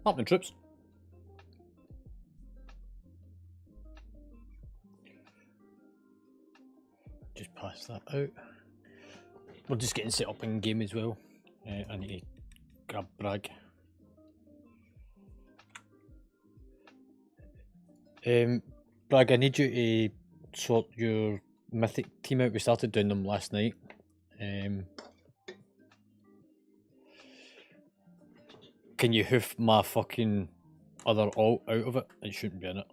Happening, troops. Just pass that out. We're just getting set up in game as well. I need to grab Bragg. Bragg, I need you to sort your Mythic team out. We started doing them last night. Can you hoof my fucking other alt out of it? It shouldn't be in it.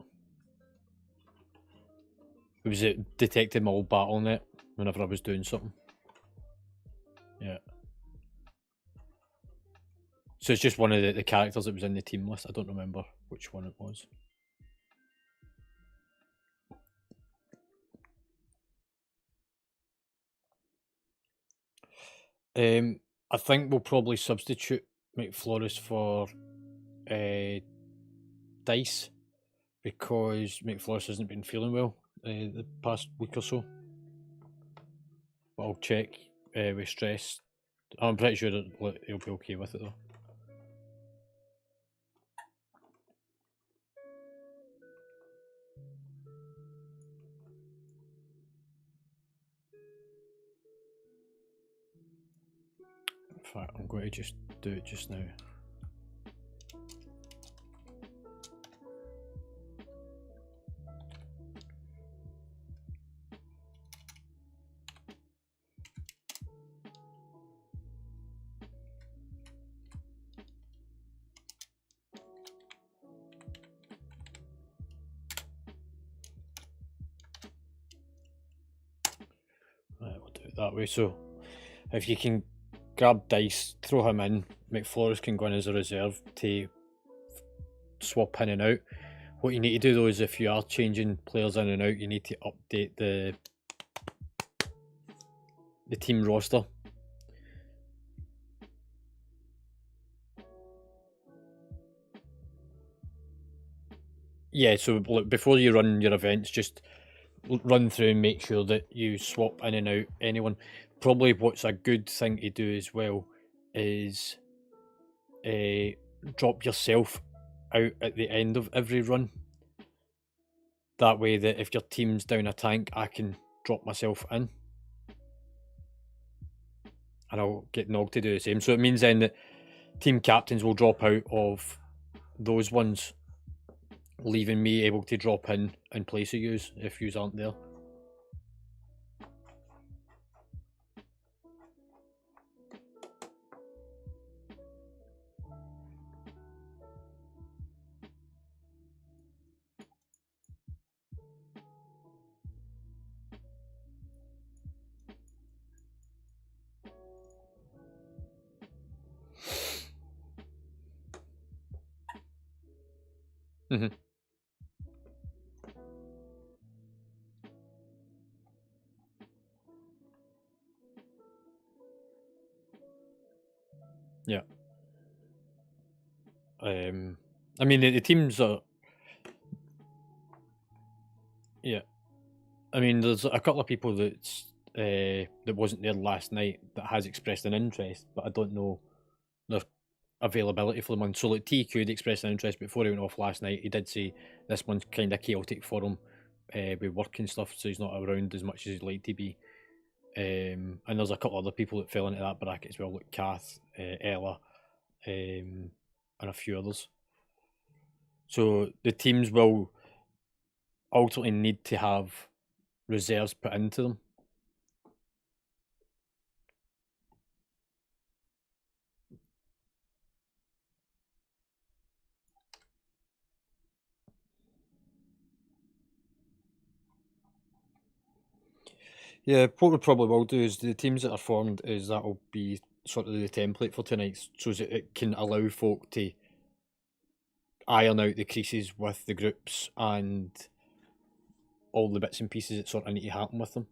Was it detected my old battle net whenever I was doing something? Yeah. So it's just one of the characters that was in the team list. I don't remember which one it was. I think we'll probably substitute McFlores for Dice because McFlores hasn't been feeling well the past week or so. But I'll check with stress. I'm pretty sure that he'll be okay with it though. In fact, I'm going to just do it just now. Right, we'll do it that way. So, if you can grab Dice, throw him in, McFlores can go in as a reserve to swap in and out. What you need to do though is if you are changing players in and out, you need to update the team roster. Yeah, so look, before you run your events, just run through and make sure that you swap in and out anyone. Probably what's a good thing to do as well is drop yourself out at the end of every run. That way that if your team's down a tank, I can drop myself in. And I'll get Nog to do the same. So it means then that team captains will drop out of those ones, leaving me able to drop in place of yous if yous aren't there. Mm-hmm. Yeah. I mean the teams are. Yeah. I mean, there's a couple of people that wasn't there last night that has expressed an interest, but I don't know their availability for the month. So like TQ had expressed an interest before he went off last night. He did say this month's kind of chaotic for him with work and stuff, so he's not around as much as he'd like to be. And there's a couple other people that fell into that bracket as well, like Kath, Ella, and a few others. So the teams will ultimately need to have reserves put into them. Yeah, what we probably will do is the teams that are formed is that'll be sort of the template for tonight, so that it can allow folk to iron out the creases with the groups and all the bits and pieces that sort of need to happen with them.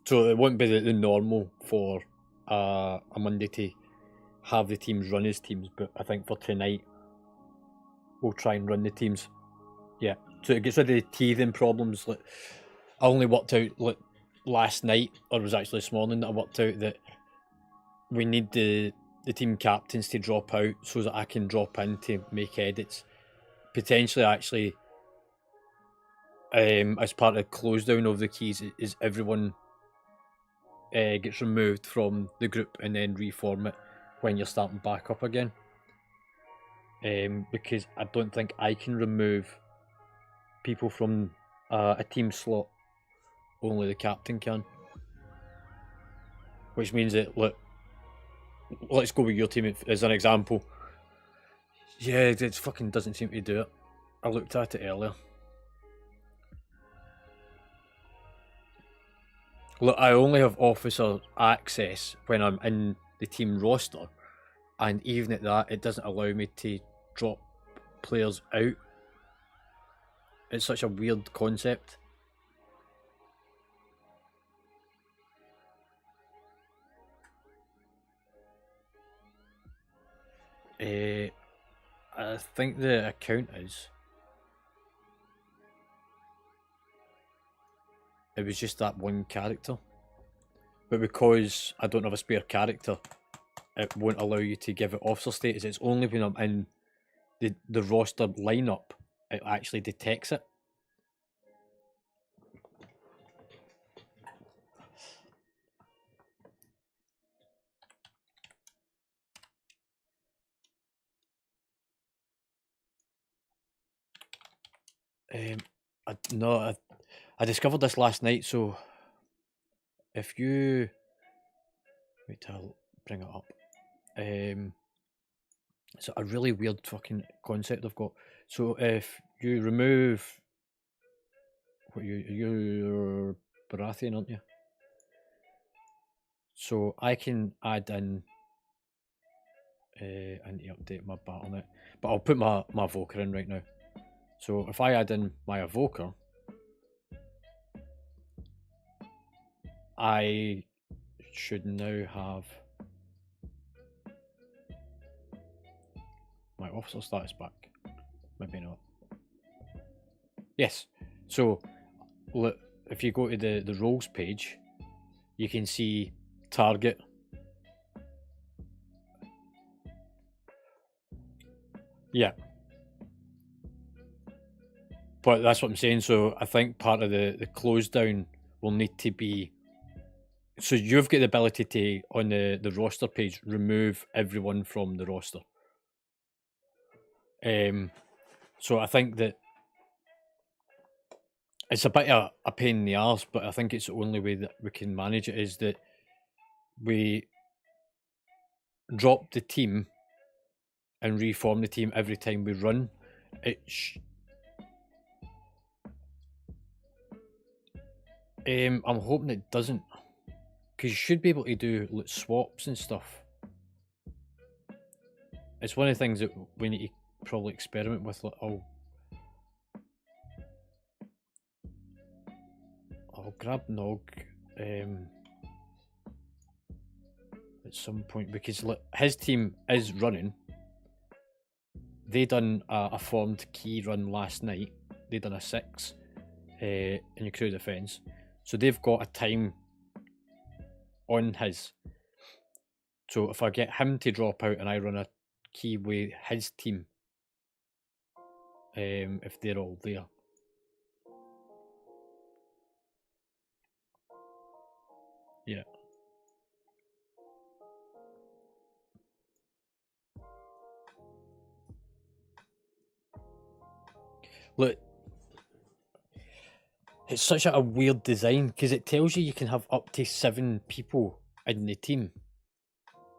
So it won't be the normal for a Monday to have the teams run as teams, but I think for tonight we'll try and run the teams. Yeah, so it gets rid of the teething problems. Like, I only worked out like last night, or it was actually this morning that I worked out that we need the team captains to drop out so that I can drop in to make edits. Potentially, actually, as part of close down of the keys, is everyone gets removed from the group and then reform it when you're starting back up again. Because I don't think I can remove people from a team slot. Only the captain can. Which means that, look, let's go with your team as an example. Yeah, it fucking doesn't seem to do it. I looked at it earlier. Look, I only have officer access when I'm in the team roster, and even at that, it doesn't allow me to drop players out. It's such a weird concept. I think the account is. It was just that one character. But because I don't have a spare character, it won't allow you to give it officer status. It's only when I'm in the roster lineup it actually detects it. I discovered this last night. So if you wait till I'll bring it up. It's a really weird fucking concept I've got. So if you remove you're Baratheon, aren't you? So I can add in. I need to update my Battle.net, but I'll put my Evoker in right now. So if I add in my Evoker, I should now have my officer status back. Maybe not. Yes. So look, if you go to the roles page, you can see target. Yeah. But that's what I'm saying. So I think part of the close down will need to be. So you've got the ability to, on the roster page, remove everyone from the roster. So I think that it's a bit of a pain in the arse, but I think it's the only way that we can manage it is that we drop the team and reform the team every time we run. I'm hoping it doesn't, because you should be able to do like swaps and stuff. It's one of the things that we need to probably experiment with. Like, I'll grab Nog at some point, because look, his team is running. They done a formed key run last night. They done a 6 in your crew defence. So they've got a time on his. So if I get him to drop out and I run a key with his team, if they're all there. Yeah. Look, it's such a weird design because it tells you can have up to 7 people in the team,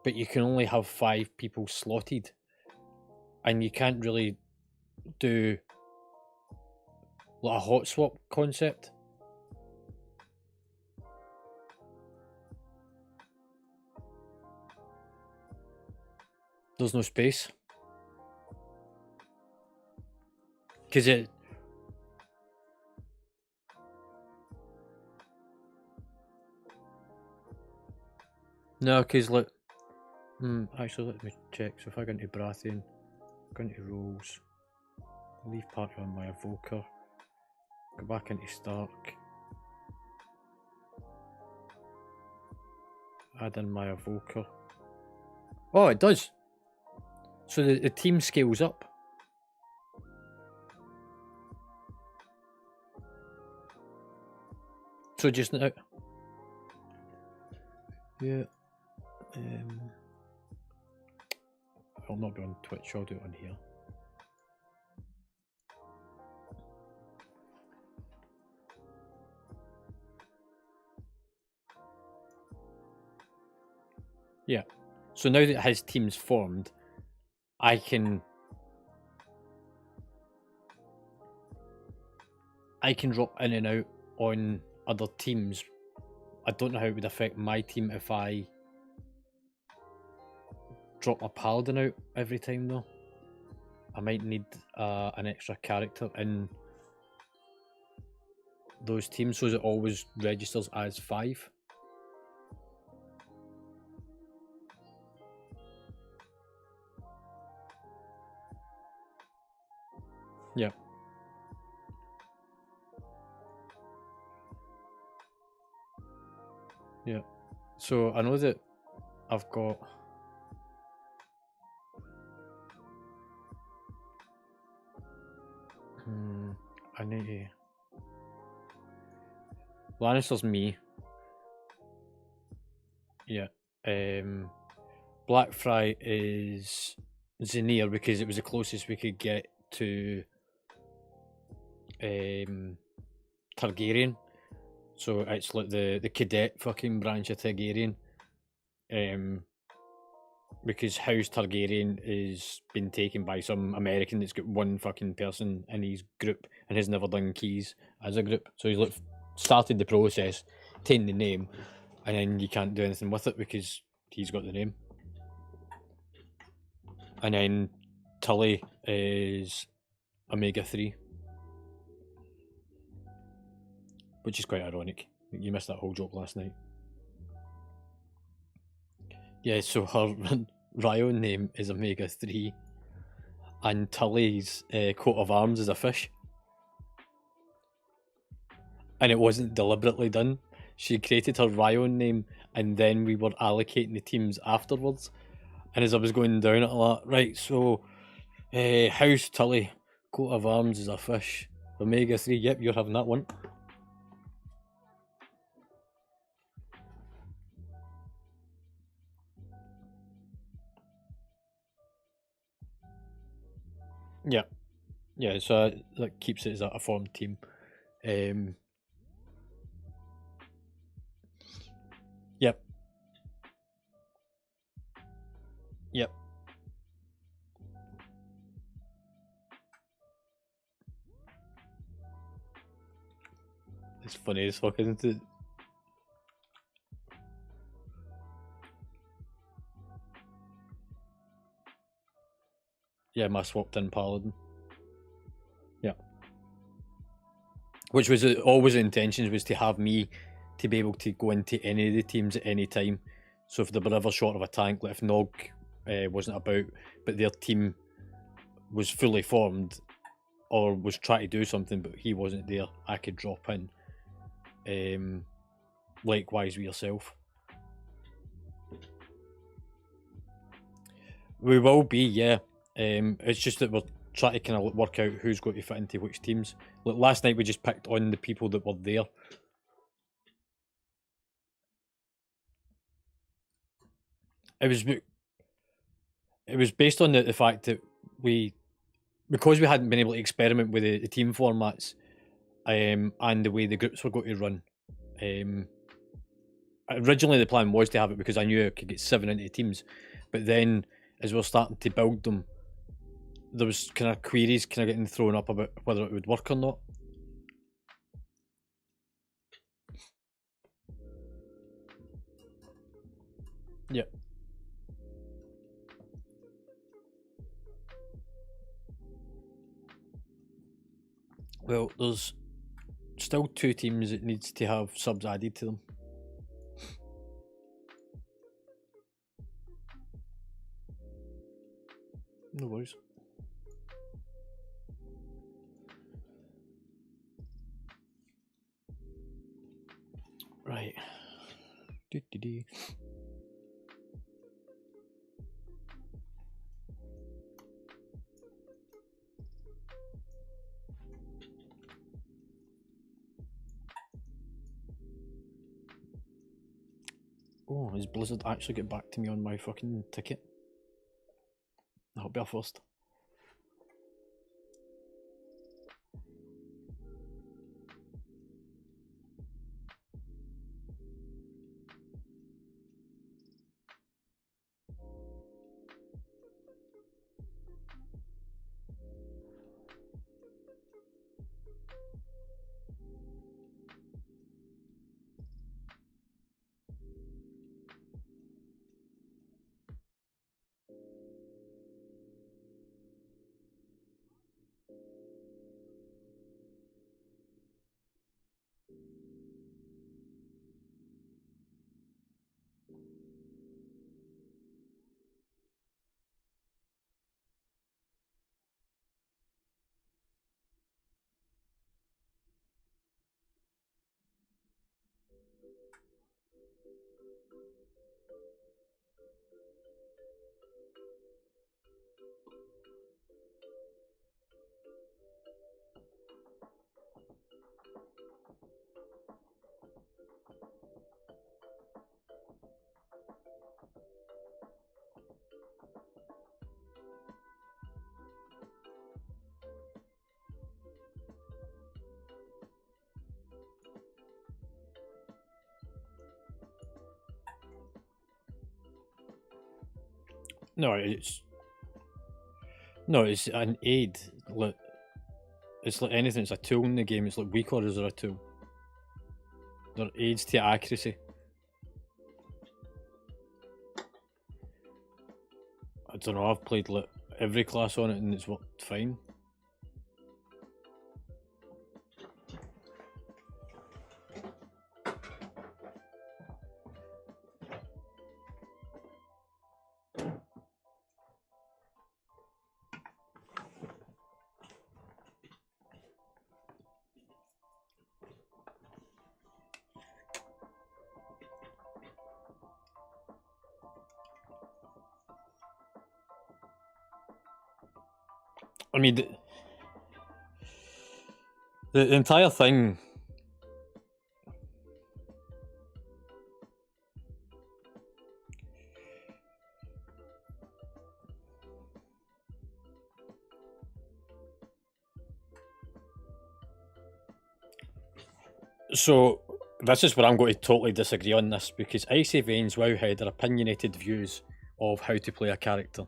but you can only have 5 people slotted, and you can't really do like a hot swap concept. There's no space because it. No, because look. Actually, let me check. So if I go into Baratheon, go into roles, leave party on my Evoker, go back into Stark, add in my Evoker. Oh, it does. So the team scales up. So just now. Yeah. I'll not be on Twitch, I'll do it on here. Yeah. So now that his team's formed, I can drop in and out on other teams. I don't know how it would affect my team if I drop a paladin out every time though. I might need an extra character in those teams so it always registers as 5. Yeah. Yeah. So I know that I've got I need to Lannister's me. Yeah. Blackfry is Zanir because it was the closest we could get to Targaryen. So it's like the cadet fucking branch of Targaryen. Because House Targaryen is been taken by some American that's got one fucking person in his group and has never done keys as a group. So he's like started the process, taken the name, and then you can't do anything with it because he's got the name. And then Tully is Omega 3. Which is quite ironic. You missed that whole joke last night. Yeah, so her Ryo name is Omega 3. And Tully's coat of arms is a fish. And it wasn't deliberately done. She created her Ryo name and then we were allocating the teams afterwards. And as I was going down it a lot, right, so House Tully, coat of arms is a fish. Omega 3, yep, you're having that one. Yeah. Yeah, so that keeps it as a formed team. Yep. Yep. It's funny as fuck, isn't it? Yeah, my swapped in paladin. Yeah. Which was always the intentions was to have me to be able to go into any of the teams at any time. So if they were ever short of a tank, like if Nog wasn't about, but their team was fully formed or was trying to do something, but he wasn't there, I could drop in. Likewise with yourself. We will be, yeah. It's just that we're trying to kind of work out who's going to fit into which teams. Like last night, we just picked on the people that were there. It was based on the fact that because we hadn't been able to experiment with the team formats, and the way the groups were going to run. Originally, the plan was to have it because I knew I could get 7 into teams, but then as we were starting to build them, there was kind of queries kind of getting thrown up about whether it would work or not. Yeah. Well, there's still 2 teams that needs to have subs added to them. No worries. Right. Oh, is Blizzard actually get back to me on my fucking ticket? That'll be a first. No, it's an aid. It's like anything. It's a tool in the game. It's like weak orders are a tool. They're aids to accuracy. I don't know. I've played like every class on it and it's worked fine. I mean, the entire thing. So, this is where I'm going to totally disagree on this, because Icy Veins, Wowhead are opinionated views of how to play a character.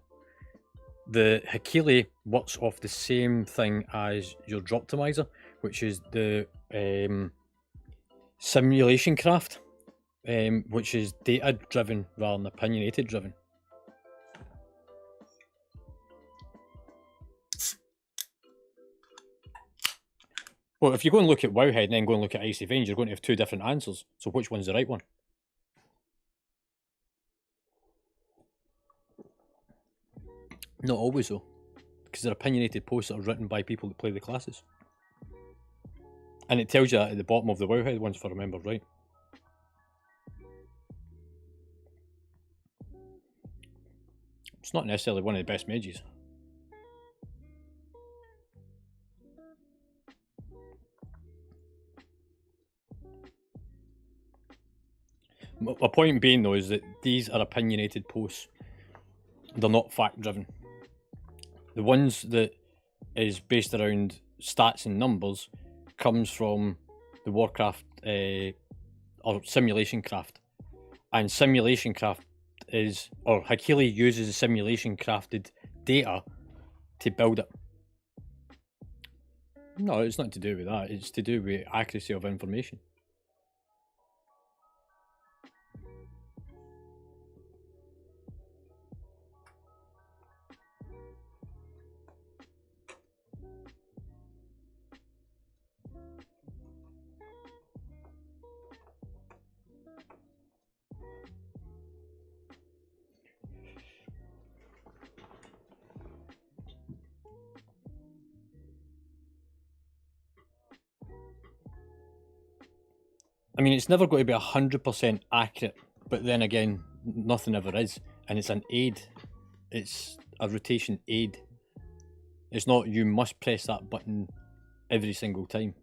The Hakili works off the same thing as your Droptimizer, which is the simulation craft, which is data driven rather than opinionated driven. Well, if you go and look at Wowhead and then go and look at Icy Veins, you're going to have two different answers. So which one's the right one? Not always though, because they're opinionated posts that are written by people that play the classes. And it tells you that at the bottom of the Wowhead ones, if I remember right. It's not necessarily one of the best mages. My point being though is that these are opinionated posts. They're not fact driven. The ones that is based around stats and numbers comes from the Warcraft or Simulation Craft. And Simulation Craft is, or Hakili uses the simulation crafted data to build it. No, it's not to do with that. It's to do with accuracy of information. I mean, it's never going to be 100% accurate, but then again, nothing ever is. And it's an aid. It's a rotation aid. It's not you must press that button every single time.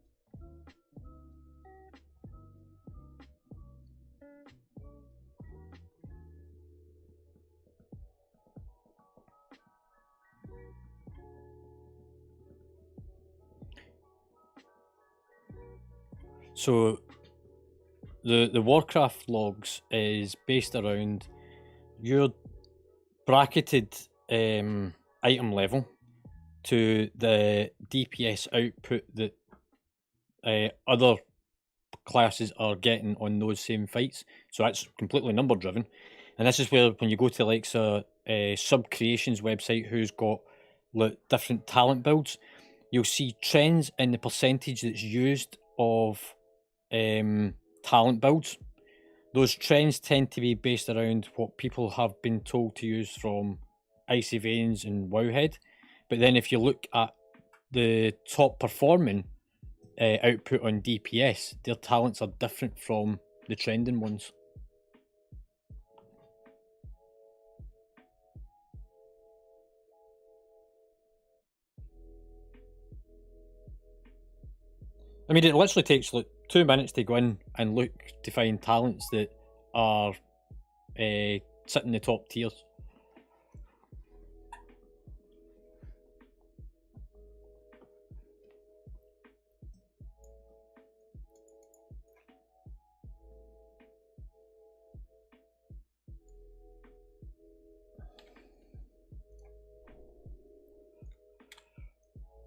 So the Warcraft logs is based around your bracketed item level to the DPS output that other classes are getting on those same fights. So that's completely number driven. And this is where when you go to like a Sub Creations website who's got like different talent builds, you'll see trends in the percentage that's used of talent builds. Those trends tend to be based around what people have been told to use from Icy Veins and Wowhead. But then if you look at the top performing output on DPS, their talents are different from the trending ones. I mean, it literally takes like 2 minutes to go in and look to find talents that are sitting in the top tiers.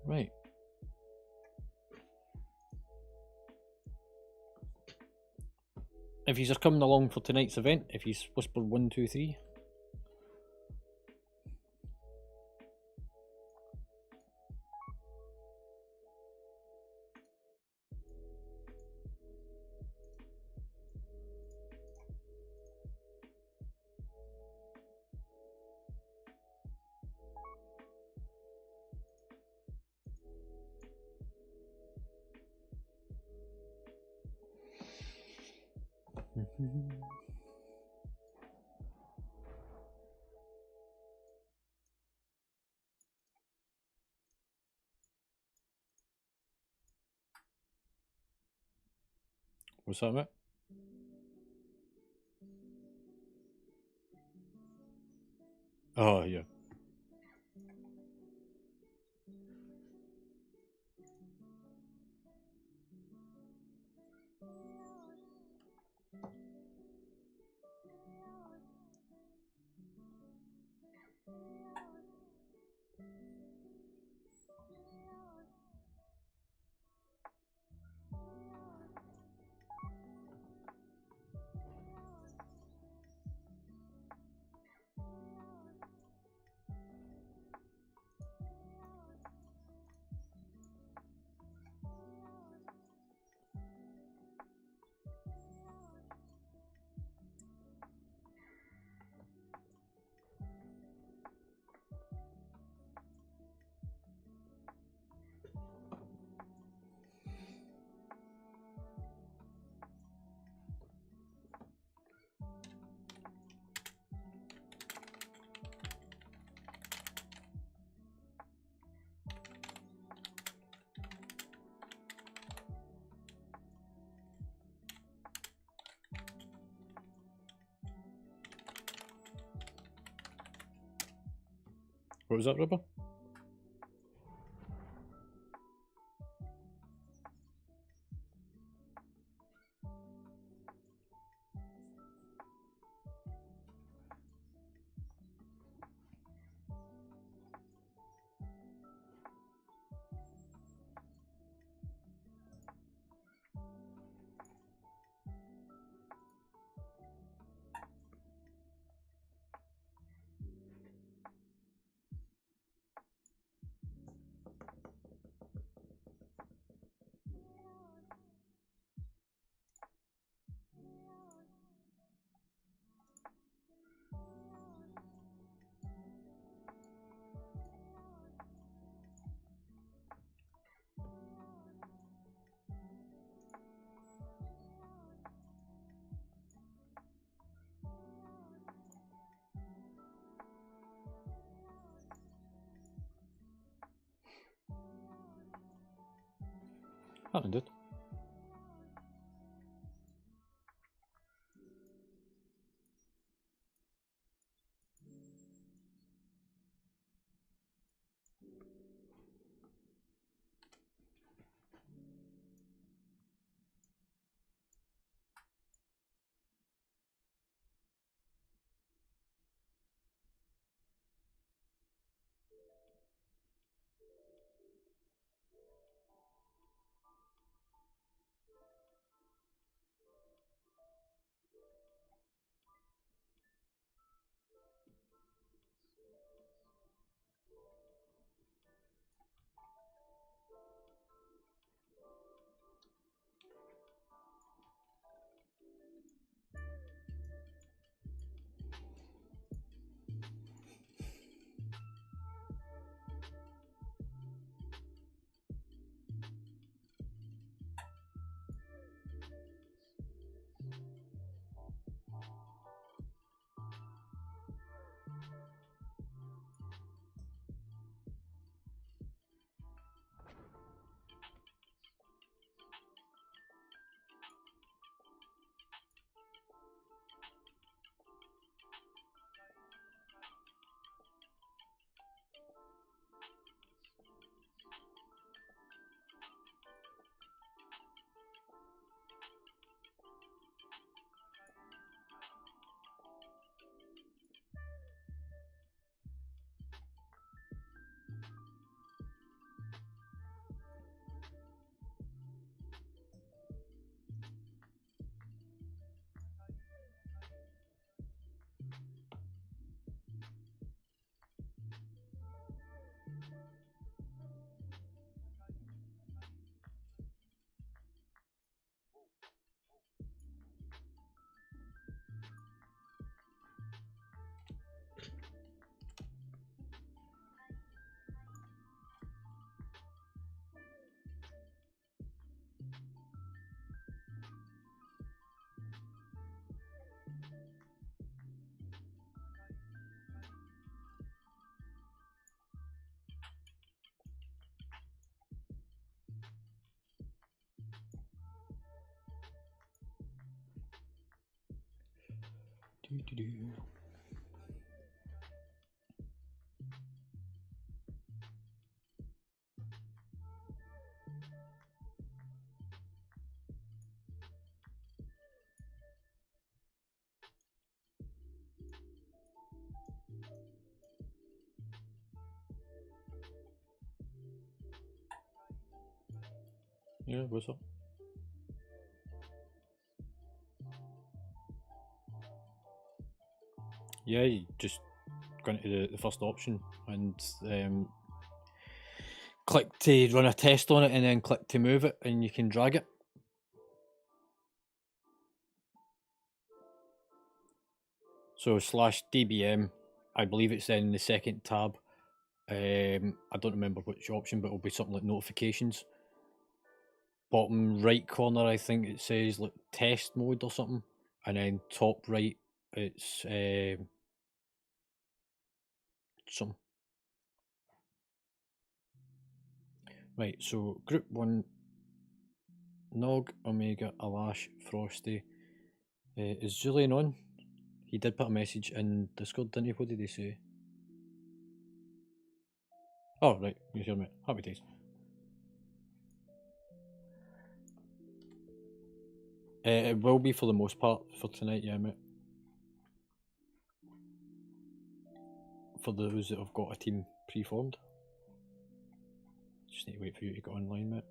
Right. If you're coming along for tonight's event, if you whisper 1, 2, 3. What's that about? Oh, yeah. What was that, Rubber? That one did. Yeah, what's up? Yeah, you just go into the first option and click to run a test on it, and then click to move it, and you can drag it. So /dbm, I believe it's in the second tab. I don't remember which option, but it'll be something like notifications. Bottom right corner, I think it says like test mode or something, and then top right, it's some. Right, so group 1, Nog, Omega, Alash, Frosty. Is Julian on? He did put a message in Discord, didn't he? What did he say? Oh, right, you're here, mate. Happy days. It will be for the most part for tonight, yeah, mate. For those that have got a team pre-formed. Just need to wait for you to get online, mate.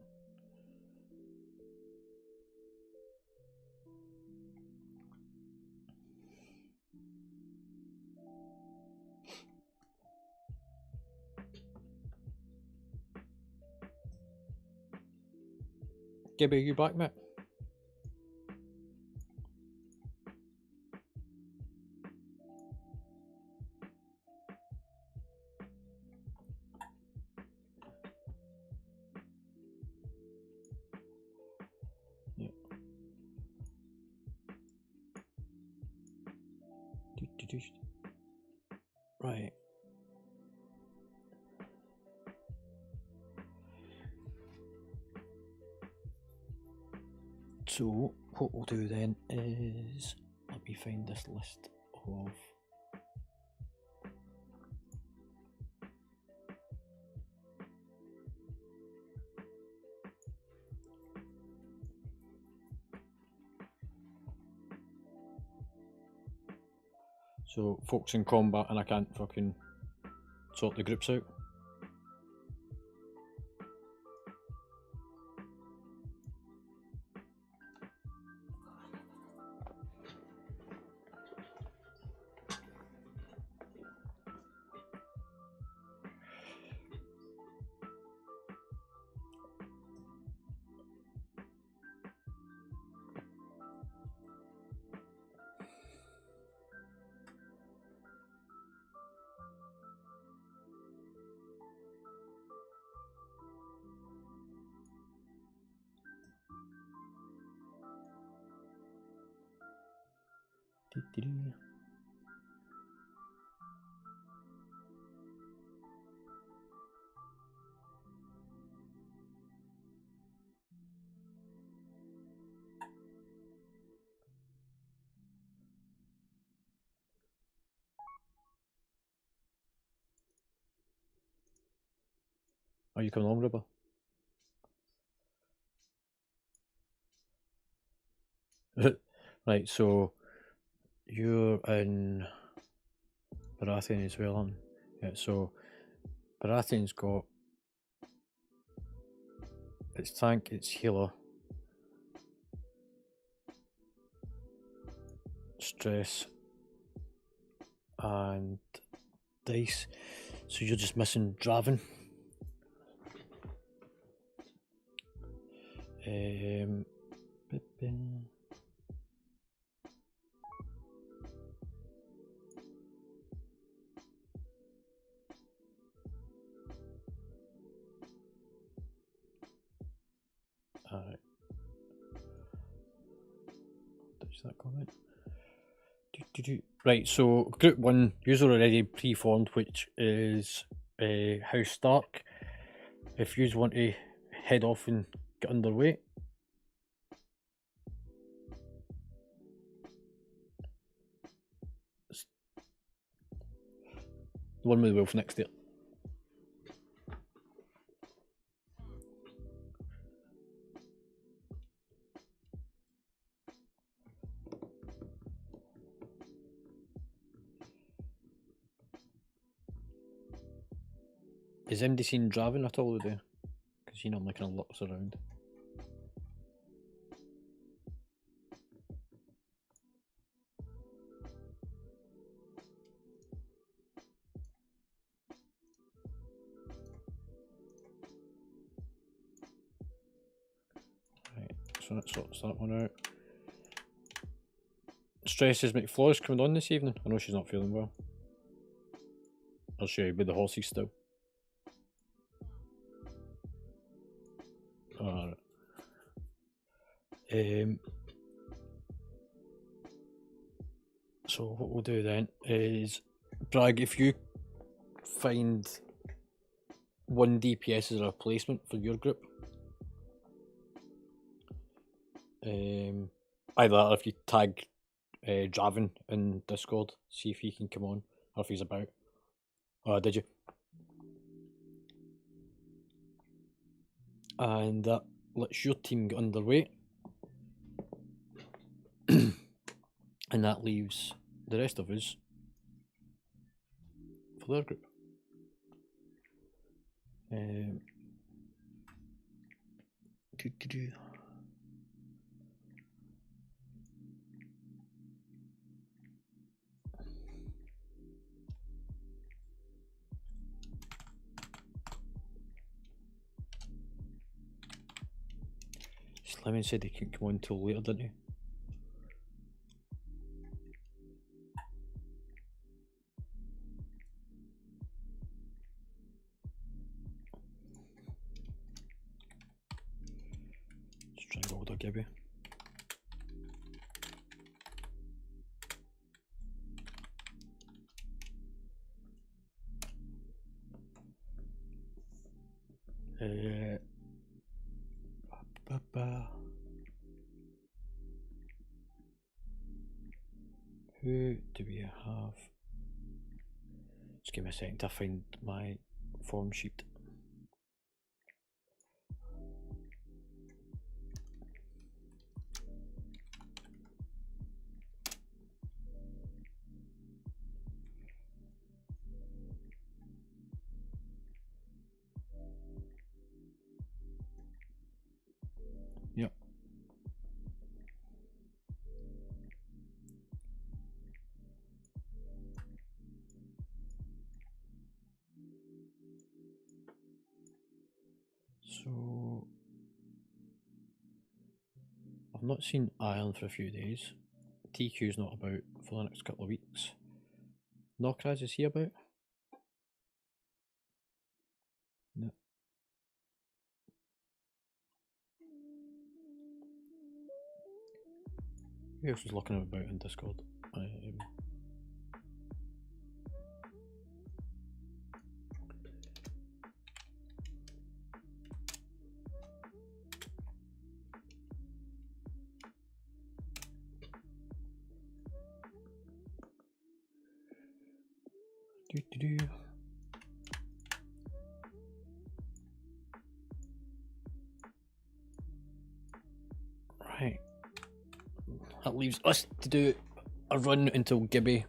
Gibby, are you back, mate? Yeah. Right. So what we'll do then is, let me find this list of so folks in combat, and I can't fucking sort the groups out. Are you coming on, Ribber? Right, so you're in Baratheon as well, aren't you? Yeah, so Baratheon's got its tank, its healer, stress, and dice. So you're just missing Draven. Alright. Touch that comment. Right, so group 1, user already pre-formed, which is House Stark. If you want to head off and get underway. The one with the wolf next to it. Is MD seen Draven at all today? Because he normally kind of looks around. Right, so that sorts that one out. Stress is McFlaw's coming on this evening. I know she's not feeling well. I'll show you with the horses still. Alright. So what we'll do then is, Bragg, if you find one DPS as a replacement for your group, either that or if you tag Draven in Discord, see if he can come on or if he's about. Oh, did you? And that lets your team get underway. And that leaves the rest of us for their group. Slimmy said he couldn't come on until later, didn't he? Just try and hold a Gibby. Who do we have? Just give me a second to find my form sheet. Yep. So I've not seen Iron for a few days. TQ's not about for the next couple of weeks. Nokraz, is he about? No. Who else was looking about in Discord? Right. That leaves us to do a run until Gibby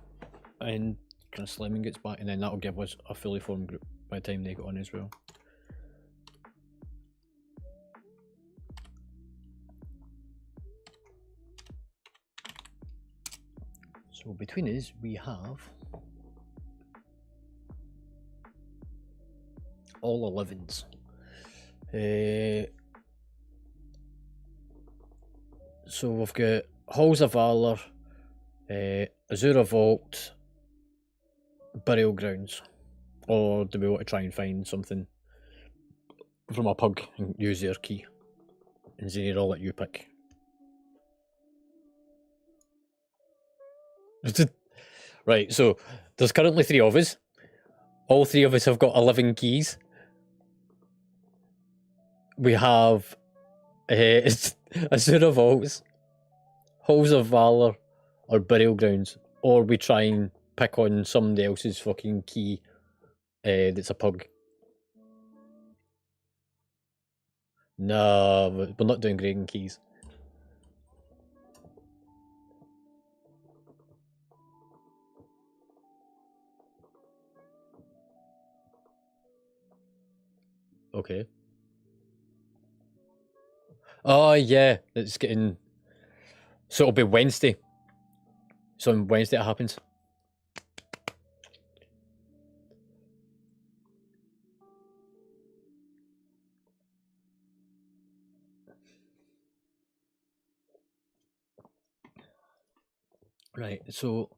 and kind of Slimming gets back, and then that'll give us a fully formed group by the time they get on as well. So between us, we have all 11s. So we've got Halls of Valor, Azura Vault, Burial Grounds. Or do we want to try and find something from a pug and use their key? And Zane, I'll let you pick. Right, so there's currently 3 of us. All 3 of us have got 11 keys. We have Azura Vaults, Halls of Valor, or Burial Grounds. Or we try and pick on somebody else's fucking key That's a pug. No, we're not doing Greg and Keys. Okay. Oh yeah, it's getting. So it'll be Wednesday. So on Wednesday it happens. Right. So.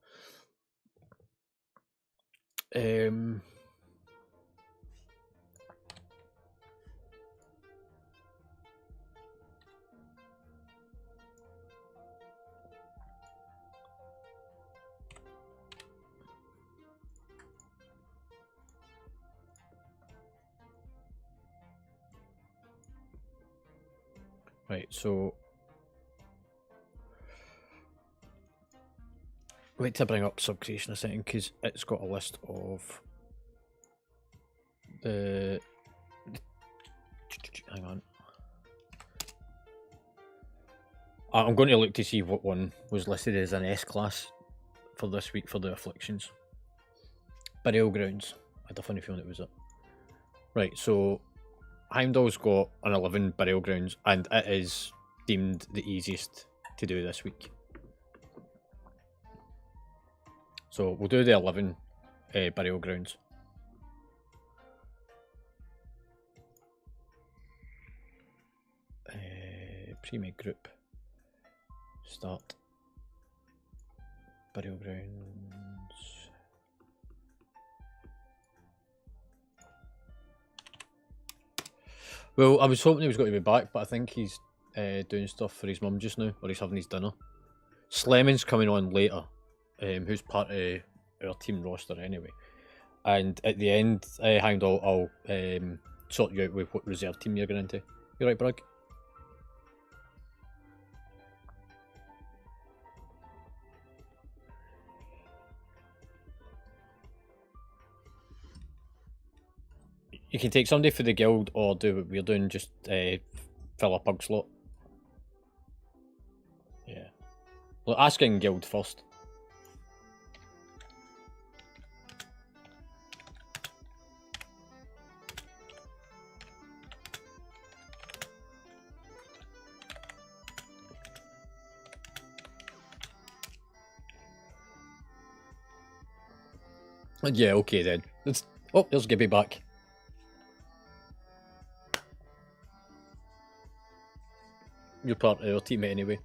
Right. So. Wait to bring up Subcreation a second because it's got a list of the. Hang on. I'm going to look to see what one was listed as an S class for this week for the afflictions. Burial Grounds. I had a funny feeling it was it. Right, so Heimdall's got an 11 Burial Grounds, and it is deemed the easiest to do this week. So we'll do the 11 Burial Grounds. Pre-made group. Start. Burial Grounds. Well, I was hoping he was going to be back, but I think he's doing stuff for his mum just now, or he's having his dinner. Slemon's coming on later, who's part of our team roster anyway. And at the end, Heimdall, I'll sort you out with what reserve team you're going into. You right, Bragg? You can take somebody for the guild or do what we're doing, just fill a pug slot. Yeah. Well, asking guild first. Yeah, okay then. Oh, there's Gibby back. You're part of our teammate anyway.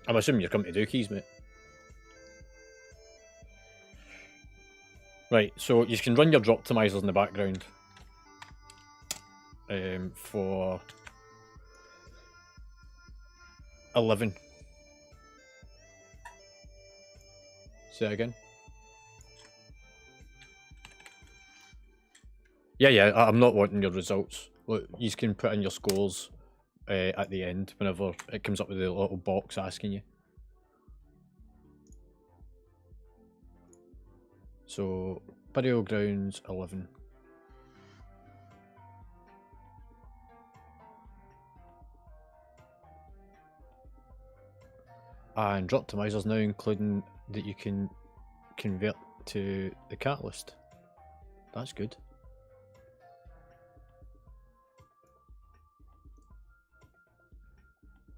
I'm assuming you're coming to do keys, mate. Right, so you can run your drop optimizers in the background for 11. Say that again. Yeah, I'm not wanting your results. Look, you can put in your scores at the end whenever it comes up with a little box asking you. So, Burial Grounds 11. And drop optimizers now including that you can convert to the catalyst. That's good.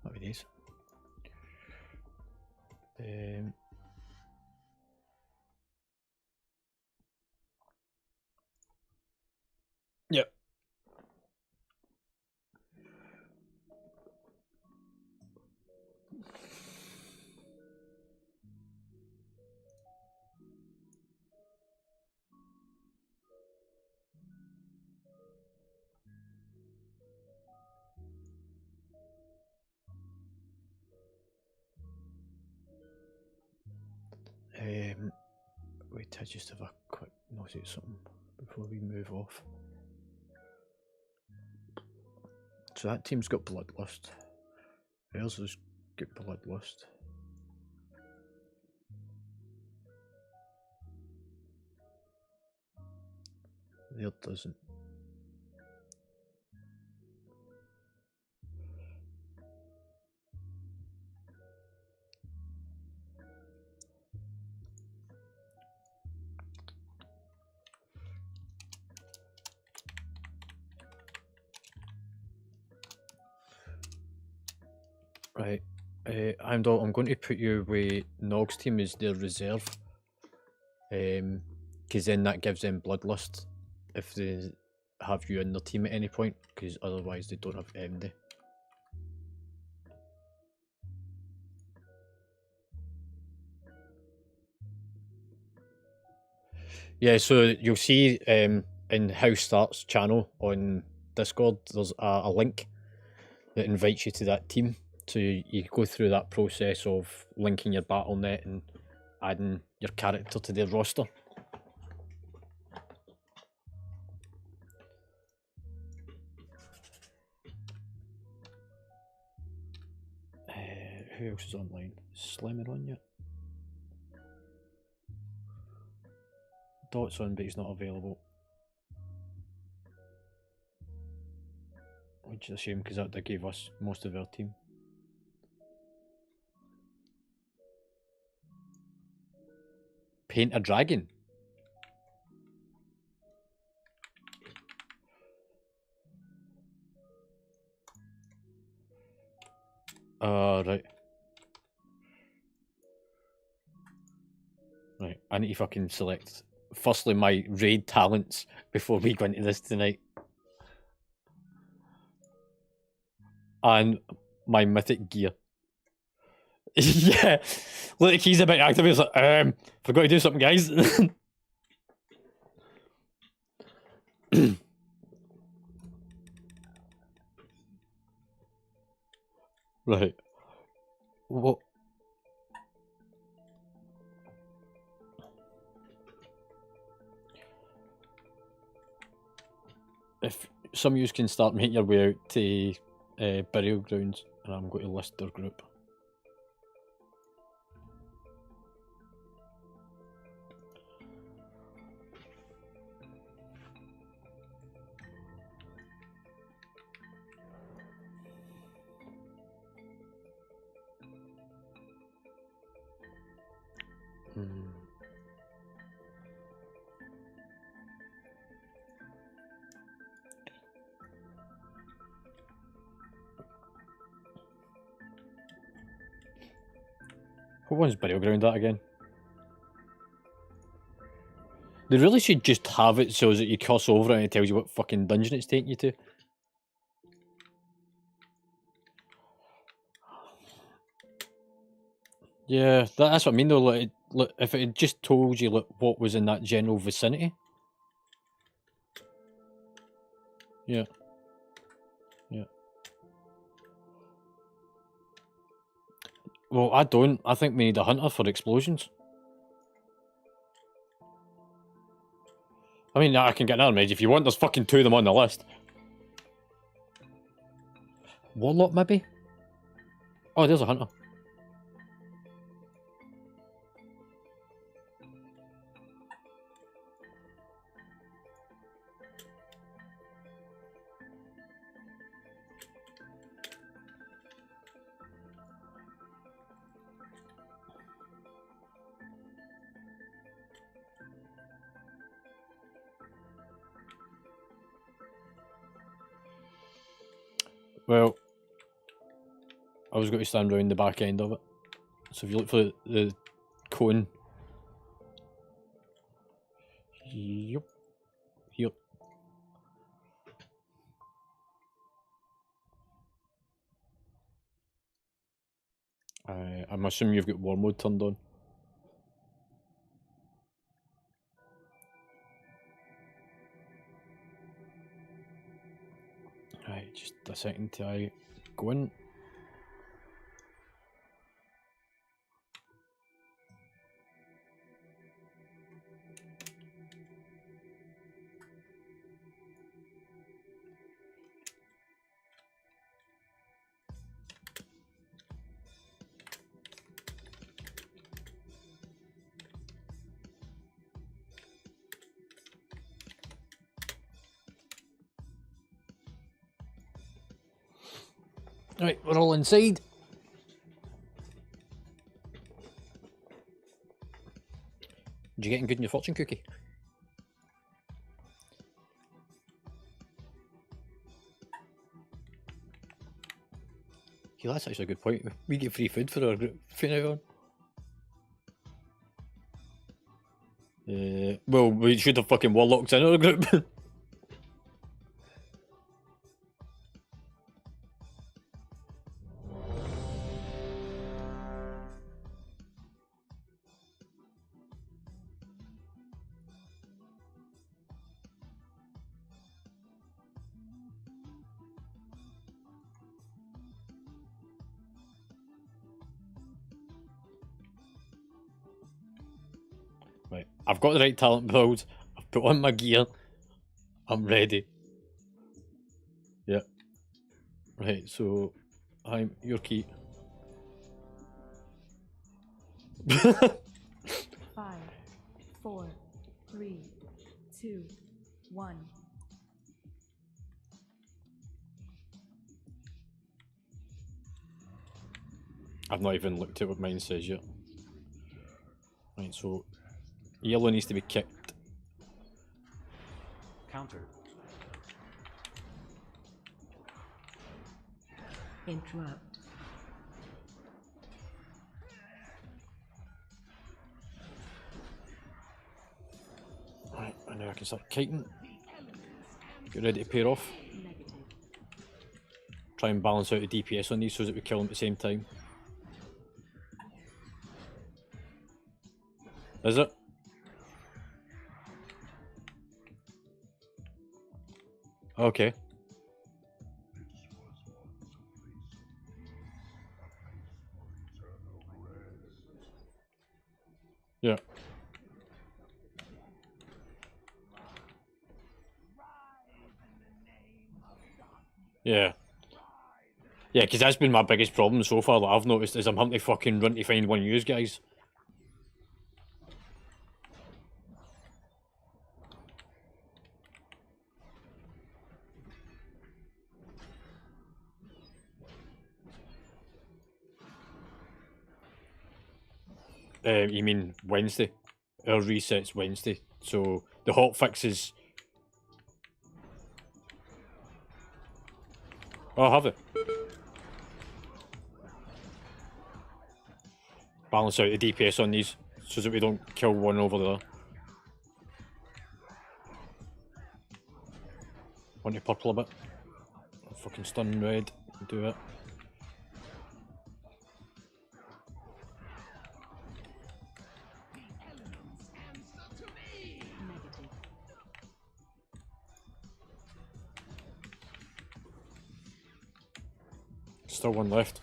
Happy days. Yep. Wait, I just have a quick note at something before we move off. So that team's got Bloodlust. Theirs has got Bloodlust. There doesn't. Right. I'm going to put you with Nog's team as their reserve. Because then that gives them bloodlust if they have you in their team at any point, because otherwise they don't have MD. Yeah, so you'll see in House Starts channel on Discord, there's a link that invites you to that team. So you go through that process of linking your BattleNet and adding your character to their roster. Who else is online? Is Slimmer on yet? Dot's on, but he's not available. Which is a shame, because that gave us most of our team. Paint a dragon? Right. Right, I need to fucking select, firstly, my raid talents before we go into this tonight. And my mythic gear. Yeah, look, he's a bit active. He's like, forgot to do something, guys. Right. What? If some of you can start making your way out to burial grounds, and I'm going to list their group. What one's burial ground at again? They really should just have it so that you cross over and it tells you what fucking dungeon it's taking you to. Yeah, that's what I mean though. Like, if it had just told you like, what was in that general vicinity. Yeah. Yeah. Well, I don't. I think we need a hunter for explosions. I mean, I can get another mage if you want. There's fucking 2 of them on the list. Warlock, maybe? Oh, there's a hunter. Well, I was going to stand around the back end of it. So if you look for the cone. Yep. Yep. I'm assuming you've got war mode turned on. Right, just a second till I go in. Right, we're all inside. Did you get any good in your fortune cookie? Yeah, that's actually a good point. We get free food for our group from now on. Well, we should have fucking warlocks in our group. Right, I've got the right talent build. I've put on my gear. I'm ready. Yeah. Right, so I'm your key. 5, 4, 3, 2, 1. I've not even looked at what mine says yet. Right, so yellow needs to be kicked. Counter. Interrupt. Right, and now I can start kiting. Get ready to pair off. Negative. Try and balance out the DPS on these so that we kill them at the same time. Is it? Okay. Yeah. Yeah. Yeah, because that's been my biggest problem so far that I've noticed is I'm having to fucking run to find one of you guys. You mean Wednesday? Our reset's Wednesday. So the hot fixes. Oh, have it. Balance out the DPS on these so that we don't kill one over there. Want to purple a bit? Fucking stun red. Do it. Negative. Still one left.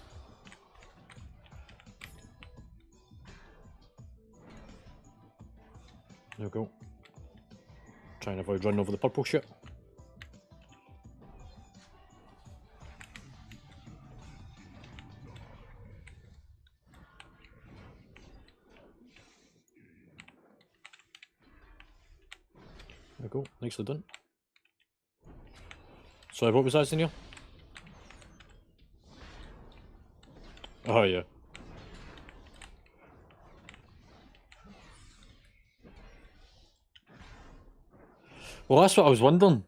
There we go. Try and avoid running over the purple shit. There we go. Nicely done. Sorry, what was that, Senior? Oh, yeah. Well, that's what I was wondering.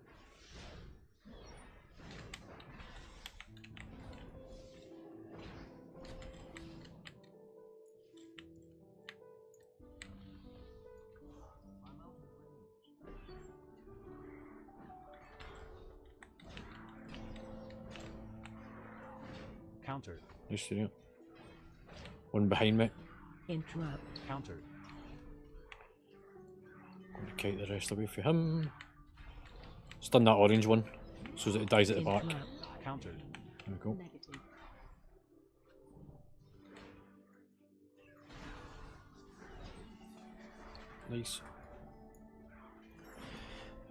Counter. Yes, yeah. One behind me. Interrupt. Counter. Going to kite the rest away for him. Stun that orange one so that it dies at the back. Interrupt. Counter. There we go. Negative. Nice.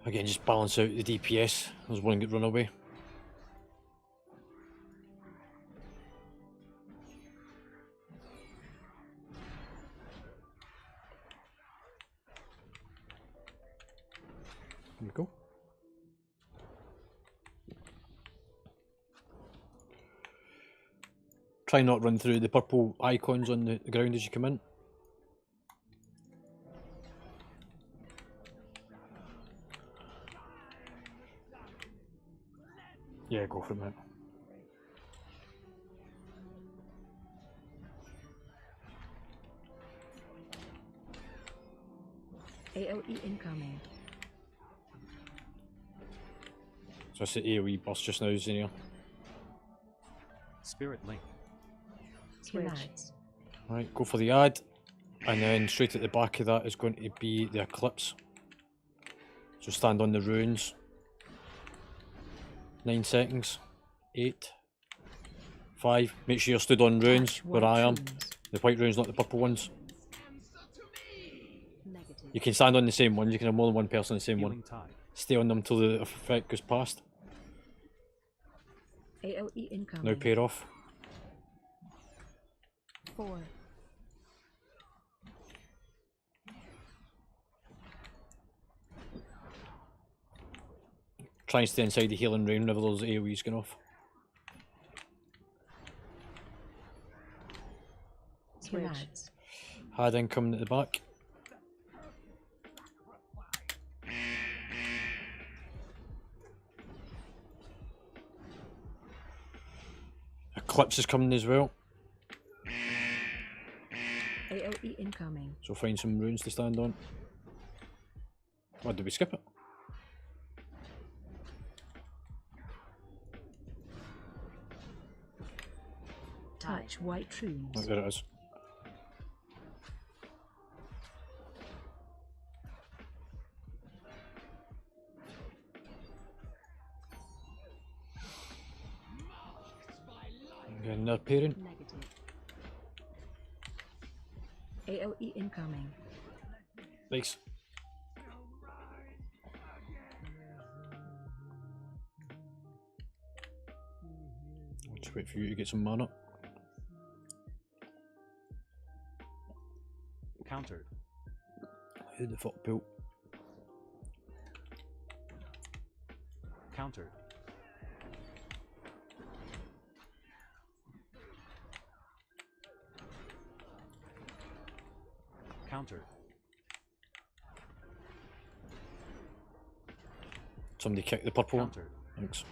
Again, just balance out the DPS. There's one get run away. There we go. Try not run through the purple icons on the ground as you come in. Yeah, go for it, mate. AOE incoming. So I see AOE burst just now, isn't here? Spirit Link. Switch. Right, go for the ad. And then straight at the back of that is going to be the eclipse. So stand on the runes. 9 seconds. 8. 5. Make sure you're stood on runes where I am. The white runes, not the purple ones. Negative. You can stand on the same one. You can have more than one person on the same one. Healing Tide. Stay on them till the effect goes past. AOE incoming. Now pair off. 4. Try and stay inside the healing rain whenever those AoEs going off. Switch. Had incoming at the back. Eclipse is coming as well. AOE incoming. So find some runes to stand on. What, did we skip it? Touch white runes. Oh, there it is. Again, another pairing. Negative. AOE incoming. Nice. I'll just wait for you to get some mana. Countered. Who the fuck built? Countered. Countered. Somebody kicked the purple one. Countered. Thanks.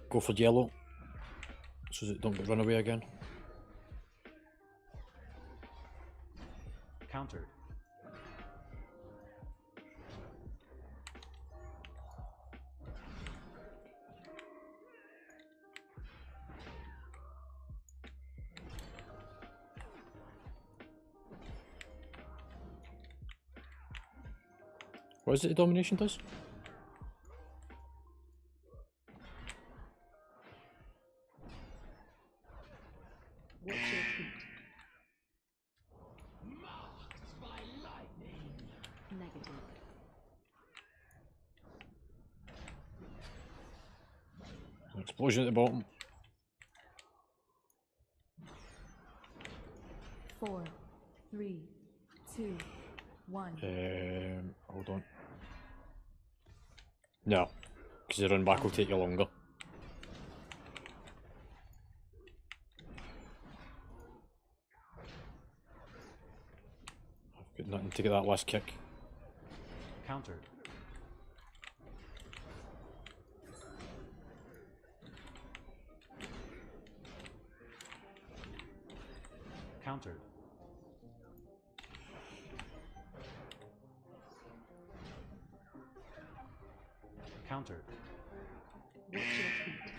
Go for yellow, so that it don't get run away again. Countered. What is it the domination does? Watch your feet. Negative. Explosion at the bottom. 4, 3, 2, 1. Hold on. No, because the run back will take you longer. I've got nothing to get that last kick. Countered. Countered. Countered. Watch your feet.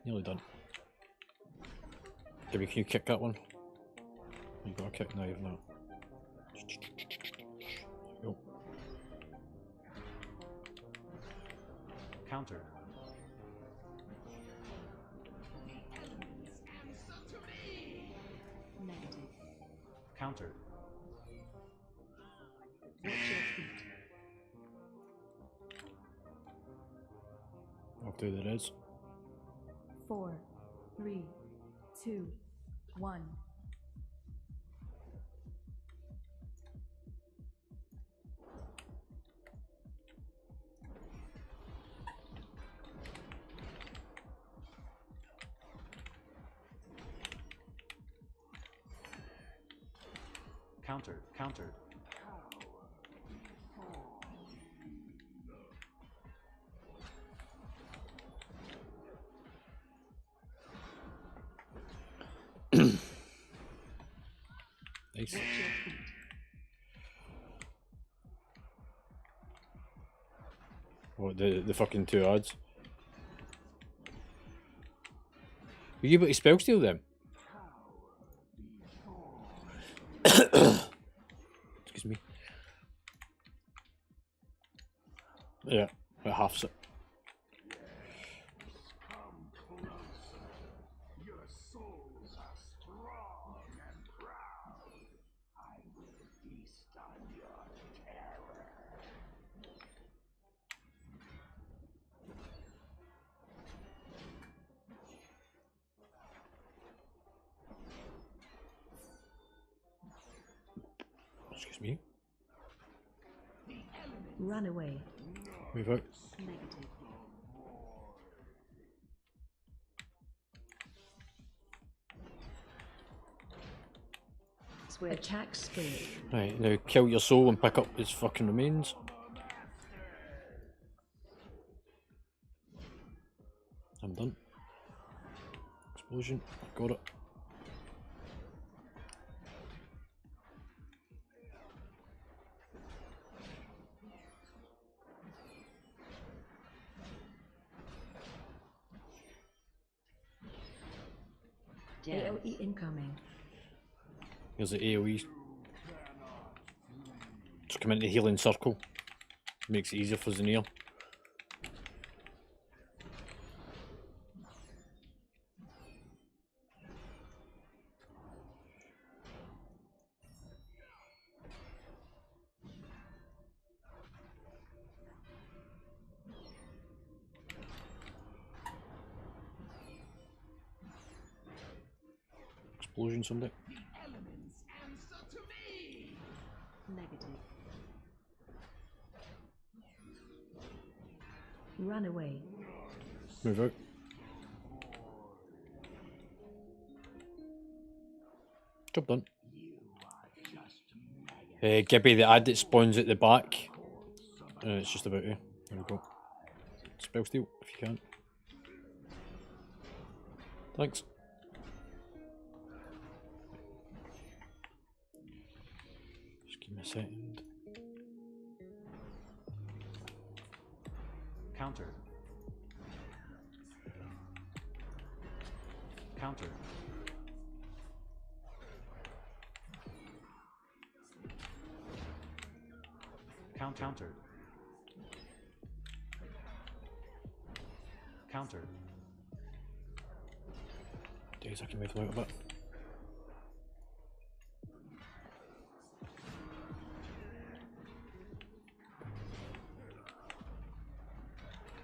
Nearly done. Give me, can you kick that one? You got a kick? No, you've not. Go. Countered. Negative. Countered. Watch your feet. I'll do the res. 4, 3, 2, 1. Countered. Countered. Nice. Watch your feet. What, the fucking 2 odds? Were you able to spell steal them? Excuse me. Yeah, it halves it. Excuse me. Run away. Move out. Negative. Switch. Attack spirit. Right, now kill your soul and pick up his fucking remains. I'm done. Explosion. Got it. AOE incoming. Here's the AoE. Just come into the healing circle. Makes it easier for Zanir. Explosion someday. Negative. Run away. Move out. Job done. Gibby, the ad that spawns at the back. It's just about here. There we go. Spell steal if you can. Thanks. Just give me a second. Countered. Countered. Countered. Countered. Days I can move them out a bit.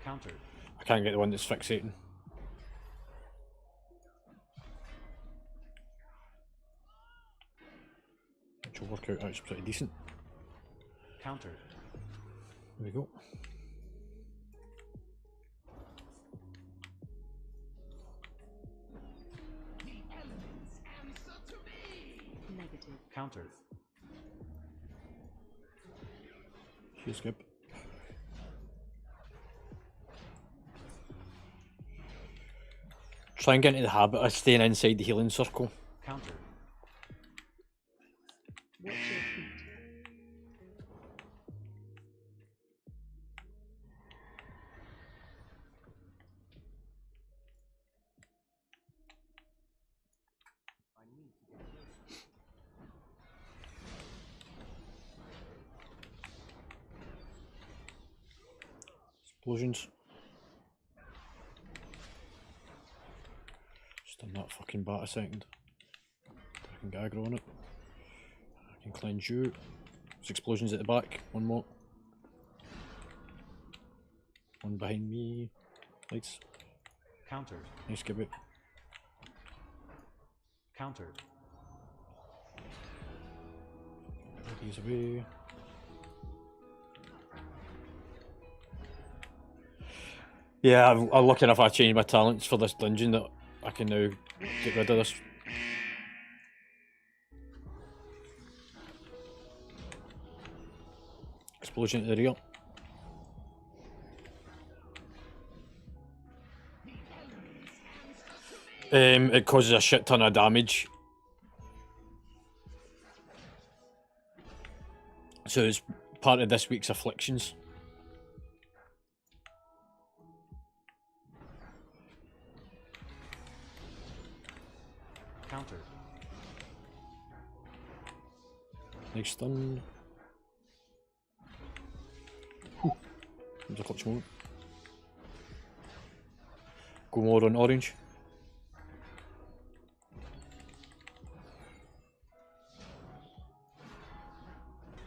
Countered. I can't get the one that's fixating. Which will work out actually pretty decent. Countered. There we go. Negative. Countered. Here's Gib. Try and get into the habit of staying inside the healing circle. Countered. Watch your feet. Explosions. Just on that fucking bat a second. I can get aggro on it. I can cleanse you. There's explosions at the back. One more. One behind me. Lights. Countered. Nice, Gibby. Countered. These away. Yeah, I'm lucky enough I changed my talents for this dungeon that I can now get rid of this. explosion to the rear. It causes a shit ton of damage. So it's part of this week's afflictions. Countered. Nice stun. There's a clutch moment. Go more on orange.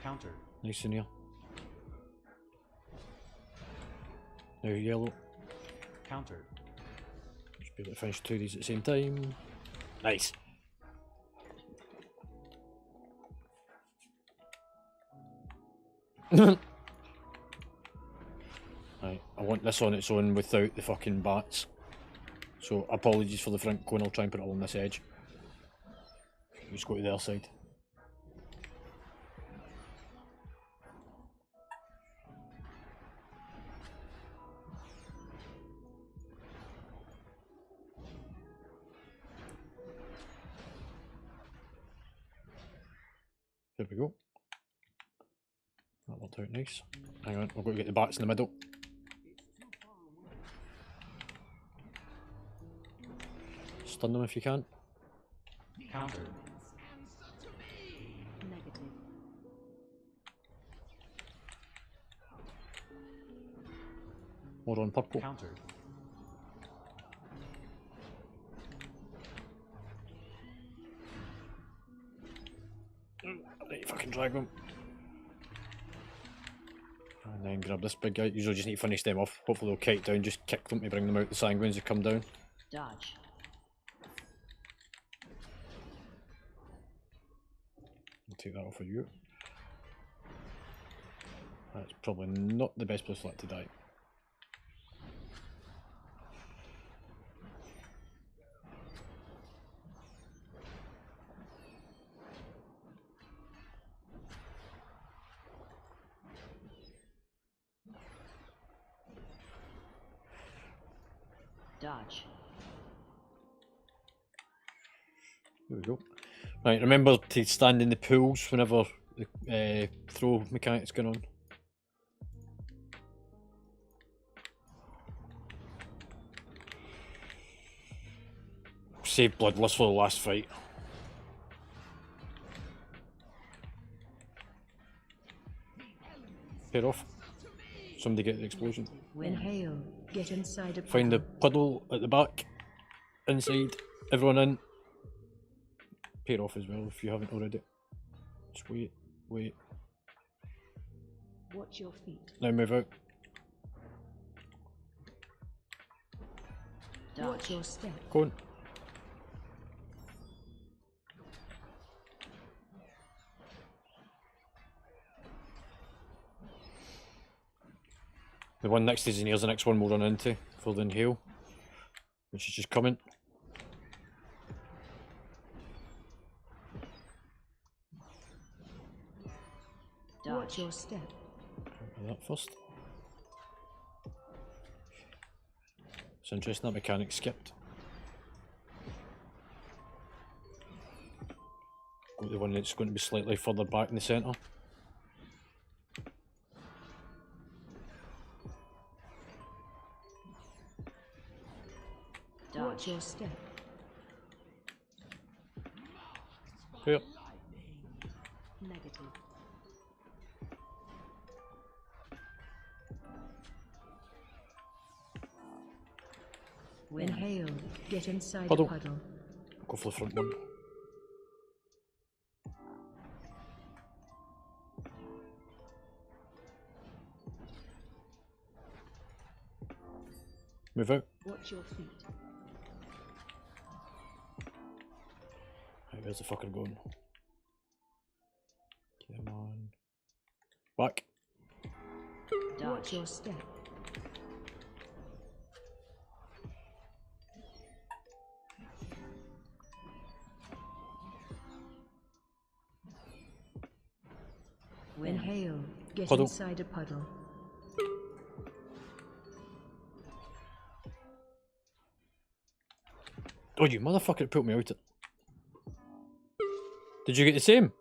Countered. Nice in here. Now yellow. Countered. Should be able to finish two of these at the same time. Nice. Right, I want this on its own without the fucking bats. So apologies for the front cone, I'll try and put it all on this edge. Just go to the other side. There we go. That worked out nice. Hang on, we've got to get the bats in the middle. Stun them if you can. Countered. Negative. More on purple. Countered. Right, if I can drag them. And then grab this big guy. Usually just need to finish them off. Hopefully they'll kite down, just kick them to bring them out the sanguines that come down. Dodge. I'll take that off of you. That's probably not the best place for that to die. Dodge. There we go. Right, remember to stand in the pools whenever the throw mechanic's going on. Save Bloodlust for the last fight. Pair off. Somebody get the explosion. Inhale. Get inside a Find the puddle. puddle at the back. Inside. Everyone in. Pair off as well if you haven't already. Just wait, wait. Watch your feet. Now move out. Watch your step. Cone. The one next to his ears, the next one we'll run into for the inhale, which is just coming. Watch your step. That first. It's interesting that mechanic skipped. Got the one that's going to be slightly further back in the centre. Watch your step. Here. Negative. Inhale. Get inside Puddle. a puddle. Go for the front one. Move out. Watch your feet. Right, where's the fucker going? Come on. Back. Watch your step. Inhale. Get Puddle. inside a puddle. Oh, you motherfucker, it put me out. Did you get the same?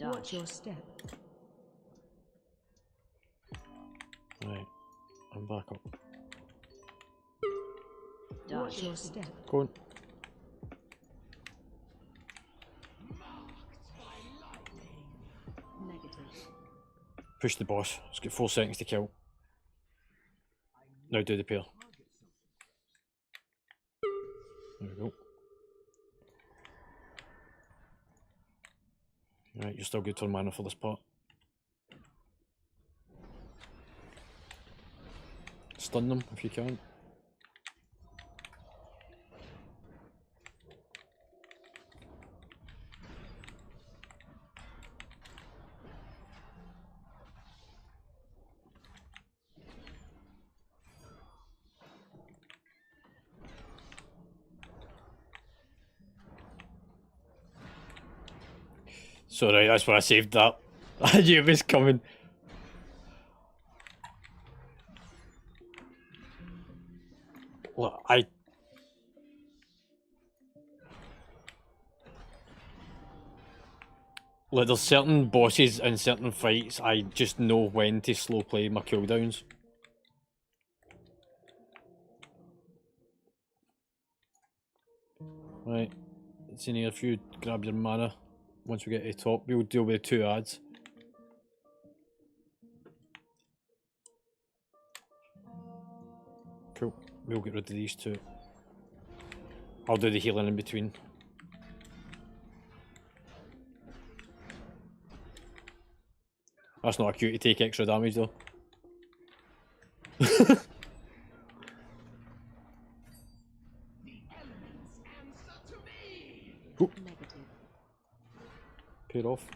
Watch your step. Right, I'm back up. Watch your step. Go on. Negative. Push the boss. It's got 4 seconds to kill. Now do the pair. There we go. Right, you're still good for mana for this part. Stun them if you can. Sorry, that's why I saved that. I knew it was coming. Look, Look, there's certain bosses in certain fights I just know when to slow play my cooldowns. Right, it's in here. If you grab your mana, once we get to the top, we'll deal with the 2 ads. Cool, we'll get rid of these 2. I'll do the healing in between. That's not a cue to take extra damage though. Negative. Pair off.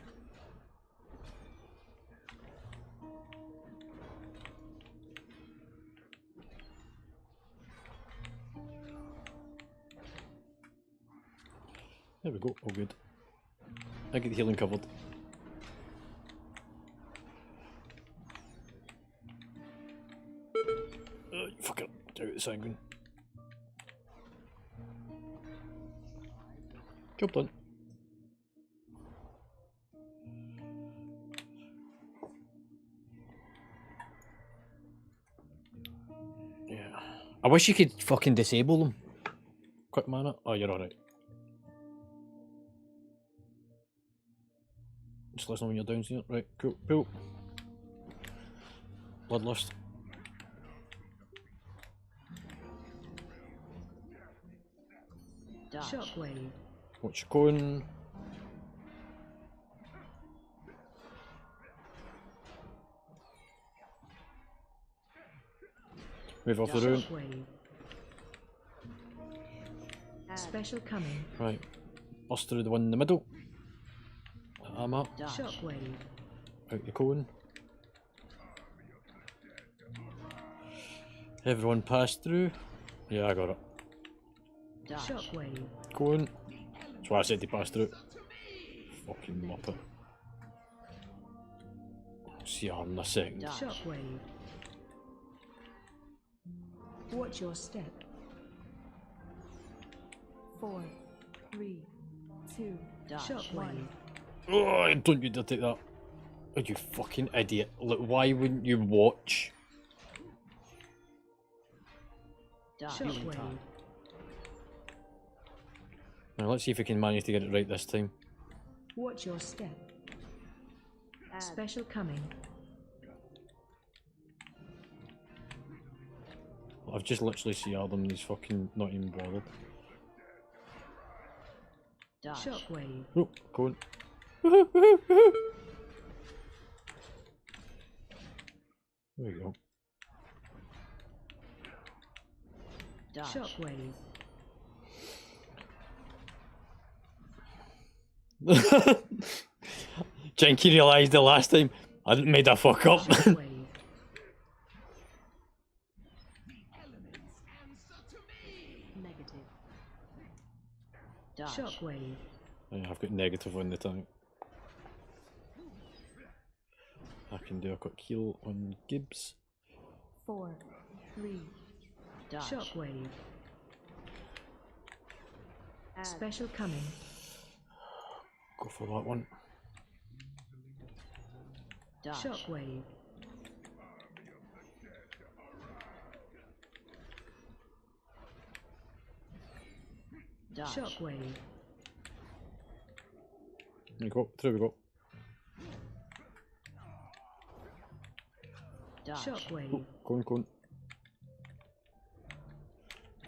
There we go, all good. I get the healing covered. Fuck it, out the sanguine. Job done. Yeah. I wish you could fucking disable them. Quick mana. Oh, you're alright. Just listen when you're down here. Right, cool, cool. Bloodlust. Shockwave. Watch your going. Move off the rune. Shockwave. Special coming. Right. Bust through the one in the middle. I'm up. Shockwave. Out the cone. Everyone pass through. Yeah, I got it. Shockwave. Cone. That's why I said to pass through. Fucking muppet. See you in a second. Shockwave. Watch your step. 4, 3, 2, Shockwave. Oh, don't you dare take that. Oh, you fucking idiot. Look, why wouldn't you watch? Shockwave. Now let's see if we can manage to get it right this time. Watch your step. Special coming. I've just literally CR'd them and he's fucking not even bothered. Shockwave. Oh, go on. There we go. Shockwave. Jenky realised the last time I didn't made a fuck up. Shockwave. Negative. Shockwave. Yeah, I've got negative on the tank. can do a quick heal on Gibbs. 4, 3. Shockwave. Special coming. Go for that one. Shockwave. Shockwave. There we go. Through we go. Shockwave. Oh, go on, go on.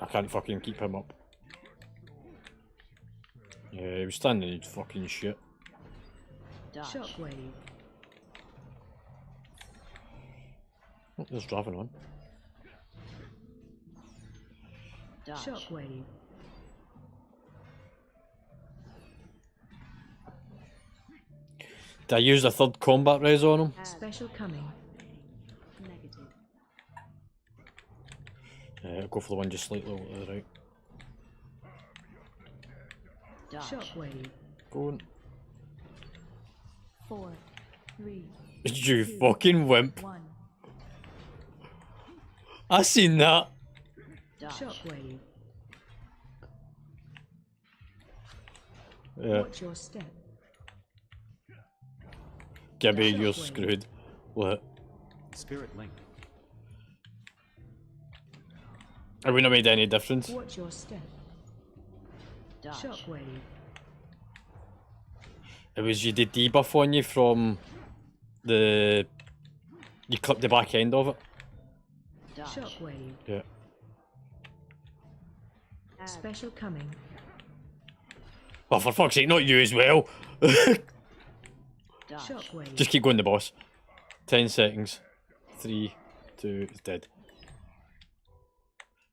I can't fucking keep him up. Yeah, he was standing in fucking shit. Shockwave. Oh, there's Draven on. Shockwave. Did I use a third combat res on him? Special coming. Negative. I'll go for the one just slightly over to the right. Shockwave. Go on. 4, 3, You fucking wimp. 1. I seen that. Shockwave. Yeah. Watch your step. Gibby, you're Shockwave. screwed. What? Spirit Link. Have we not made any difference? Watch your step. Shockwave. It was you did debuff on you from the... You clipped the back end of it. Shockwave. Yeah. Special coming. Oh, for fuck's sake, not you as well. Shockwave. Just keep going the boss. 10 seconds. 3, 2, it's dead.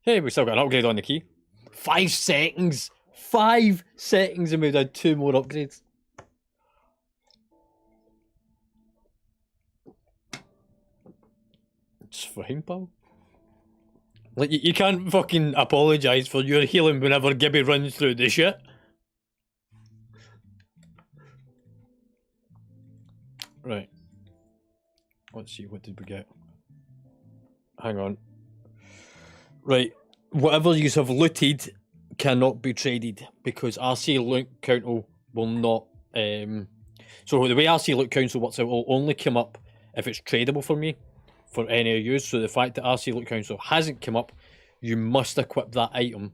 Hey, we still got an upgrade on the key. 5 seconds! 5 seconds and we've had 2 more upgrades. It's fine, pal. Like, you can't fucking apologise for your healing whenever Gibby runs through the shit. Right. Let's see, what did we get? Hang on. Right. Whatever you have looted cannot be traded because RC Loot Council will not... So the way RC Loot Council works, it will only come up if it's tradable for me, for any of you. So the fact that RC Loot Council hasn't come up, you must equip that item.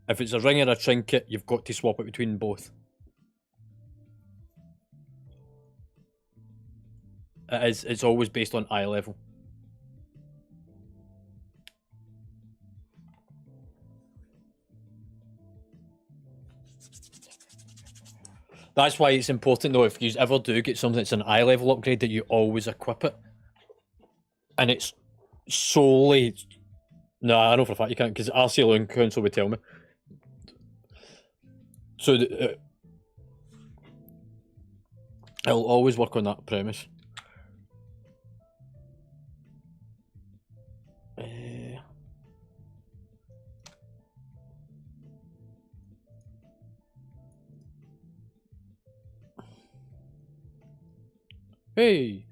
If it's a ring or a trinket, you've got to swap it between both. It's always based on eye level. That's why it's important though, if you ever do get something that's an eye level upgrade, that you always equip it. And it's solely... No, I know for a fact you can't, because RC Loan Council would tell me. So it'll always work on that premise. Hey!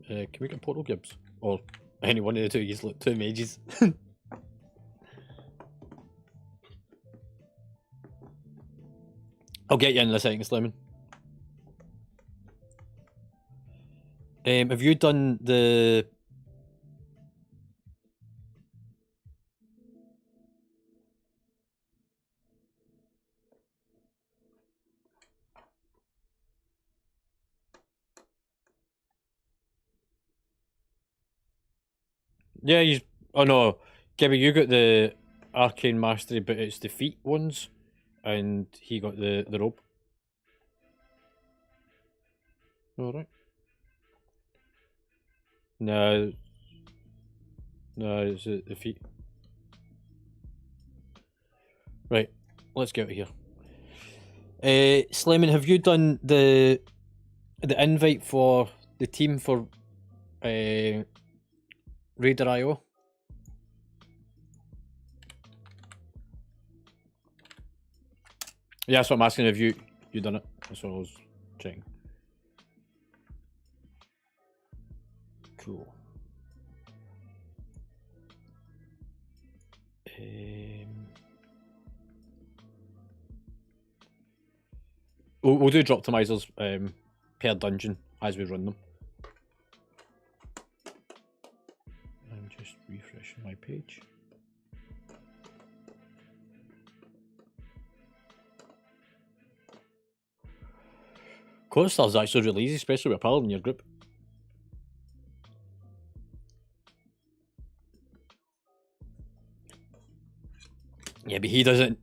Can we get portal Gibbs? Or any one of the two, he's like 2 mages. I'll get you in a second, Slimmin. Have you done the... Yeah, you... Oh no, Gibby, you got the Arcane Mastery, but it's the feet ones, and he got the robe. Alright. No. No, it's the feet. Right, let's get out of here. Slayman, have you done the invite for the team for Raider.io? Yeah, that's what I'm asking. Have you done it? That's what I was checking. Cool. We'll do drop optimizers per dungeon as we run them. I'm just refreshing my page. Cronhs actually really easy, especially with a pal in your group. Yeah, but he doesn't.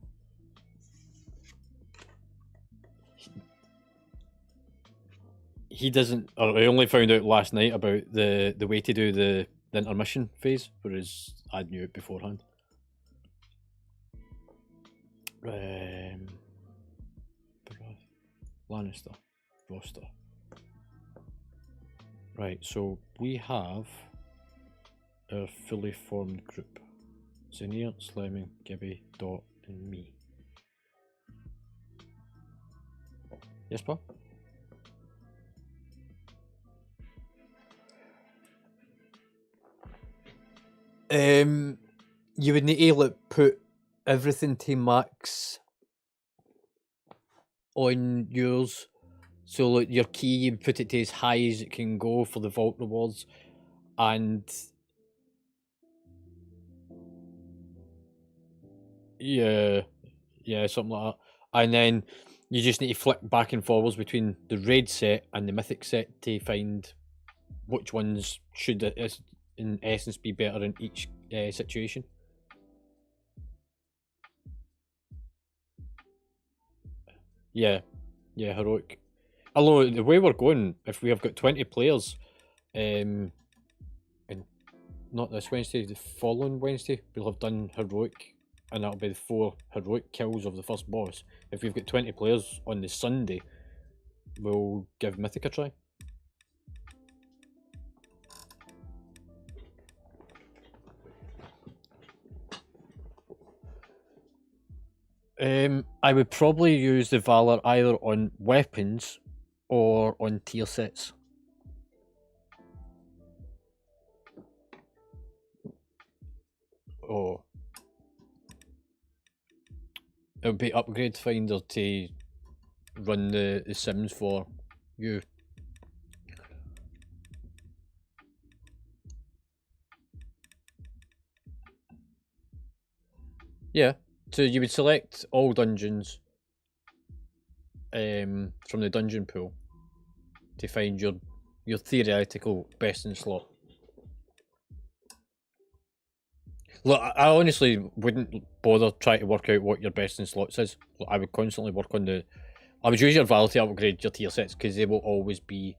He doesn't. Or I only found out last night about the way to do the intermission phase, whereas I knew it beforehand. Lannister roster. Right, so we have our fully formed group. Zanier, Slemming, Gibby, Dot, and me. Yes, Paul? You would need to put everything to max on yours. So like your key, you put it to as high as it can go for the vault rewards, and yeah, something like that. And then you just need to flick back and forwards between the raid set and the mythic set to find which ones should, in essence, be better in each situation. Yeah, heroic. Although the way we're going, if we have got 20 players, and not this Wednesday, the following Wednesday, we'll have done heroic, and that'll be the 4 heroic kills of the first boss. If we've got 20 players on the Sunday, we'll give Mythic a try. I would probably use the Valor either on weapons or on tier sets. Oh. It would be Upgrade Finder to run the sims for you. Yeah, so you would select all dungeons from the dungeon pool to find your theoretical best in slot. Look, I honestly wouldn't bother trying to work out what your best in slots is. Look, I would constantly work on I would use your Val to upgrade your tier sets because they will always be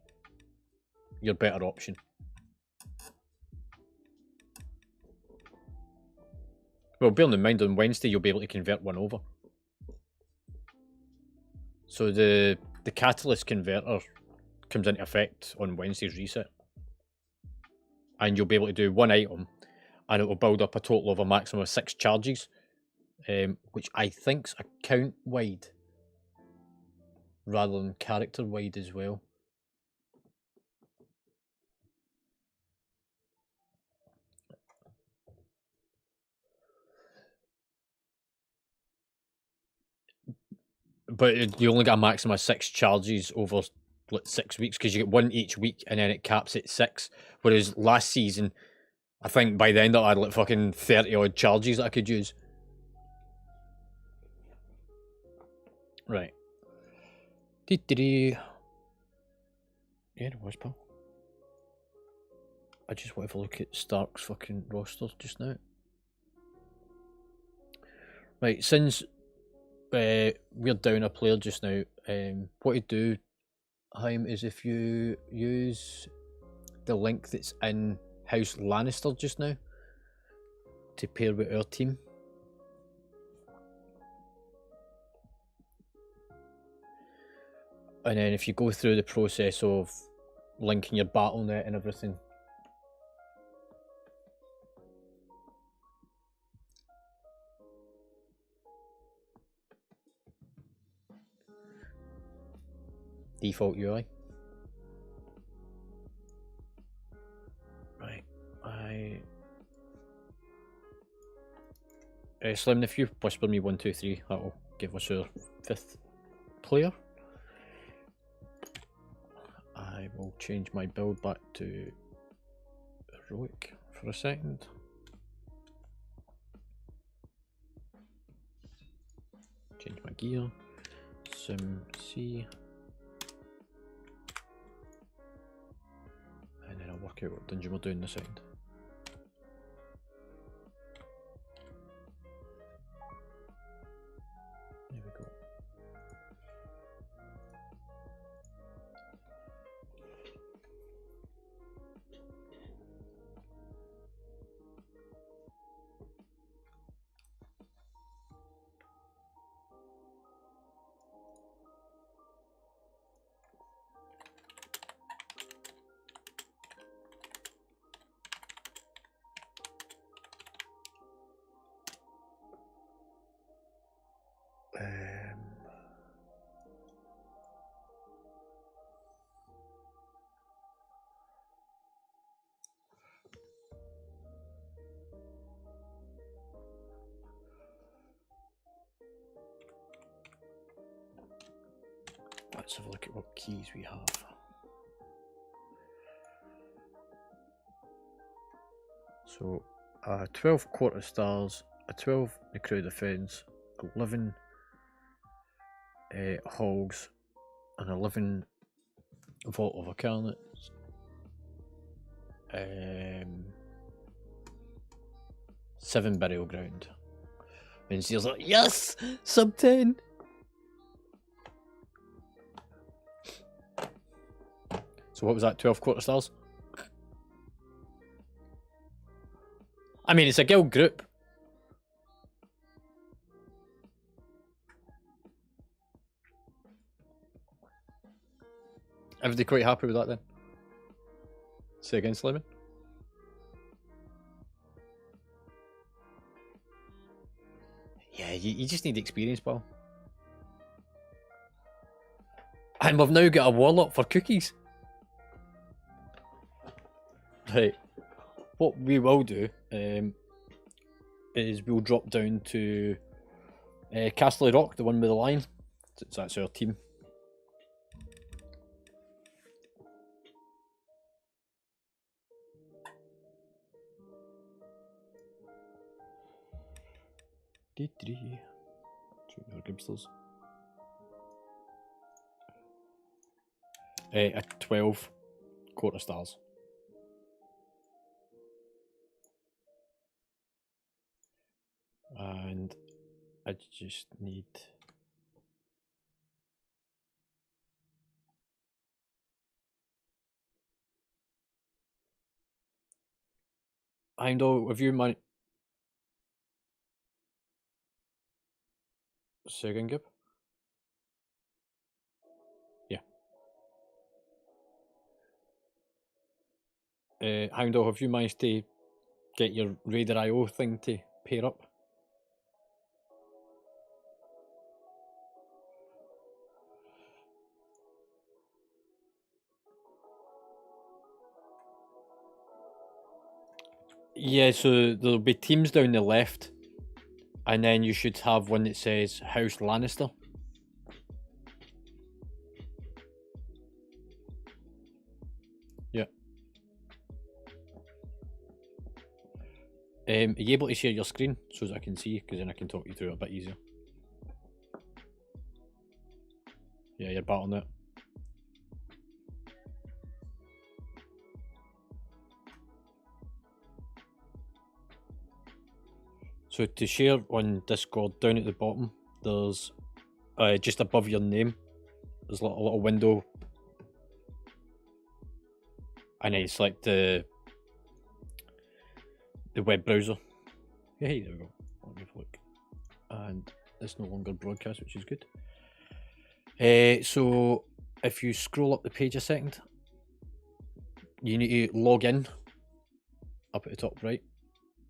your better option. Well, bearing in mind on Wednesday you'll be able to convert one over. So the Catalyst converter comes into effect on Wednesday's reset. And you'll be able to do one item and it will build up a total of a maximum of 6 charges, which I think's account wide rather than character wide as well. But you only get a maximum of 6 charges over like 6 weeks because you get 1 each week and then it caps at 6. Whereas last season, I think by the end I had like fucking 30 odd charges that I could use. Right. Yeah, it was, pal. I just want to look at Stark's fucking roster just now. Right, since we're down a player just now, what you do, Haim, is if you use the link that's in House Lannister just now to pair with our team. And then if you go through the process of linking your BattleNet and everything, default UI. Right, Slim, if you whisper me 1, 2, 3, that'll give us our 5th player. I will change my build back to heroic for a second. Change my gear. Sim C. And then I'll work out what dungeon we're doing this end. There we go. Let's have a look at what keys we have. So, 12 quarter stars, a 12 Necro defense, 11 hogs, and 11 Vault of Incarnates. 7 burial ground. And Seal's like, yes! Sub 10! So what was that, 12 quarter stars? I mean, it's a guild group. Everybody quite happy with that then? Say again, Slimmy? Yeah, you just need experience, pal. And we've now got a warlock for cookies. Right. What we will do is we'll drop down to Castle Rock, the one with the lion. So that's our team. A 12 quarter stars. And I just need I know, have you managed? Second Gib? Yeah. Houndall, have you managed to get your Raider IO thing to pair up? Yeah, so there'll be teams down the left, and then you should have one that says House Lannister. Yeah. Are you able to share your screen so that I can see? Because then I can talk you through it a bit easier. Yeah, you're battling it. So to share on Discord, down at the bottom, there's just above your name, there's a little window, and then you select the web browser. Hey, there we go. Let me have a look. And it's no longer broadcast, which is good. So if you scroll up the page a second, you need to log in up at the top right,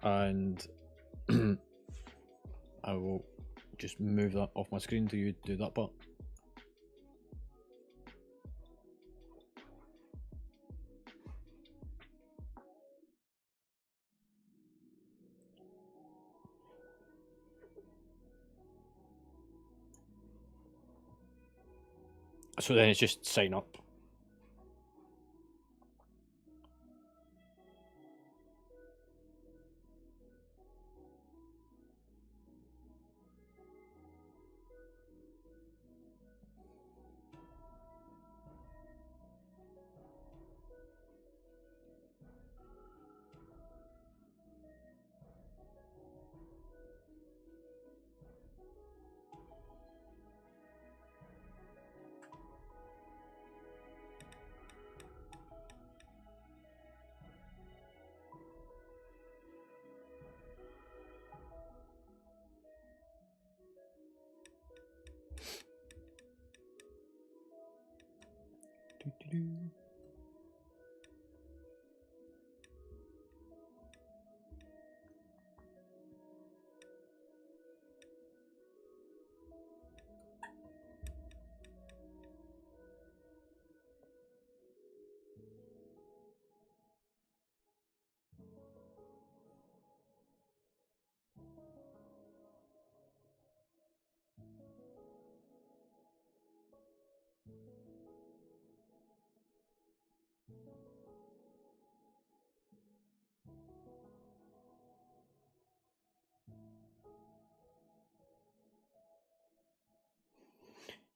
and I will just move that off my screen till you do that part. So then it's just sign up.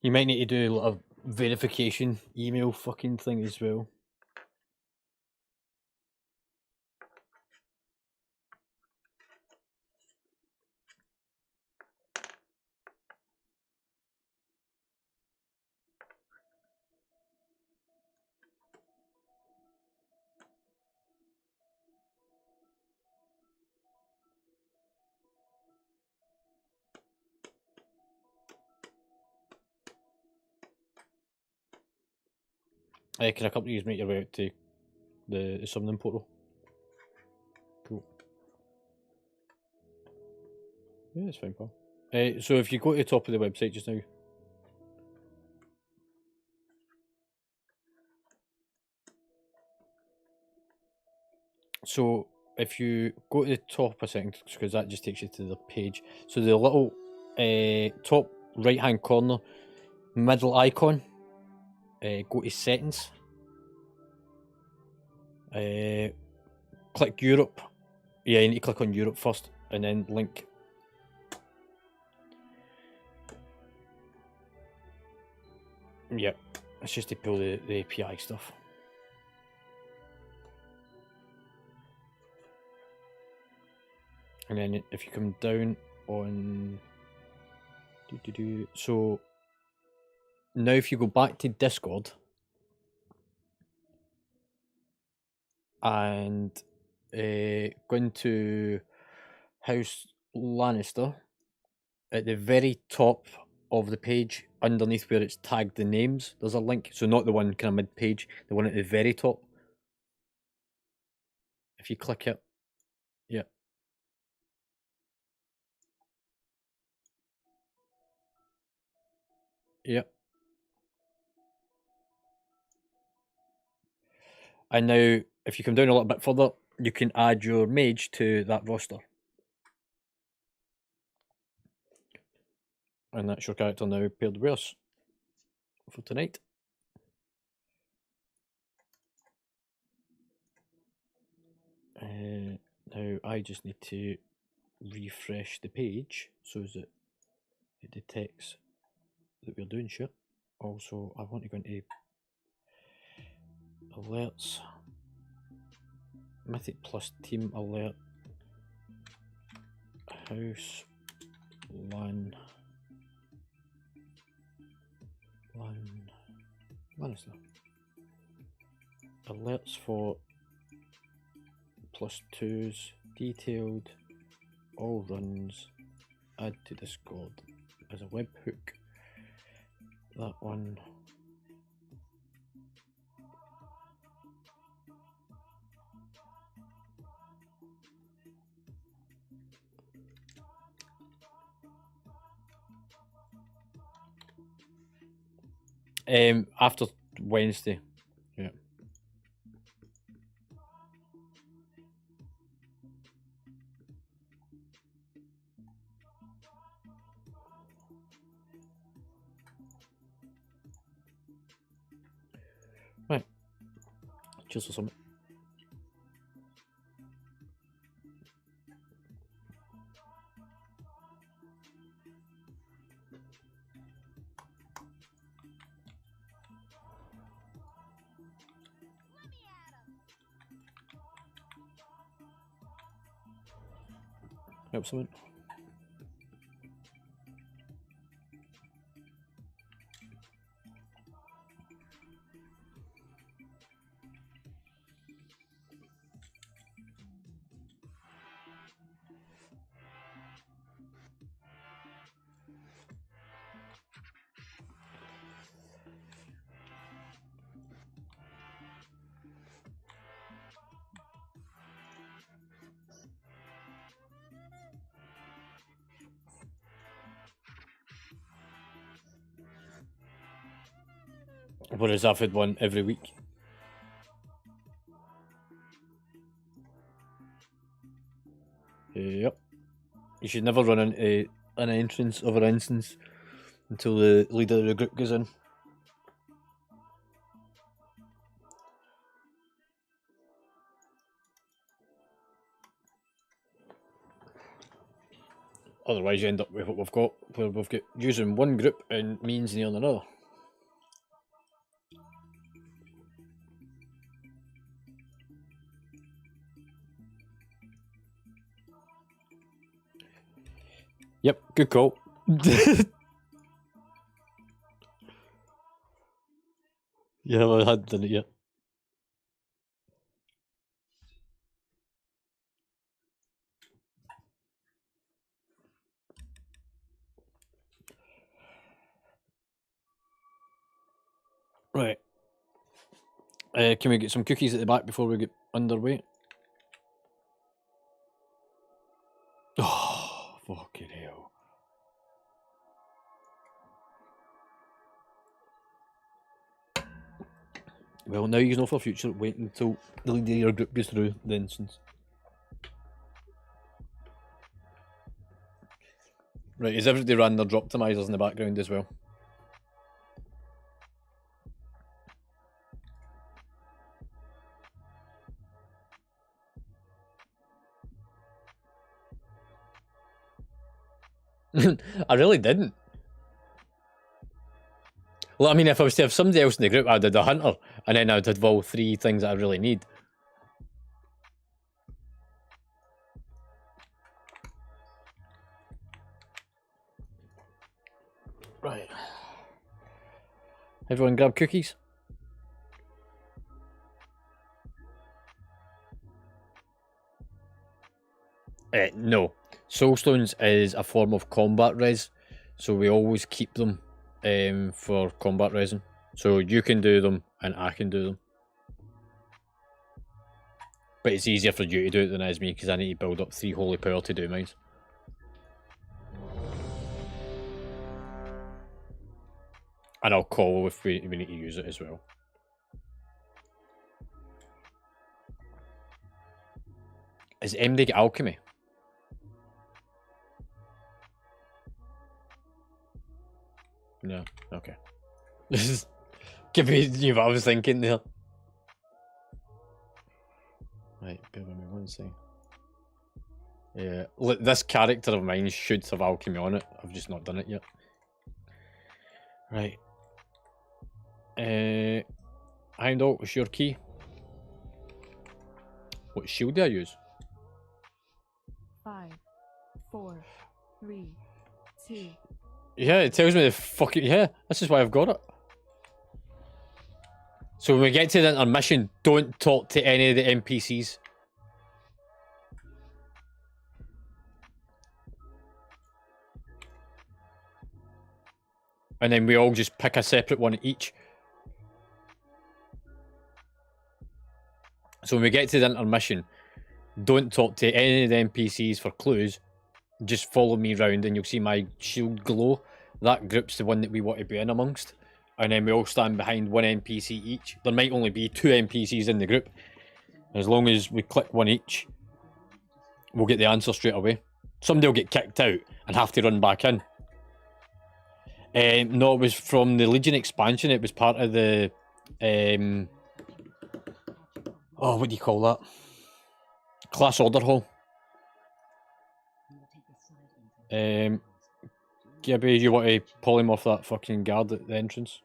You might need to do a verification email fucking thing as well. Can a couple of you make your way out to the summoning portal? Cool. Yeah, it's fine, pal. So if you go to the top of the website just now, so if you go to the top a second, because that just takes you to the page. So the little top right hand corner, middle icon, go to settings. Click Europe. Yeah, you need to click on Europe first and then link. Yeah, it's just to pull the API stuff. And then if you come down on... So now if you go back to Discord and go into House Lannister, at the very top of the page, underneath where it's tagged the names, there's a link. So not the one kind of mid-page, the one at the very top. If you click it, yeah. Yeah. And now, if you come down a little bit further, you can add your mage to that roster. And that's your character now paired with us for tonight. Now I just need to refresh the page so that it detects that we're doing shit. Also, I want to go into alerts, Mythic plus team alert, house Lannister. Alerts for +2s, detailed, all runs, add to Discord as a webhook. That one. After Wednesday, yeah. features or something. Help something. Whereas I've had one every week. Yep. You should never run into an entrance of an instance until the leader of the group goes in. Otherwise you end up with what we've got, where we've got using one group and means nailing another. Yep, good call. Yeah, I hadn't done it yet. Right. Can we get some cookies at the back before we get underway? Oh, fucking hell. Well, now you know for future, wait until the leader of your group goes through the instance. Right, is everybody ran their drop optimizers in the background as well? I really didn't. Well, I mean, if I was to have somebody else in the group, I'd have the hunter, and then I'd have all three things that I really need. Right. Everyone grab cookies? No. Soulstones is a form of combat res, so we always keep them for combat resin. So you can do them and I can do them. But it's easier for you to do it than it is me, because I need to build up 3 holy power to do mine. And I'll call if we need to use it as well. Is MD get alchemy? No, okay. This is give me what I was thinking there. Right, bear with me one second. Yeah, look, this character of mine should have alchemy on it. I've just not done it yet. Right. Heimdall, what's your key? What shield do I use? 5, 4, 3, 2. Yeah, it tells me the fucking... Yeah, this is why I've got it. So when we get to the intermission, don't talk to any of the NPCs. And then we all just pick a separate one each. So when we get to the intermission, don't talk to any of the NPCs for clues. Just follow me round and you'll see my shield glow. That group's the one that we want to be in amongst. And then we all stand behind one NPC each. There might only be 2 NPCs in the group. As long as we click one each, we'll get the answer straight away. Somebody will get kicked out and have to run back in. No, it was from the Legion expansion. It was part of the Oh, what do you call that? Class order hall. Gibby, you want to polymorph that fucking guard at the entrance?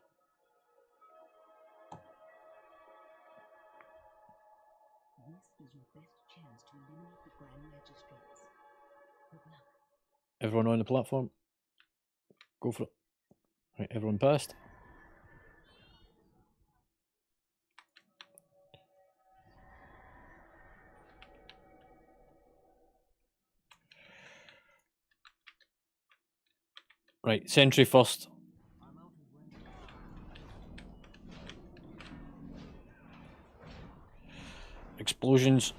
Everyone on the platform? Go for it. Right, everyone passed. Right, sentry first. Explosions.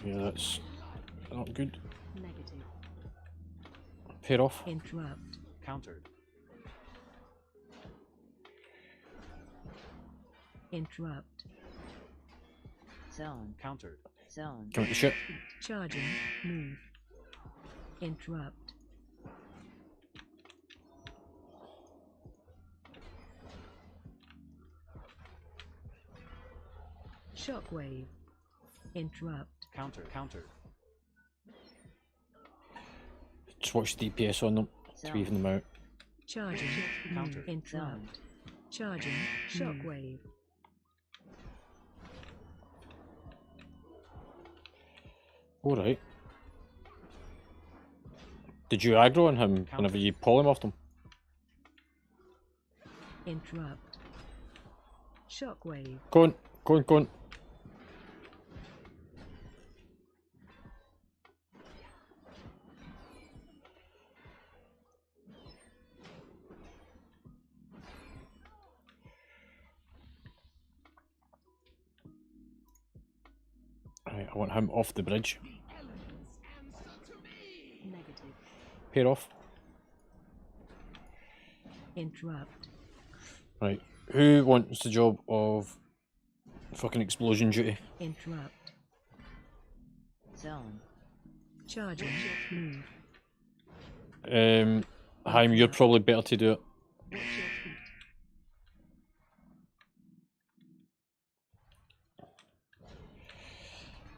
Yeah, that's not good. Negative. Pair off. Interrupt. Countered. Interrupt. Zone. Countered. Zone. Come out the ship. Charging. Move. Interrupt. Shockwave. Interrupt. Countered. Just watch DPS on them to even them out. Charging. Counter. Move. Interrupt. Charging. Shockwave. Alright. Did you aggro on him whenever you polymorphed him? Interrupt. Shockwave. Go on, go on, go on. Right, I want him off the bridge. Negative. Pair off. Interrupt. Right, who wants the job of fucking explosion duty? Interrupt. Zone. Charging. Move. Haim, you're probably better to do it.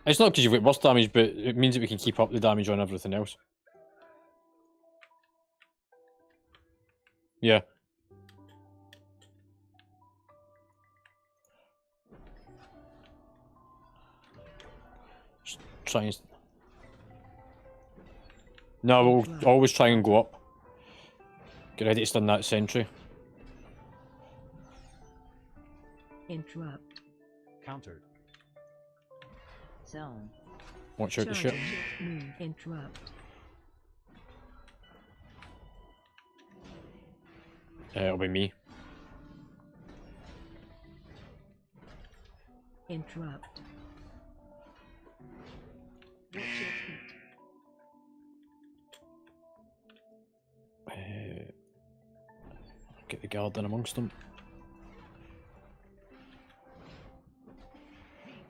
It's not because you've got burst damage, but it means that we can keep up the damage on everything else. Yeah. Just try and... No, we'll always try and go up. Get ready to stun that sentry. Interrupt. Countered. Zone. Watch out the ship. Charging. Move. Interrupt. It'll be me. Interrupt. Get the guard in amongst them.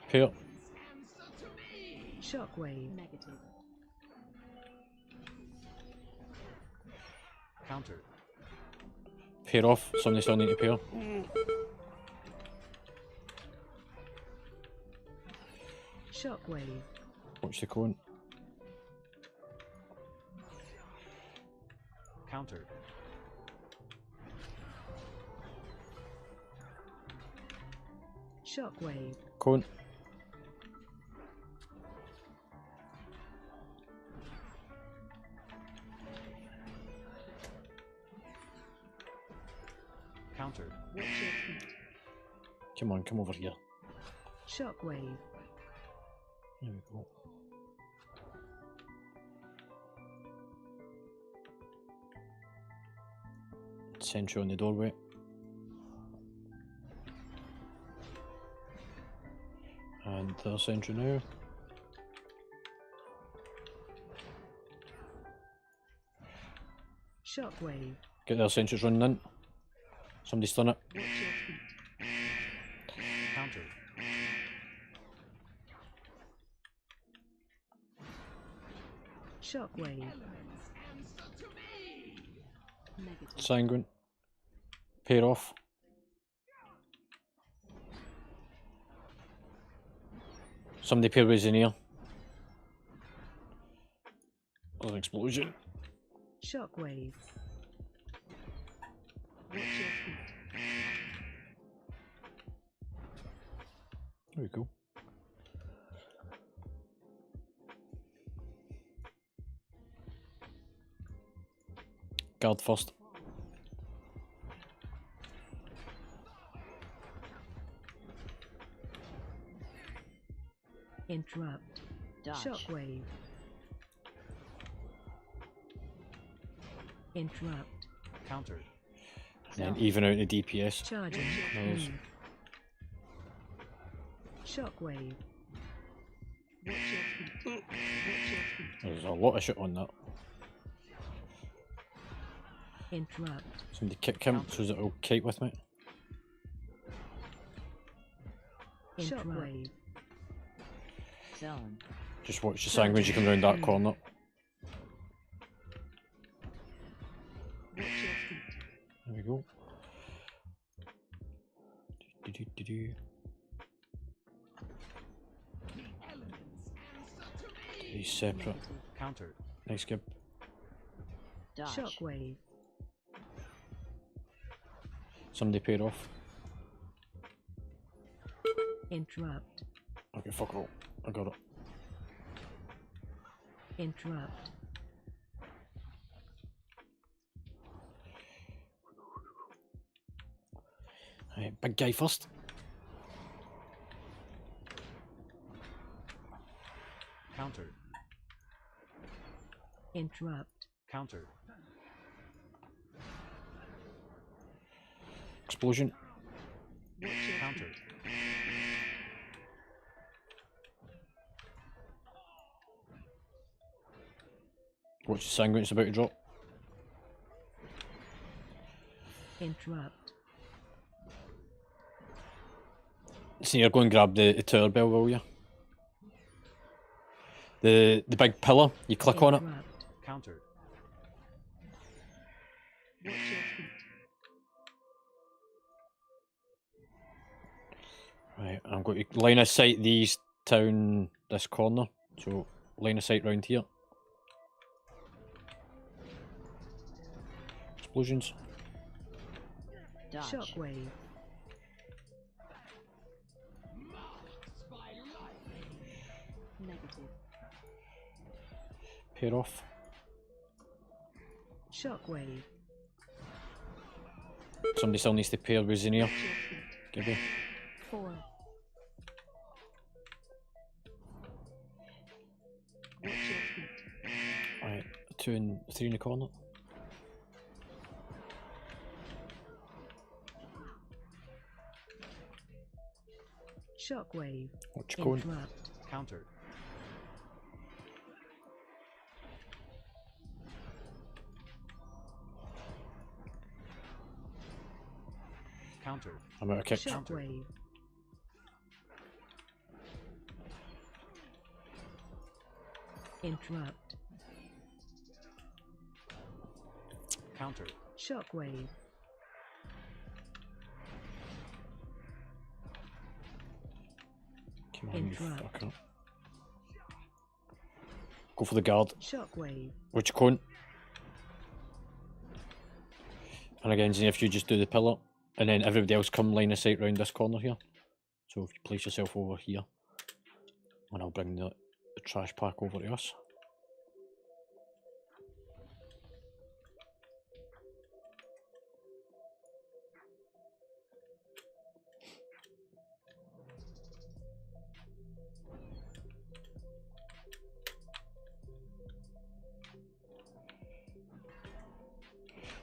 Pair. Shockwave. Negative. Countered. Pair off. Somebody still need to pair. Shockwave. Watch the cone. Countered. Shockwave. Cone. Countered. Come on, come over here. Shockwave. There we go. Sentry on the doorway. And there's sentry now. Shockwave. Get their sentries running in. Somebody stun it. Countered. Shockwave. Negative. Sanguine. Pair off. Somebody pair with Xenia. There's an explosion. Shockwave. Watch your feet. There we go. Guard first. Interrupt. Dodge. Shockwave. Interrupt. Counter. And then even out the DPS. Charging. Those. Move. Shockwave. Watch your feet. Watch your feet. There's a lot of shit on that. Interrupt. Somebody kick him so that it'll kite with me. Shockwave. Zone. Just watch the sanguine as you come round that corner. Watch your feet. There we go. Do-do-do-do. He's separate. Negative. Counter. Nice skip. Dodge. Shockwave. Somebody pair off. Interrupt. Okay, fuck all. I got it. Interrupt. Right, big guy first. Counter. Interrupt. Counter. Explosion. Watch your Counter. Watch the sanguine, it's about to drop. Interrupt. Senior, go and grab the tower bell, will you? The big pillar, you click on it. Interrupt. Counter. Watch your feet. Right, I'm going to line of sight these down this corner. So line of sight round here. Explosions. Dodge. Shockwave. Negative. Pair off. Shockwave. Somebody still needs to pair with Xenia. Watch your feet. Give me. 4. Watch your feet. Right, 2 and 3 in the corner. Shockwave. Watch going. Interrupt. Counter. Counter. I'm out of kick. Shockwave. Interrupt. Counter. Shockwave. Come on, you Interrupt. fucker. Go for the guard. Shockwave. Which cone? And again, Xenia, if you just do the pillar, and then everybody else come line of sight round this corner here. So if you place yourself over here, and I'll bring the trash pack over to us.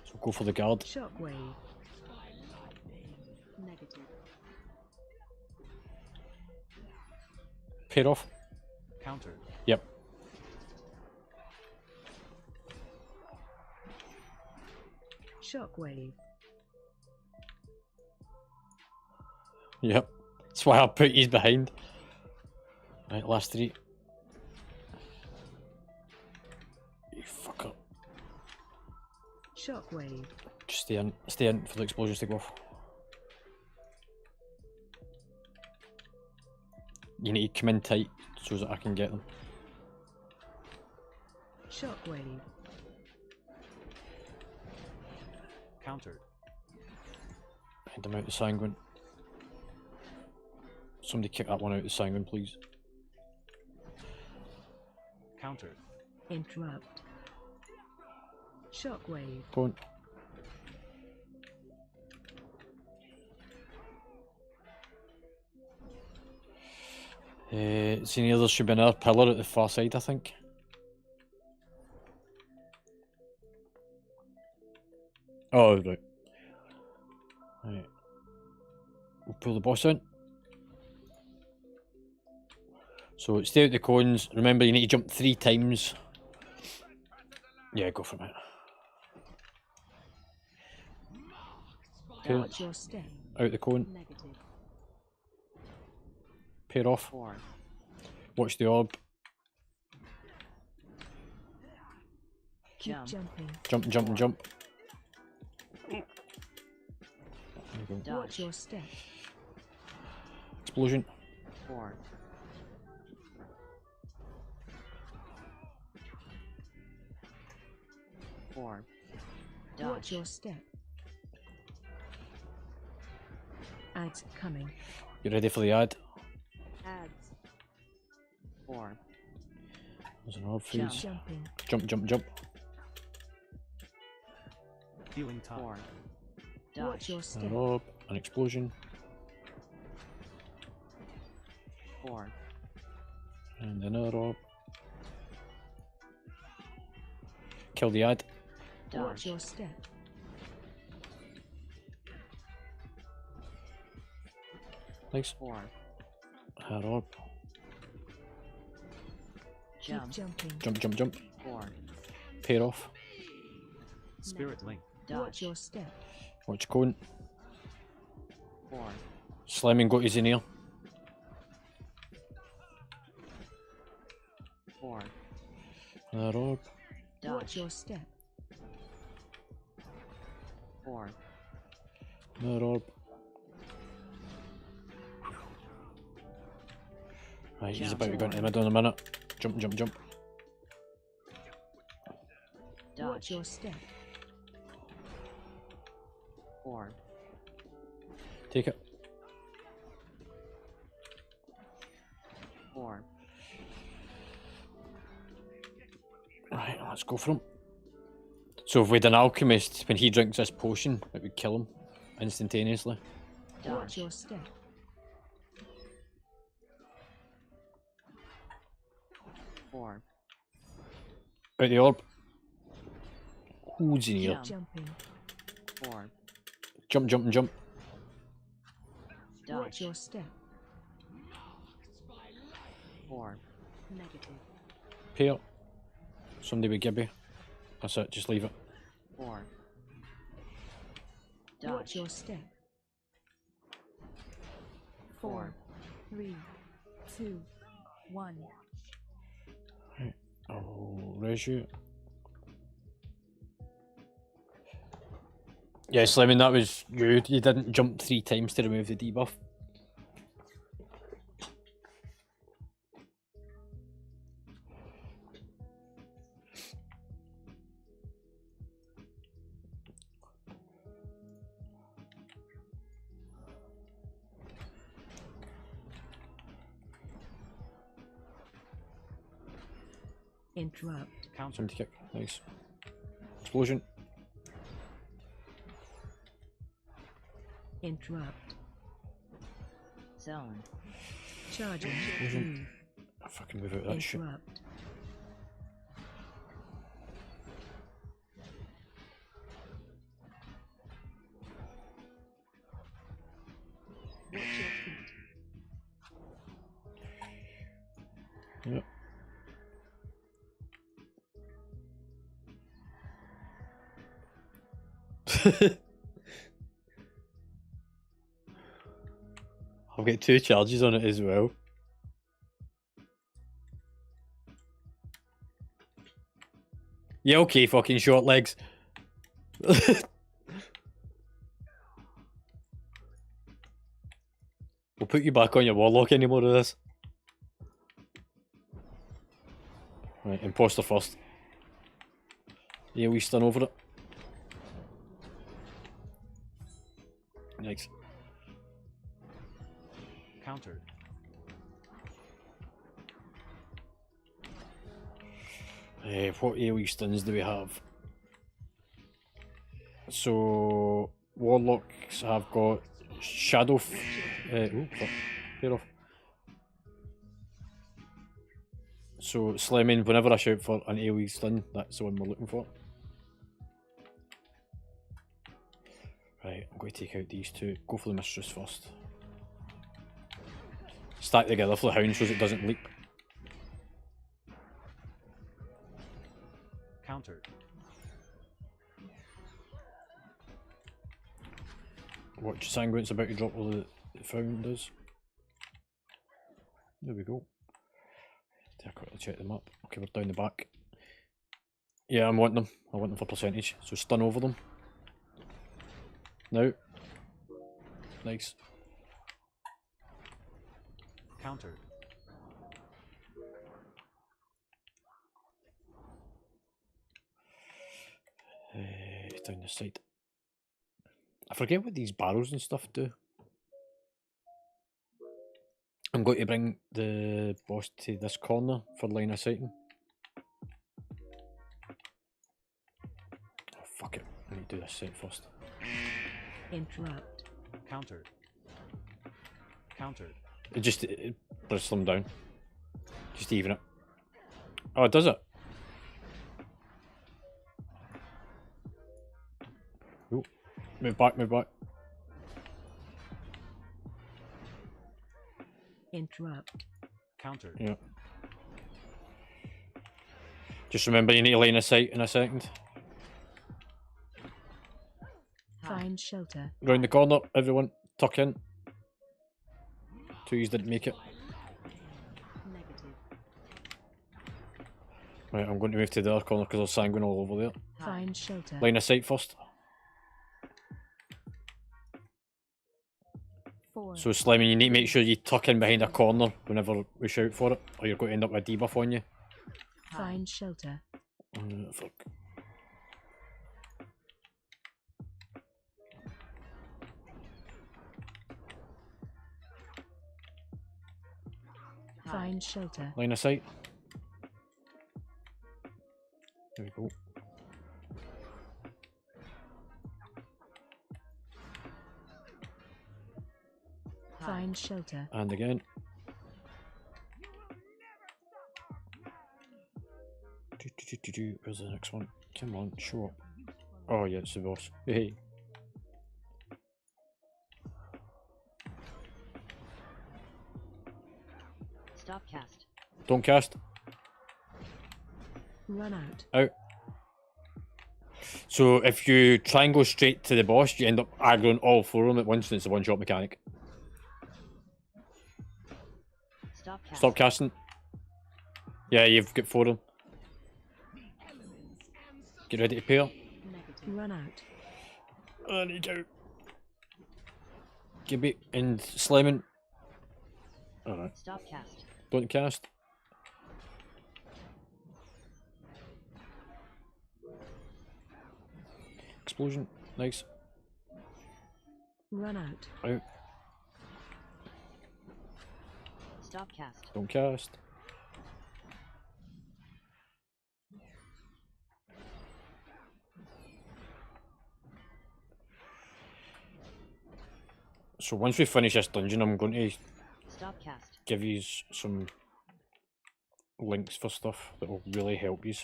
So go for the guard. Shockwave. Negative. Pair off. Counter. Yep. Shockwave. Yep. That's why I put these behind. Right, last 3. Shockwave. Just stay in for the explosions to go off. You need to come in tight so that I can get them. Shockwave. Countered. Head them out the sanguine. Somebody kick that one out the sanguine, please. Countered. Interrupt. Shockwave. Go on. See, near there should be another pillar at the far side, I think. Oh, right. Right. We'll pull the boss in. So stay out the cones. Remember, you need to jump 3 times. Yeah, go for it. Pair, Watch your step. out the cone. Negative. Pair off. 4. Watch the orb. Keep Jump. jumping. Jump, jump, and jump. There you go. Watch your step. Explosion. 4. 4. Watch Dodge. your step. Ads coming. You ready for the ad? Ads. 4. There's an orb Jump. freeze. Jumping. Jump, jump, jump. Healing time. 4. Watch Dodge. your step. An orb. An explosion. 4. And another orb. Kill the ad. Watch Dodge. your step. Nice. 4. An orb. Keep Jump. jumping. Jump, jump, jump. 4. Pair off. Spirit link. Watch Dodge. your step. Watch cone. 4. Slim and go to his ear. 4. Another orb. Watch Dodge. your step. 4. Another orb. Right, he's Jump. about to go into the middle in a minute. Jump, jump, jump. Watch Dodge. your step. 4. Take it. 4. Right, let's go for him. So if we had an alchemist, when he drinks this potion, it would kill him instantaneously. Watch Dodge. your step. 4. Out the orb. Who's in here? Jump. Jumping. 4. Jump, jump, and jump. Watch Dodge. your step. 4. Negative. Pair. Somebody with Gibby. That's it, just leave it. 4. Watch Dodge. your step. 4. 3, 2, 1. I'll raise you. Yeah, Slimmy, that was you. You didn't jump 3 times to remove the debuff. Interrupt. Counter. Somebody kick. Nice. Explosion. Interrupt. Zone. Charging. Explosion. Move. I fucking move out that shit. Interrupt. Watch your feet. Yep. I've got 2 charges on it as well. Yeah, okay, fucking short legs. We'll put you back on your warlock any more of this. Right, imposter first. Yeah, we stun over it. Nice. Countered. What AoE stuns do we have? So warlocks have got shadow. Oh, fuck. Pair off. So slamming. Whenever I shout for an AoE stun, that's the one we're looking for. Right, I'm going to take out these two. Go for the mistress first. Stack together for the hound so it doesn't leap. Countered. Watch Sanguine's about to drop all the found does. There we go. I'll quickly check them up. Okay, we're down the back. Yeah, I want them for percentage. So stun over them. Now. Nice. Countered. Down the side. I forget what these barrels and stuff do. I'm going to bring the boss to this corner for line of sighting. Oh, fuck it. I need to do this set first. Interrupt. Countered. Countered. It just brings them down. Just even it. Oh, it does it? Oh, move back, move back. Interrupt. Countered. Yeah. Just remember you need to line of sight in a second. Find shelter. Round the corner, everyone, tuck in. Twos didn't make it. Negative. Right, I'm going to move to the other corner because there's sanguine all over there. Find shelter. Line of sight first. 4. So Slimmy, you need to make sure you tuck in behind a corner whenever we shout for it, or you're going to end up with a debuff on you. Find shelter. Fuck. Find shelter. Line of sight. There we go. Find shelter. And again. Where's the next one? Come on, show up. Oh yeah, it's the boss. Hey. Stop cast. Don't cast. Run out. Out. So if you try and go straight to the boss, you end up aggroing all four of them at once and it's a one-shot mechanic. Stop cast. Stop casting. Yeah, you've got four of them. Get ready to pair. Negative. Run out. I need out. Gibby and slamming. Alright. Stop cast. Don't cast. Explosion. Nice. Run out. Out. Stop cast. Don't cast. So once we finish this dungeon, I'm going to Stop cast. give you some links for stuff that will really help you.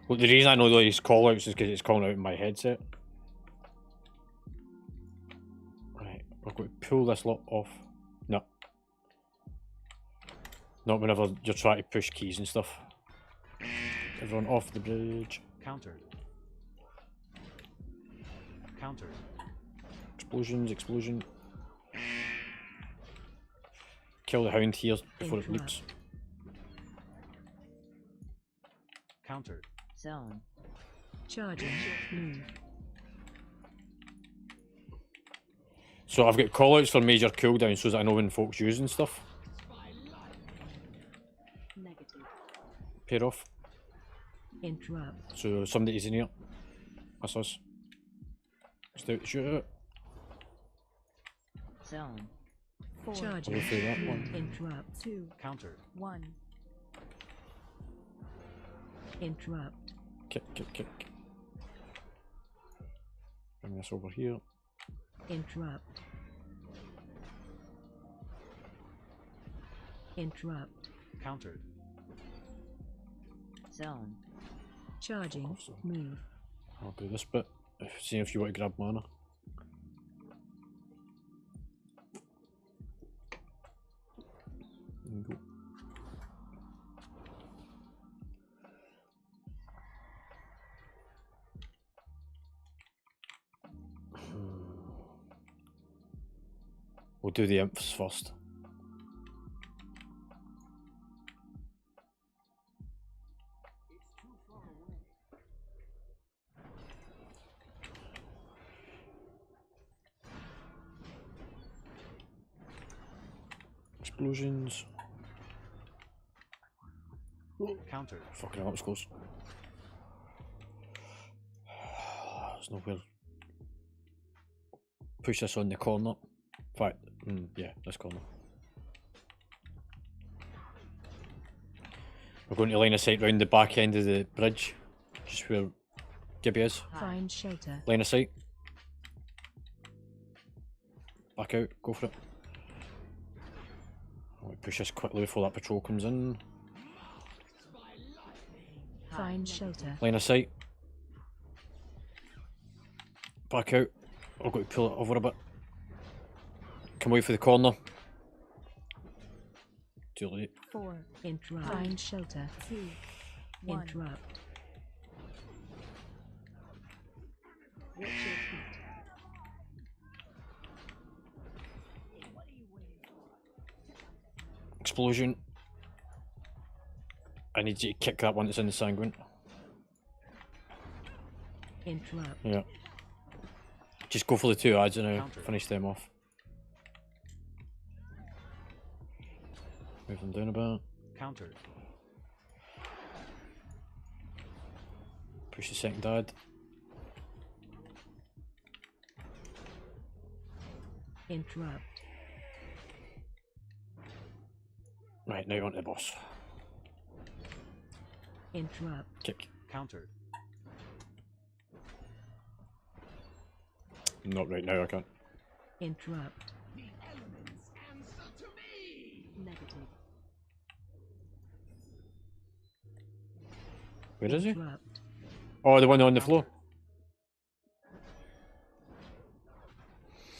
Well, the reason I know these call outs is because it's calling out in my headset. Right, we're going to pull this lot off. No. Not whenever you're trying to push keys and stuff. Everyone off the bridge. Countered. Countered. Explosions, explosion. Kill the hound here before it Interrupt. leaps. Countered. Zone. Charging. Move. So I've got callouts for major cooldowns so that I know when folks using stuff. Negative. Pair off. Interrupt. So somebody's in here. That's us. Stay out the shooter. Zone. I'll Charging. go through that one. Interrupt. 2. Countered. 1. Interrupt. Kick. Bring this over here. Interrupt. Interrupt. Countered. Zone. Charging. Fuck off, zone. Move. I'll do this bit. See if you want to grab mana. There you go. We'll do the imps first. Explosions. Countered. Fucking hell, that was close. There's nowhere. Push this on the corner. In fact, yeah, this corner. We're going to line of sight round the back end of the bridge, just where Gibby is. Find shelter. Line of sight. Back out, go for it. I'll push this quickly before that patrol comes in. Find shelter. Line of sight. Back out. I've got to pull it over a bit. Come away for the corner. Too late. 4. Interrupt. Find shelter. 2. 1. Interrupt. Watch your feet. Explosion. I need you to kick that one that's in the sanguine. Interrupt. Yeah. Just go for the 2 ads and now Counter. finish them off. Move them down a bit. Countered. Push the second ad. Interrupt. Right, now on to the boss. Interrupt. Kick. Countered. Not right now, I can't. Interrupt. Negative. Where is he? Interrupt. Oh, the one on the floor.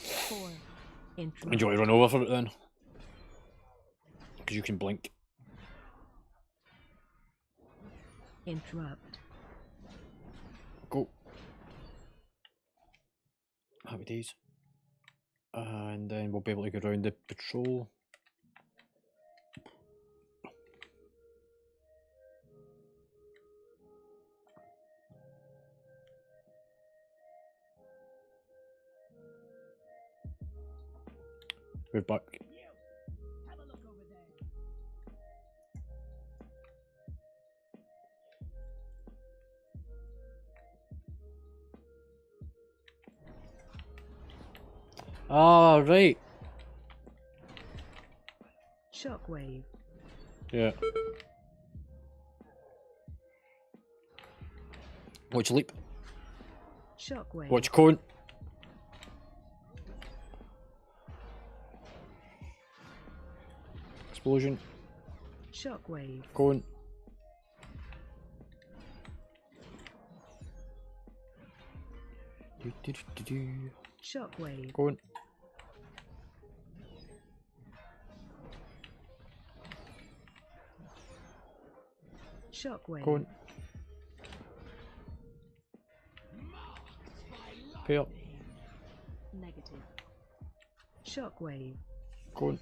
4. Interrupt. And you want to run over for it then? Because you can blink. Interrupt. Go. Happy days. And then we'll be able to go around the patrol. Move back. Ah, right. Shockwave. Yeah. Watch leap. Shockwave. Watch cone. Explosion. Shockwave. Cone. Do. Shockwave. Cone. Shockwave. Cone. Pay up. Negative. Shockwave. Cone.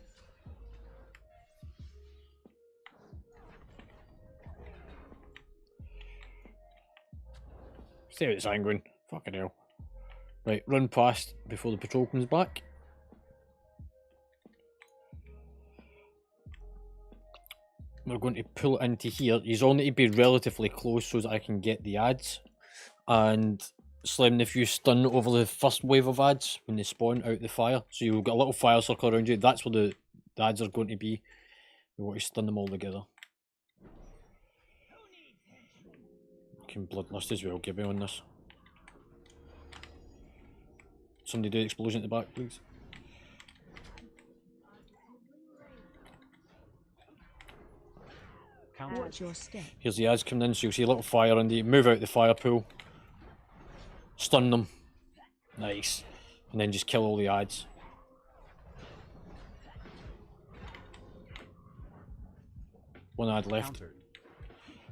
Stay out of sanguine. Fucking hell. Right, run past before the patrol comes back. We're going to pull it into here. He's all need to be relatively close so that I can get the ads. And Slim, if you stun over the first wave of ads when they spawn out the fire, so you've got a little fire circle around you, that's where the ads are going to be. We want to stun them all together. Can bloodlust as well, give me on this. Somebody do the explosion at the back, please. Counter. Watch your step. Here's the ads coming in, so you'll see a little fire and they move out the fire pool. Stun them. Nice. And then just kill all the ads. One ad left. Countered.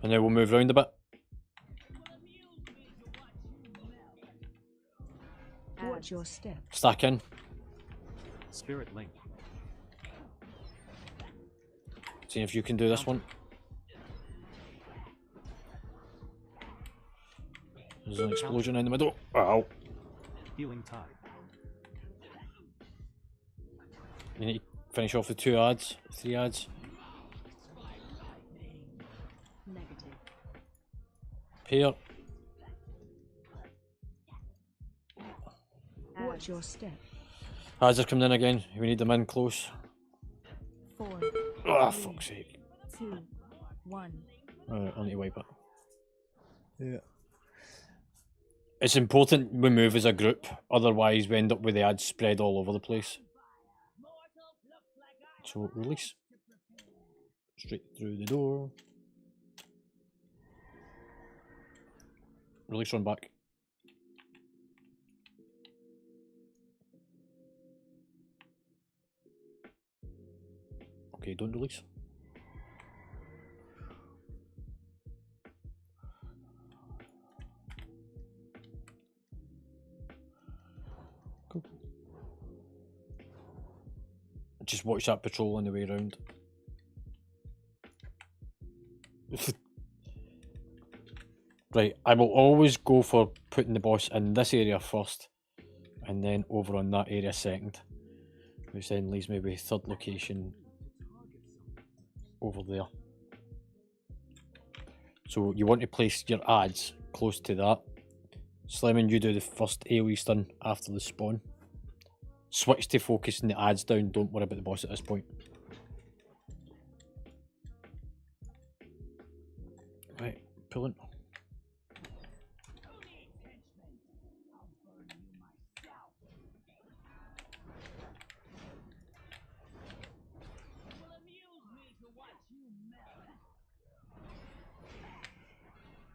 And then we'll move around a bit. Watch your step. Stack in. Spirit link. See if you can do this one. There's an explosion in the middle. Ow. Healing tide. You need to finish off the 2 ads, 3 ads. Negative. Pair. Watch your step. Ads are coming in again. We need them in close. 4, Ah, fuck's sake. 2, 1. I need to wipe it. Yeah. It's important we move as a group, otherwise we end up with the ads spread all over the place. So release. Straight through the door. Release, run back. Okay, don't release. Cool. Just watch that patrol on the way around. Right, I will always go for putting the boss in this area first and then over on that area second, which then leaves me with third location over there. So you want to place your ads close to that. Slim, you do the first AoE stun after the spawn. Switch to focusing the ads down, don't worry about the boss at this point. Right, pulling.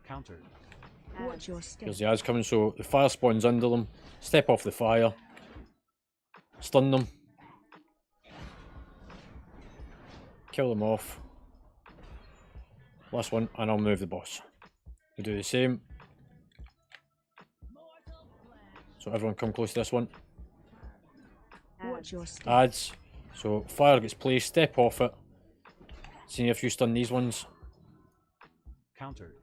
Countered. Watch your step. Here's the ads coming, so the fire spawns under them. Step off the fire. Stun them. Kill them off. Last one, and I'll move the boss. We do the same. So everyone come close to this one. Watch your step. Ads. So fire gets placed, step off it. See if you stun these ones. Countered.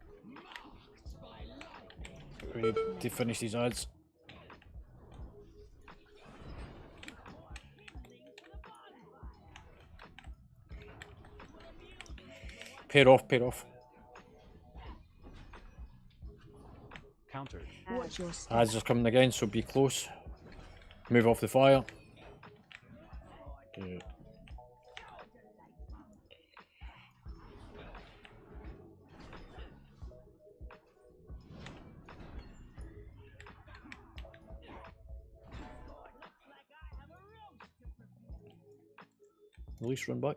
We need to finish these ads. Pair off, pair off. Countered. Watch your step. Ads are coming again, so be close. Move off the fire. Okay. Release, run back.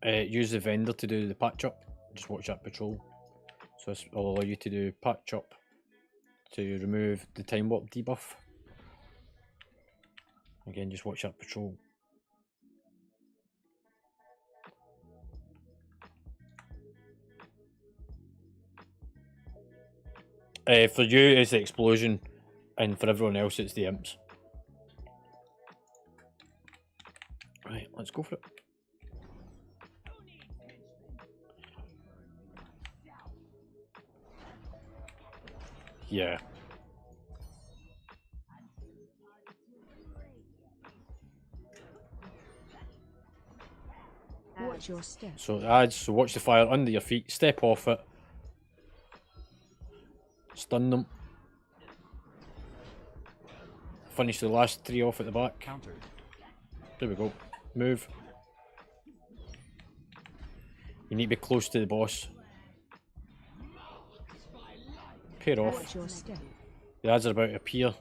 Use the vendor to do the patch up. Just watch that patrol. So this will allow you to do patch up to remove the time warp debuff. Again, just watch that patrol. For you, it's the explosion and for everyone else it's the imps. Right, let's go for it. Yeah. Watch your step. So it adds, so watch the fire under your feet, step off it, stun them, finish the last 3 off at the back. Countered. There we go. Move. You need to be close to the boss. Pair off. Watch your step. The ads are about to appear.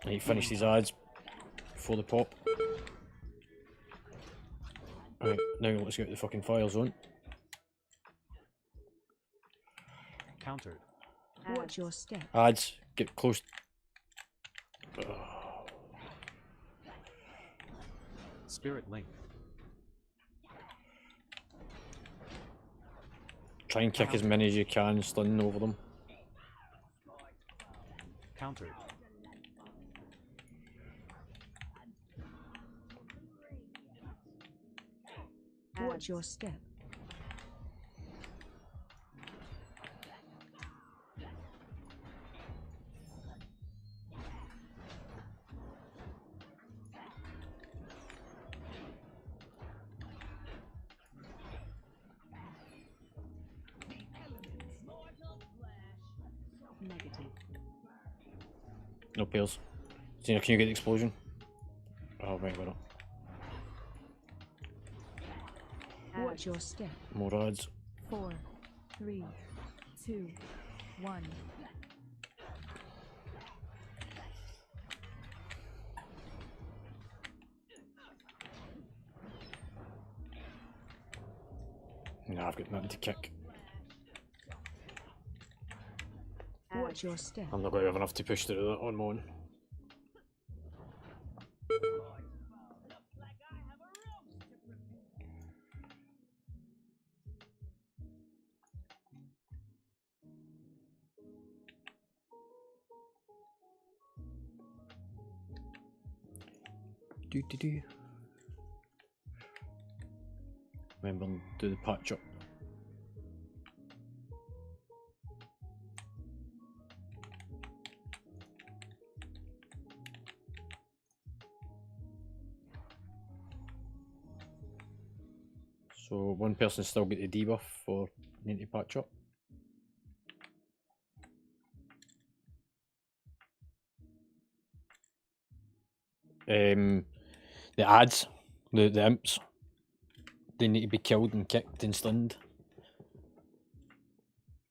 Right, finish these ads before the pop. Right, now let's get the fucking fire zone. Countered. Watch your step. Ads, get close. Spirit Link. Try and kick as many as you can, stun over them. Countered. Watch your step. Negative. No pills. Zena, can you get the explosion? Oh, right, got it. Watch your step. More ads. 4, 3, 2, 1. No, I've got nothing to kick. Watch your step. I'm not going to have enough to push through that on my own. Do. Remember, do the patch up. So one person still get the debuff for needing to patch up. The ads, the imps, they need to be killed and kicked and stunned.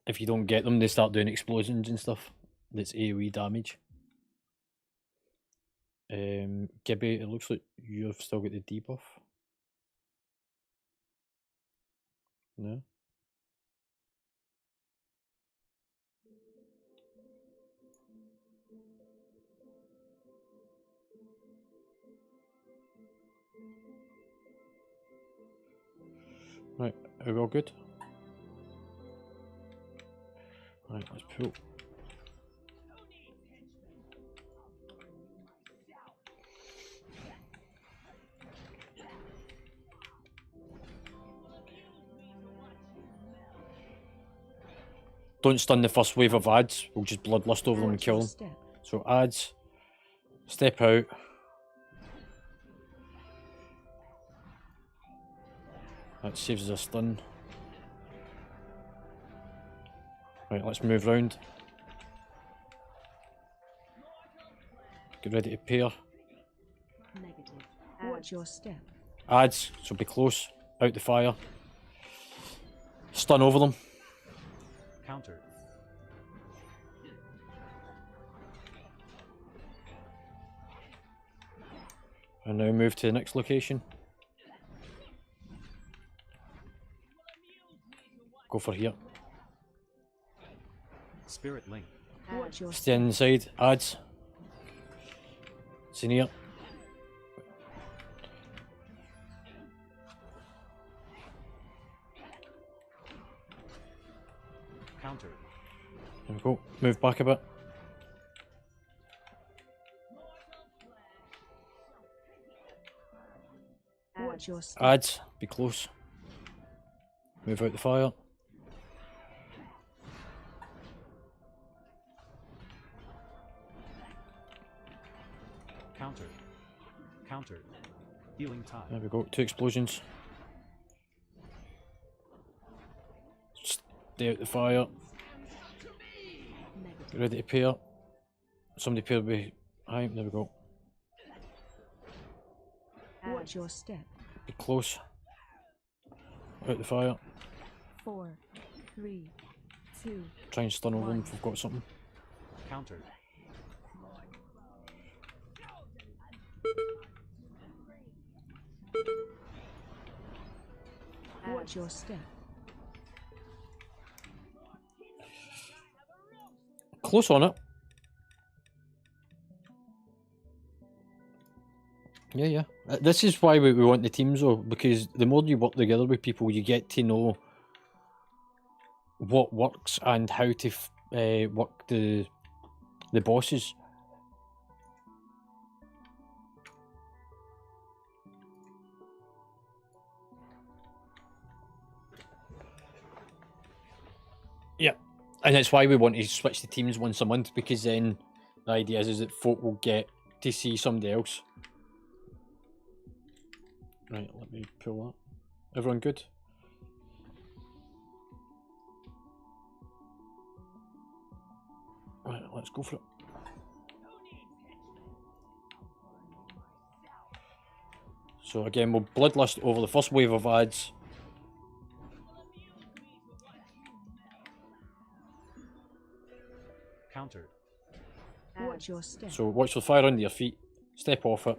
If you don't get them, they start doing explosions and stuff. That's AoE damage. Gibby, it looks like you've still got the debuff. No? Right, are we all good? Right, let's pull. Don't stun the first wave of ads, we'll just bloodlust over them and Watch kill your them. step. So ads, step out. That saves us a stun. Right, let's move round. Get ready to pair. Negative. Watch your step. Ads, so be close. Out the fire. Stun over them. Countered. And now move to the next location. Go for here. Spirit Link. Watch your Stay inside. Ads. It's in here. There we go. Move back a bit. Watch your step. Ads. Be close. Move out the fire. Counter. Counter. Healing tide. There we go. 2 explosions. Stay out the fire. Negative. Get ready to pair. Somebody pair behind. There we go. Watch your step. Be close. Out the fire. 4, 3, 2. Try and stun over them if we've got something. Counter. Watch your step. Close on it. Yeah, yeah. This is why we want the teams though, because the more you work together with people, you get to know what works and how to work the bosses. Yeah, and that's why we want to switch the teams once a month, because then the idea is that folk will get to see somebody else. Right, let me pull that. Everyone good? Right, let's go for it. So again, we'll bloodlust over the first wave of ads. Counter. Watch your step. So watch the fire under your feet. Step off it.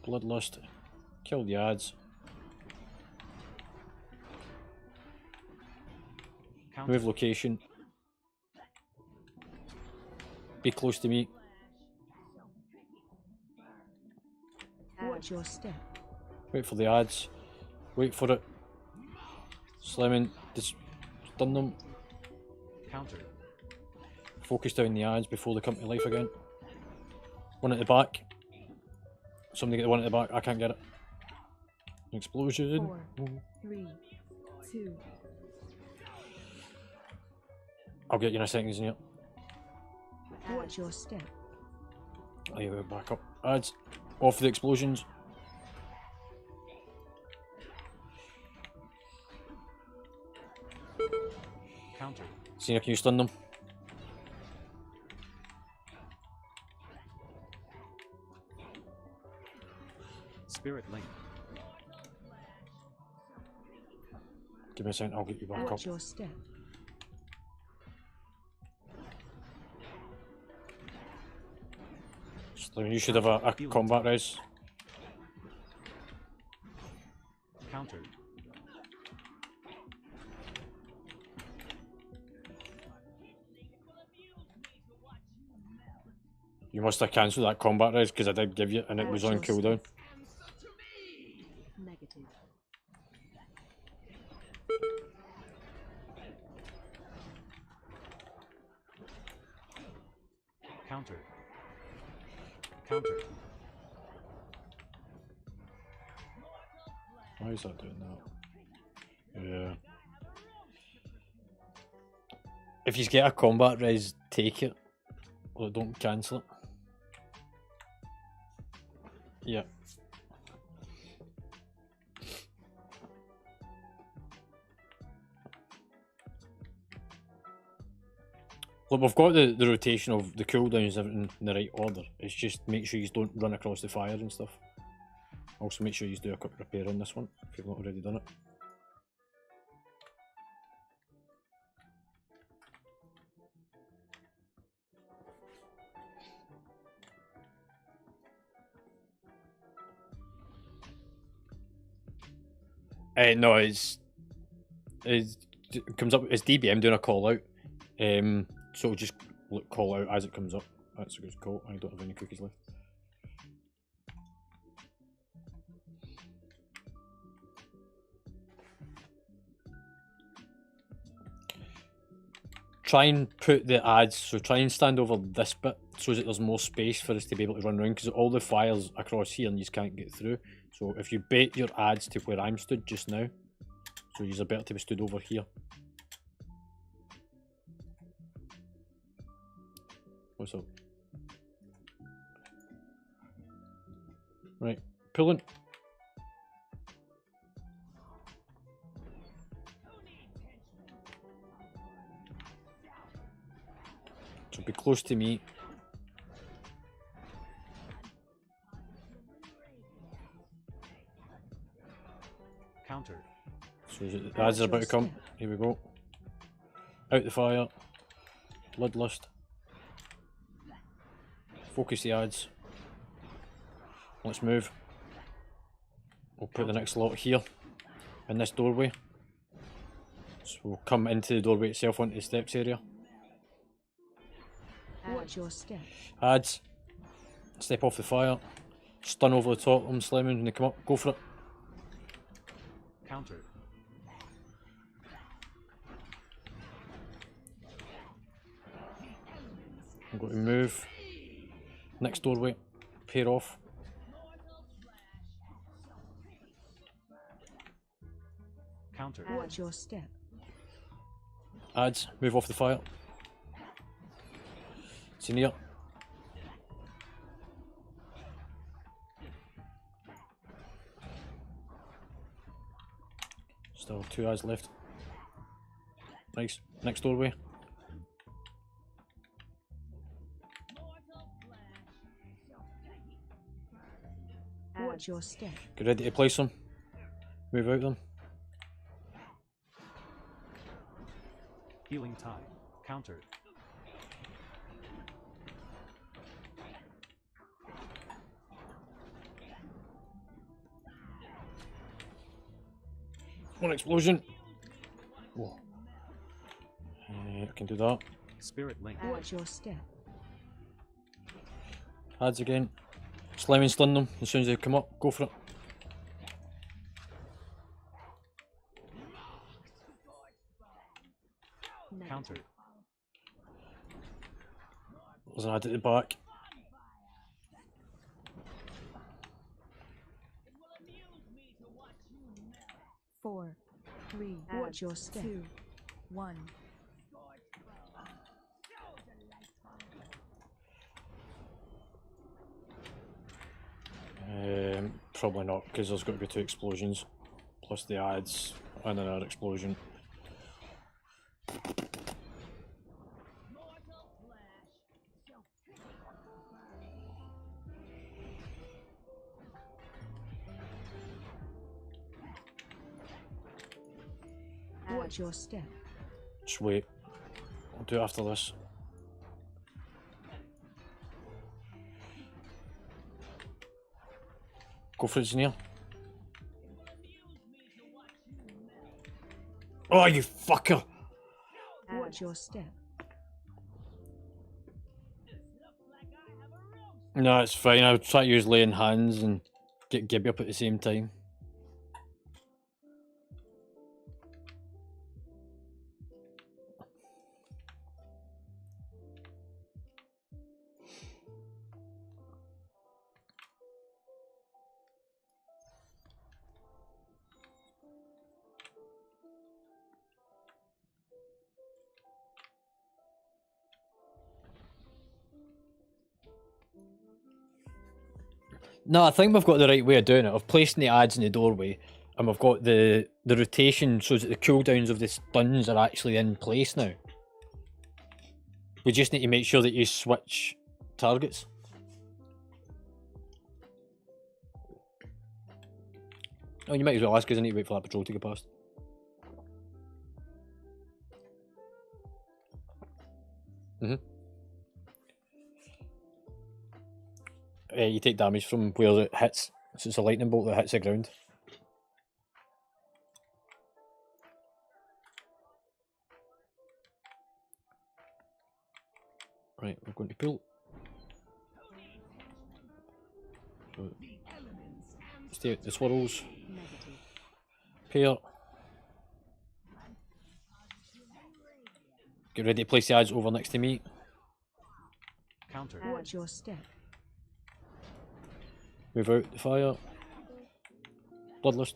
Bloodlust. Kill the ads. Counter. Move location. Be close to me. Watch your step. Wait for the ads. Wait for it. Slamming. Just stun them. Counter. Focus down the ads before they come to life again. One at the back. Somebody get the one at the back. I can't get it. Explosion. 4, 3, 2. I'll get you in a second, isn't it? Watch your step. There you go, back up. Ads. Off the explosions. Counter. See, can you stun them? Spirit link. Give me a second, I'll get you back up. Watch your step. So you should have a combat res. Counter. You must have cancelled that combat res because I did give you and it was on cooldown. Negative. Counter. Counter. Why is that doing that? Yeah. If you get a combat res, take it. Or don't cancel it. Yeah. Look, we've got the rotation of the cooldowns everything in the right order. It's just make sure you don't run across the fire and stuff. Also make sure you do a quick repair on this one if you've not already done it. No, it comes up. It's DBM doing a call out. So we'll just call out as it comes up. That's a good call. I don't have any cookies left. try and put the ads, so try and stand over this bit so that there's more space for us to be able to run around, because all the fire's across here and you can't get through. So if you bait your ads to where I'm stood just now, so you're better to be stood over here. What's up? Right, pulling. So be close to me. Counter. So the ads are about to come. Here we go. Out the fire. Bloodlust. Focus the ads. Let's move. We'll put the next lot here in this doorway. So we'll come into the doorway itself onto the steps area. Watch your step. Ads. Step off the fire. Stun over the top of them, slamming when they come up. Go for it. Counter. I'm going to move. Next doorway. Pair off. Counter. Watch your step. Ads. Move off the fire. See near. Still 2 ads left. Nice. Next doorway. Watch your step. Get ready to place them. Move out them. Healing tide. Counter. One explosion. Whoa. I can do that. Spirit link. Watch your step. Ads again. Slime and stun them as soon as they come up. Go for it. Counter. There's an ad at the back. Four, three. Watch your step. 2, 1. Probably not, because there's got to be 2 explosions, plus the ads and another explosion. Watch your step. Just wait. I'll do it after this. Go for it, Zania. Oh, you fucker! Watch your step. No, it's fine. I'll try to use laying hands and get Gibby up at the same time. No, I think we've got the right way of doing it. Of placing the ads in the doorway, and we've got the rotation so that the cooldowns of the stuns are actually in place now. We just need to make sure that you switch targets. Oh, you might as well ask, because I need to wait for that patrol to get past. You take damage from where it hits. So it's a lightning bolt that hits the ground. Right, we're going to pull. So, stay at the swirls. Pair. Get ready to place the ads over next to me. Counter. Watch your step. Move out the fire. Bloodlust.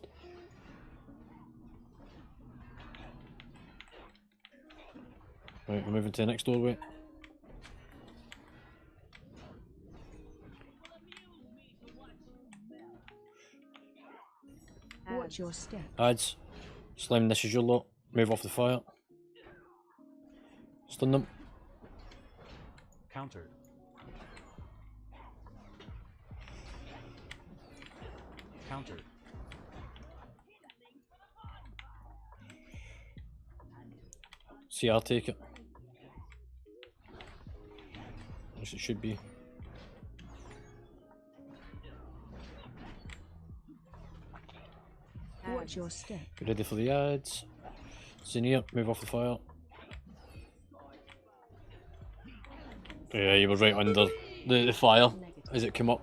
Right, we're moving to the next doorway. Watch your step. Ads. Slim, this is your lot. Move off the fire. Stun them. Counter. Counter. CR, take it. As it should be. Watch your step. Get ready for the ads. Senior, move off the fire. Yeah, you were right under the fire as it came up.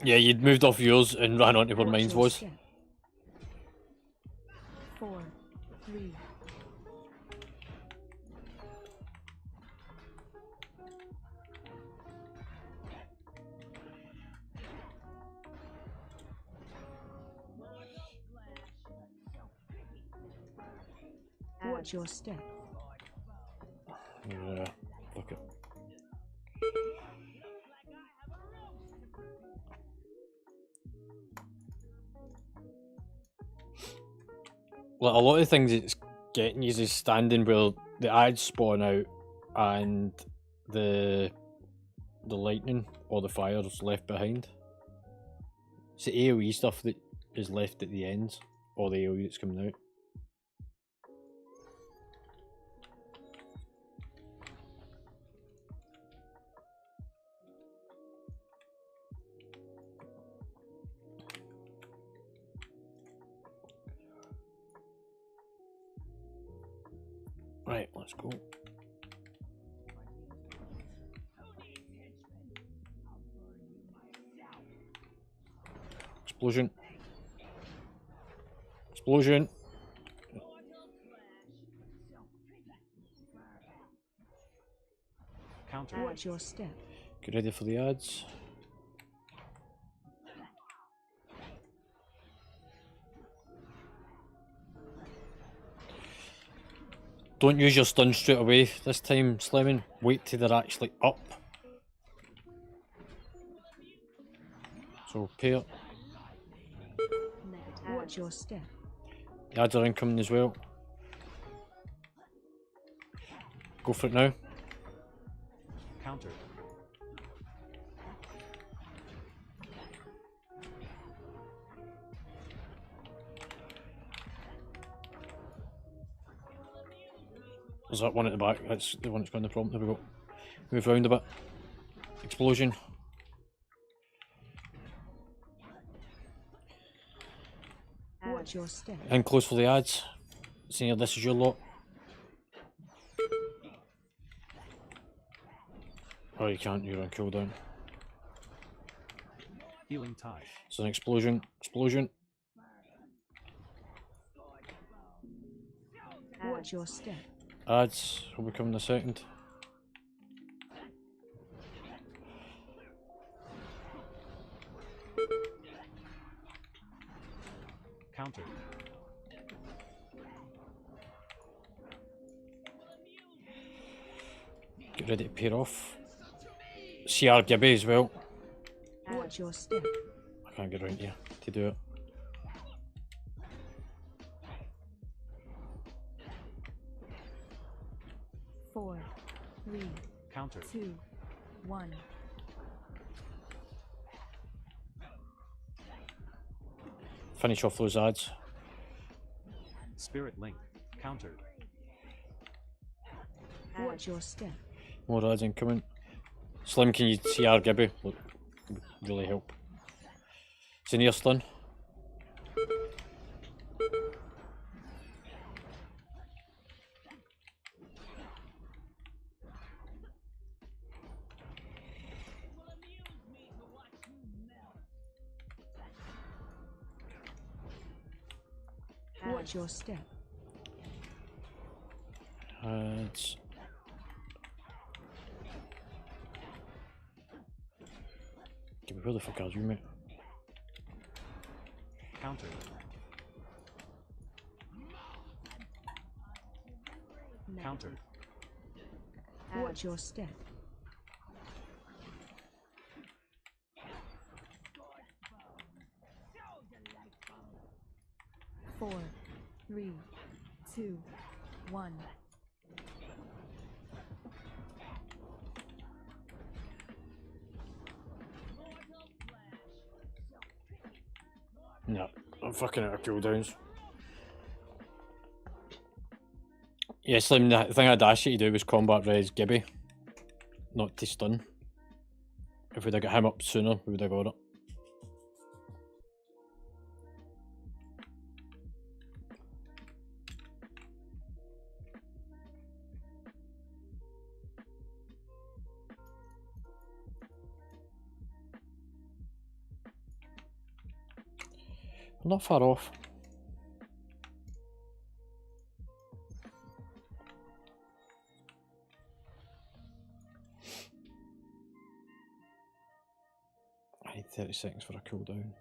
Yeah, you'd moved off yours and ran onto where Watch mine your was. step. 4, 3. Watch your step. Yeah, fuck it. Like a lot of things it's getting you is standing where the ads spawn out and the lightning or the fire is left behind. It's the AoE stuff that is left at the ends, or the AoE that's coming out. Right, let's go. Explosion. Explosion. Counter. Watch your step. Get ready for the ads. Don't use your stun straight away this time, Slimming. Wait till they're actually up. So pair. Watch your step. The ads are incoming as well. Go for it now. Counter. There's that one at the back. That's the one that's got the prompt. There we go. Move round a bit. Explosion. Watch your step. In close for the ads. Senior, this is your lot. Oh, you can't. You're on cooldown. Healing tide. It's an explosion. Explosion. Watch your step. Ads will be coming in a second. Counter. Get ready to pair off. CR Gibby as well. Watch your step. I can't get around here to do it. Four, 3, Counter. 2, 1. Finish off those ads. Spirit link. Counter. Watch your step. More ads incoming. Slim, can you CR Gibby? Look, would really help. It's a near stun. Watch your step. It's where the fuck are you, mate? Counter. Counter. Watch your step. Four, three, two, one. No, I'm fucking out of cooldowns. Yeah, Slim, the thing I'd asked you to do was combat res Gibby, not to stun. If we'd have got him up sooner, we would have got it. I'm not far off. I need 30 seconds for a cooldown.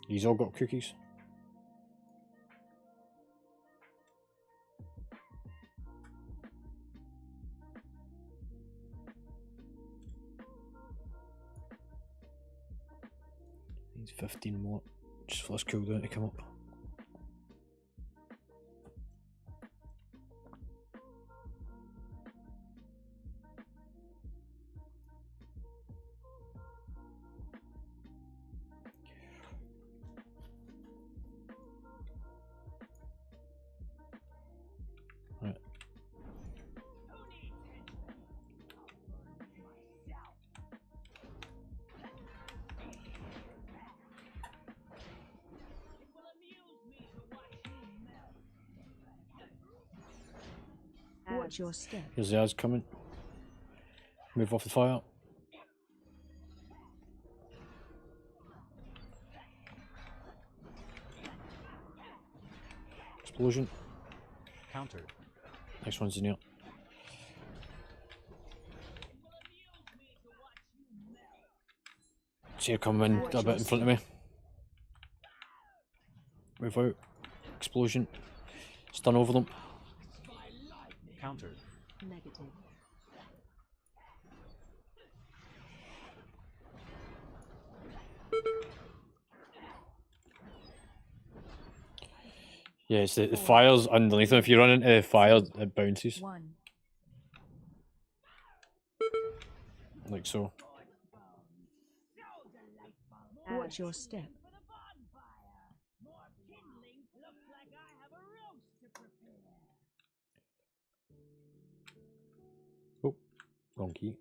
He's all got cookies. Needs 15 more just for this cooldown to come up. Right. Watch your step. Here's the ads coming. Move off the fire. Explosion. Counter. Next one's in here. See her coming in a bit in front of me. Move out. Explosion. Stun over them. Counter. Negative. Yeah, it's the fire's underneath them. If you run into the fire, it bounces. One. Like so. Watch your step. Oh, wrong key.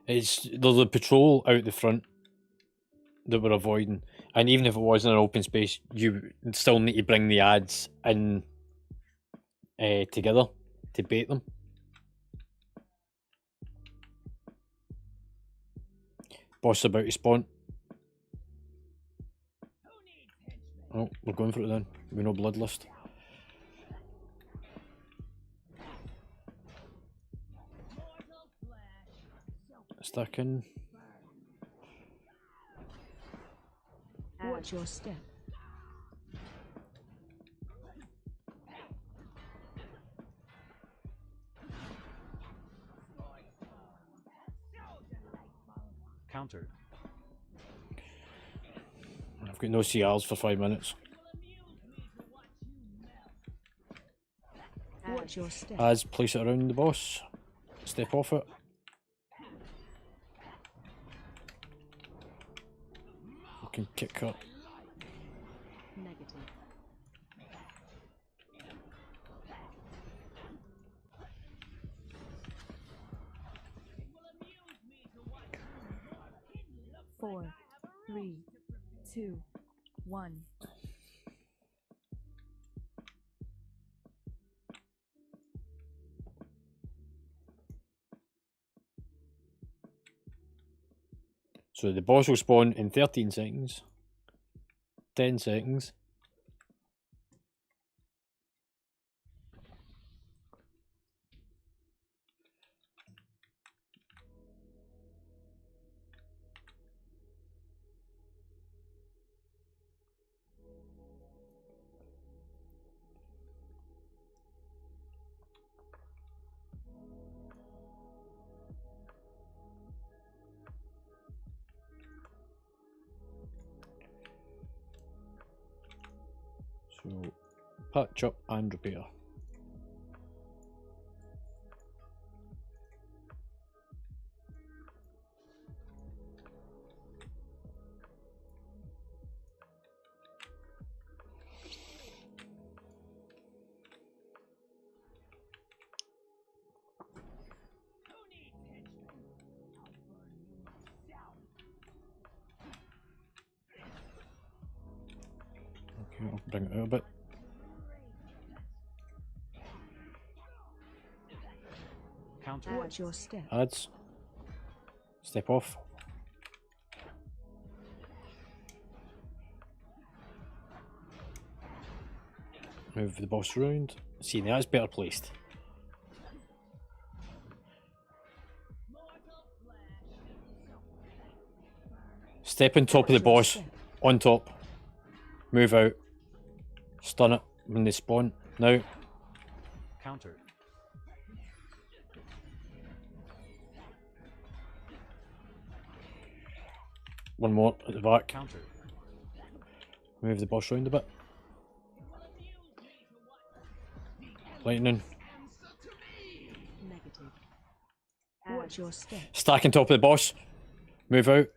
There's a patrol out the front that we're avoiding, and even if it was in an open space, you still need to bring the ads in together to bait them. Boss about to spawn. Oh, we're going for it then. We know Bloodlust. Stuck in. Watch your step. Counter. I've got no CRs for 5 minutes. Watch your step. Ads, place it around the boss. Step off it. Fucking kick her. Negative. Four, three, two, one. So the boss will spawn in 13 seconds. 10 seconds. So patch up and repair. Okay, I'll bring it out a bit. Counter. Watch your step. Adds. Step off. Move the boss round. See, now it's better placed. Step on top of the boss. On top. Move out. Stun it when they spawn. Now. Counter. One more at the back. Counter. Move the boss round a bit. Lightning. Negative. Watch your step. Stack on top of the boss. Move out.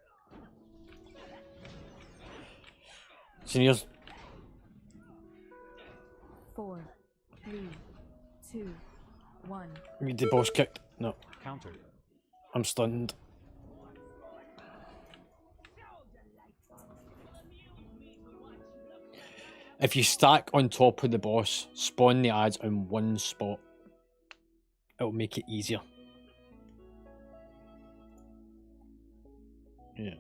Seniors. 4, 3, 2, 1. Need the boss kicked. No, Counter. I'm stunned. If you stack on top of the boss, spawn the ads in one spot. It'll make it easier. Yeah.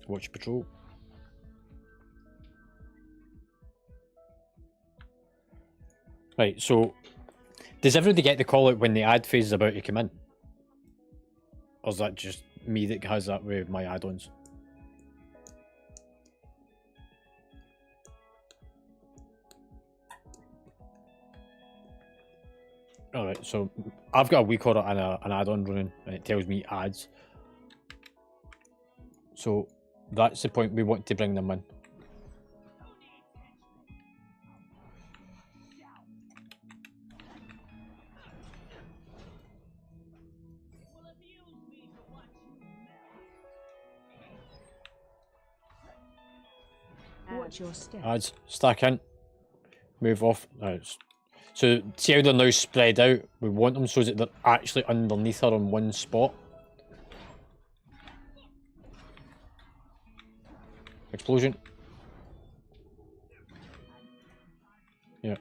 Watch patrol. Right, so does everybody get the call out when the ad phase is about to come in? Or is that just me that has that with my add-ons? Alright, so I've got a weak order and an add-on running and it tells me ads. So that's the point we want to bring them in. Watch your step. Ads, stack in, move off. Right. So see how they're now spread out? We want them so that they're actually underneath her on one spot. Explosion. Yeah,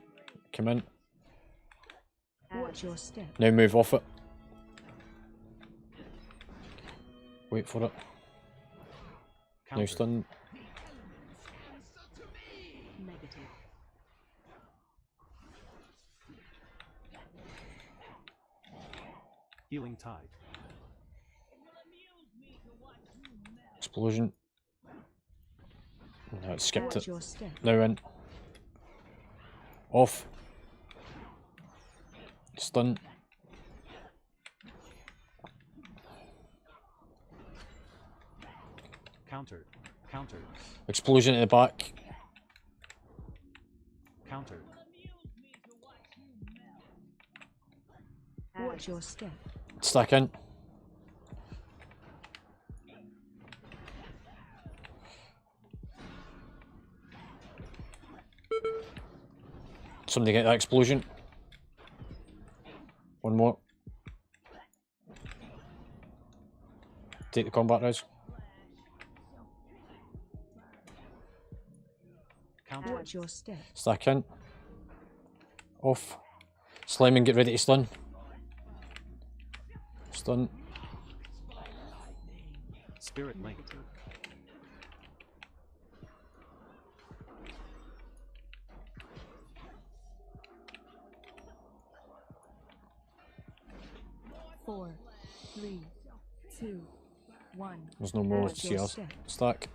come in. Watch your step. Now move off it. Wait for it. Now Counter. stun. Negative. Healing tide. Explosion. No, it skipped Watch it. your step. Now in. Off. Stun. Counter. Counter. Explosion at the back. Counter. Watch your step. Stack in. Somebody get that explosion. One more. Take the combat res. Counter. Watch your step. Stack in. Off. Sliming, get ready to stun. Stun. Spirit Link. Four, three, two, one. There's no more Watch your CS. step. Stack.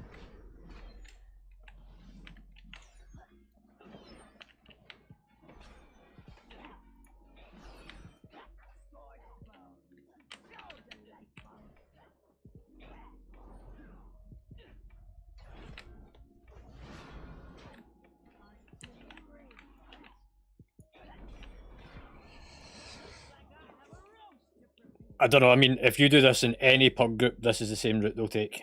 I don't know, I mean, if you do this in any pub group, this is the same route they'll take.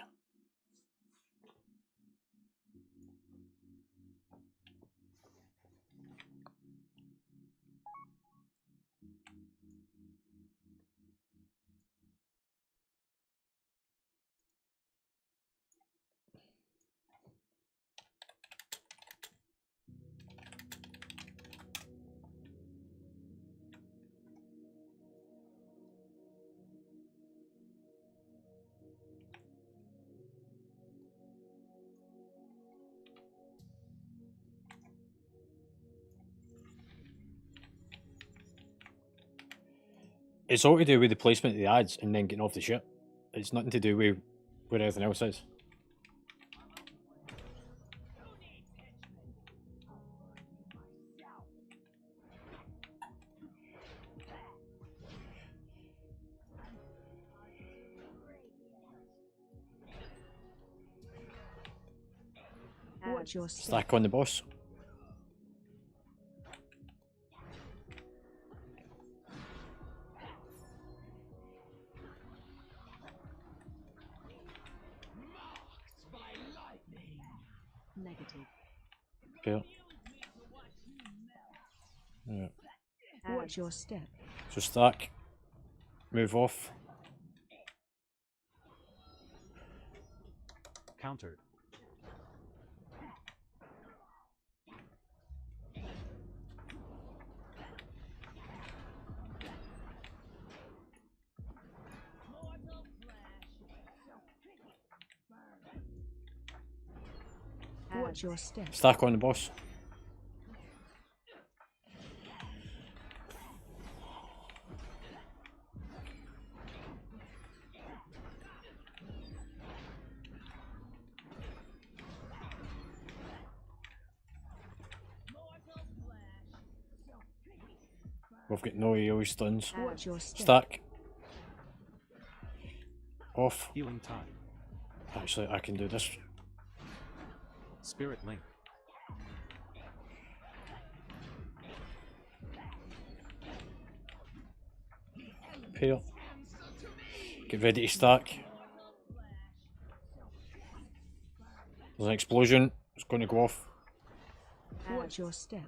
It's all to do with the placement of the ads and then getting off the ship. It's nothing to do with where everything else is. Watch your step. Stack on the boss. Negative. Okay. Yeah. Watch your step. So stack. Move off. Counter. Watch your step. Stack on the boss. We've got no AoE stuns. Watch your step. Stack. Off. Healing Tide. Actually, I can do this. Spirit Link. Pale. Get ready to stack. There's an explosion. It's going to go off. Watch your step.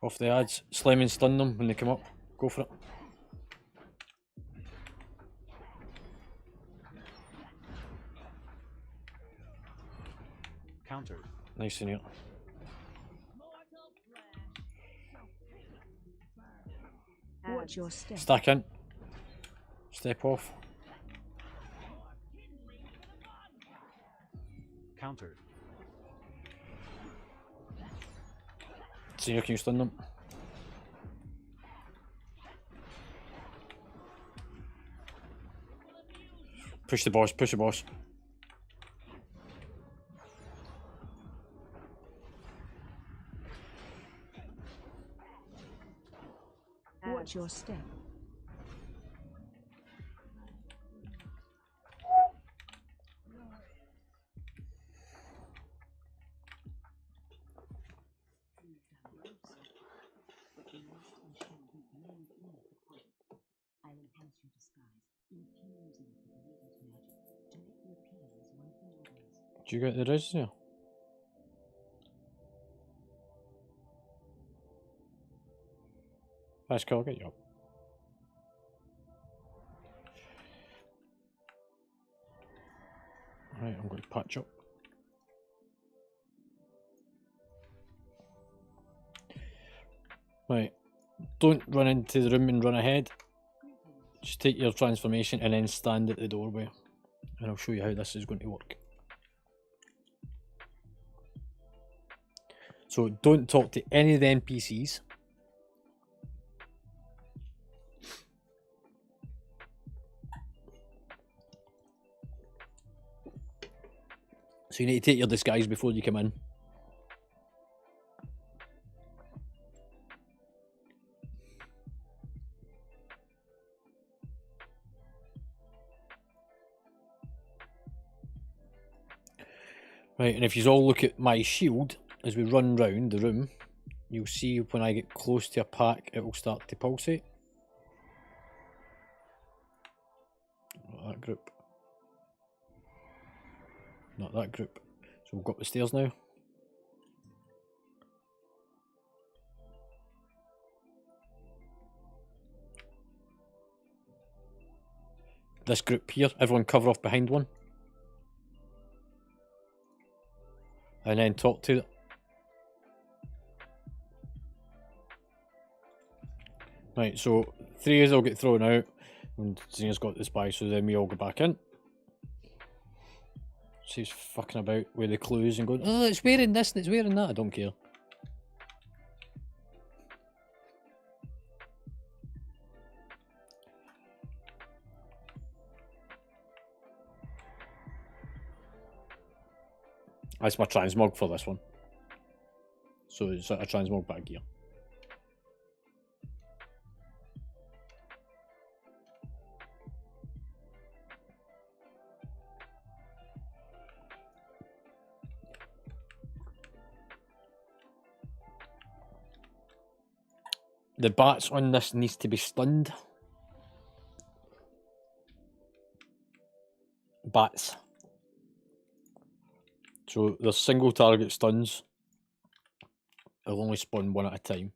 Off the ads. Slam and stun them when they come up. Go for it. Counter. Nice in here. Watch your step. Stack in. Step off. Counter. Senior, can you stun them? Push the boss, push the boss. Watch your step. I'll enhance your disguise, infusing it with latent magic to make you appear as one of the others. Do you get the res here? That's cool, I'll get you up. Right, I'm going to patch up. Right, don't run into the room and run ahead. Just take your transformation and then stand at the doorway. And I'll show you how this is going to work. So don't talk to any of the NPCs. So you need to take your disguise before you come in. Right, and if you all look at my shield, as we run round the room, you'll see when I get close to a pack, it will start to pulsate. Not that group. Not that group. So we'll go up the stairs now. This group here, everyone cover off behind one. And then talk to it. Right, so 3 of us will get thrown out and Xena's got the spy, so then we all go back in. She's fucking about with the clues and going, oh, it's wearing this and it's wearing that. I don't care. That's my transmog for this one. So it's a transmog bag gear. The bats on this needs to be stunned. Bats. So there's single target stuns. It'll only spawn one at a time.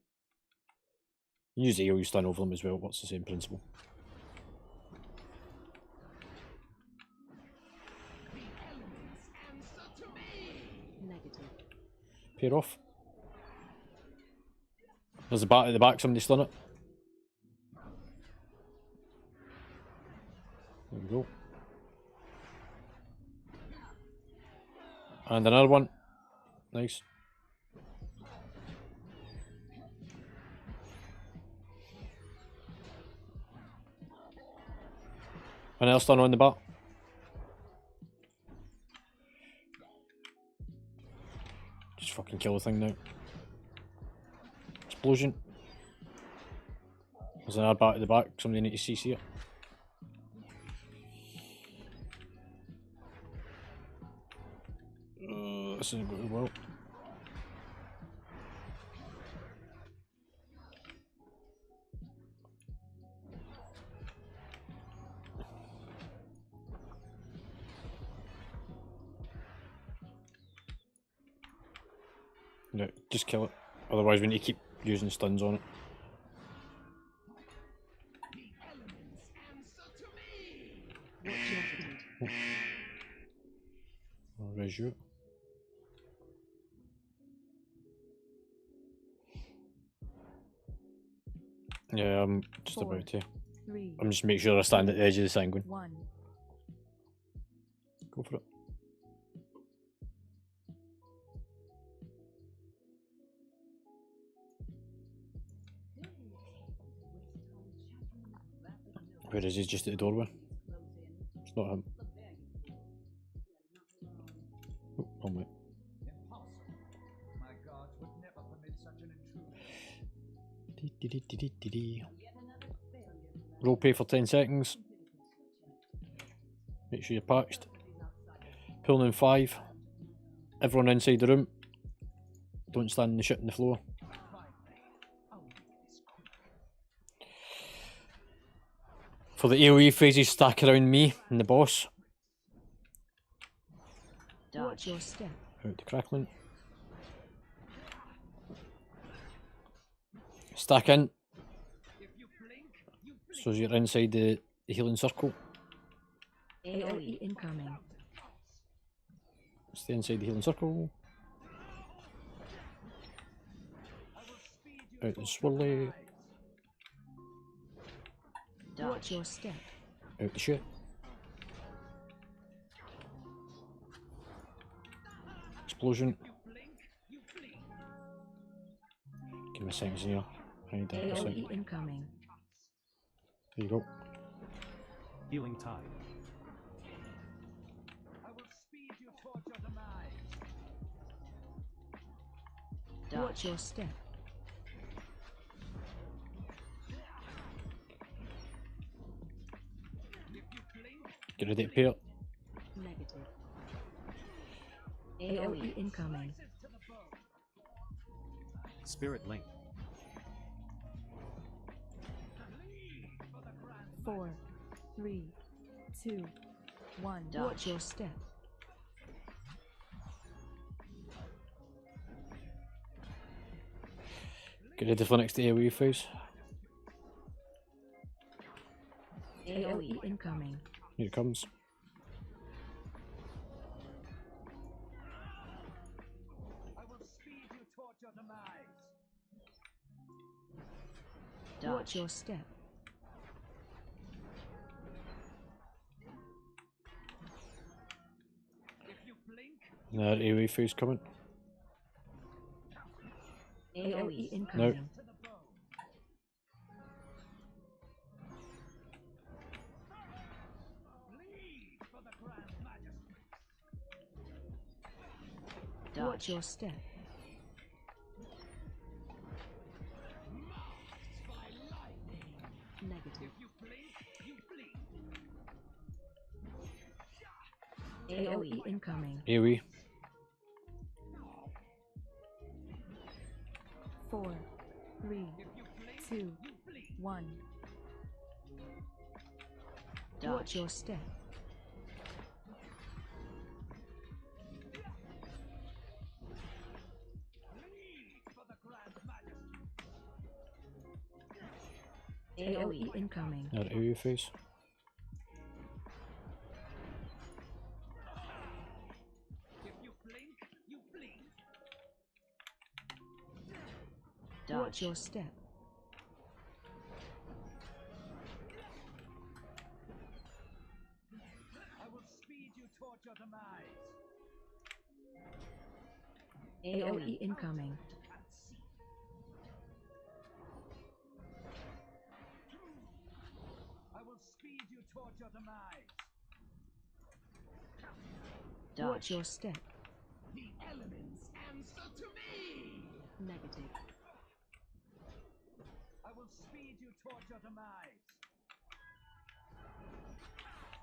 Use AoE stun over them as well. What's the same principle? Negative. Pair off. There's a bat at the back. Somebody stun it. There we go. And another one. Nice. Another stun on the bat. Just fucking kill the thing now. Explosion. There's another bat at the back. Somebody need to CC it. This isn't going well. No, just kill it. Otherwise we need to keep using stuns on it. Watch your feet. I'll raise you. Yeah, I'm just 4, about to. 3, I'm just making sure I stand at the edge of the sanguine. 1. Go for it. Where is he? Just at the doorway. It's not him. Oh, wrong way. My gods would never permit such an intrusion. Dee. Roll pay for 10 seconds. Make sure you're patched. Pulling in 5. Everyone inside the room. Don't stand in the shit on the floor. For the AoE phases, stack around me and the boss. Watch your step. Out to crackling. Stack in. So you're inside the healing circle. AoE incoming. Stay inside the healing circle. Out the swirly. Watch your step. Out the shit. Explosion. Give me a second here. Hide that a second. AoE incoming. There you go. Healing tide. I will speed you towards your demise. Watch your step. Get ready to pair. Negative. AoE incoming. Spirit link. 4, 3, 2, 1. Watch your step. Get ready for next AoE phase. AoE incoming. Here it comes. I will speed you towards your demise. Watch your step. If you blink, Another AoE phase coming. AoE incoming. to the bone. Bleed for the Grand Majesty. Watch your step. Negative. If you blink, you bleed. AoE incoming. AoE. 4, 3, 2, 1. Watch your step. Bleed for the Grand Majesty. AoE incoming. Another AoE phase. If you blink, you bleed. Watch your step. I will speed you towards your demise. AoE incoming. I will speed you towards your demise. Watch your step. The elements answer to me. Negative. I will speed you towards your demise.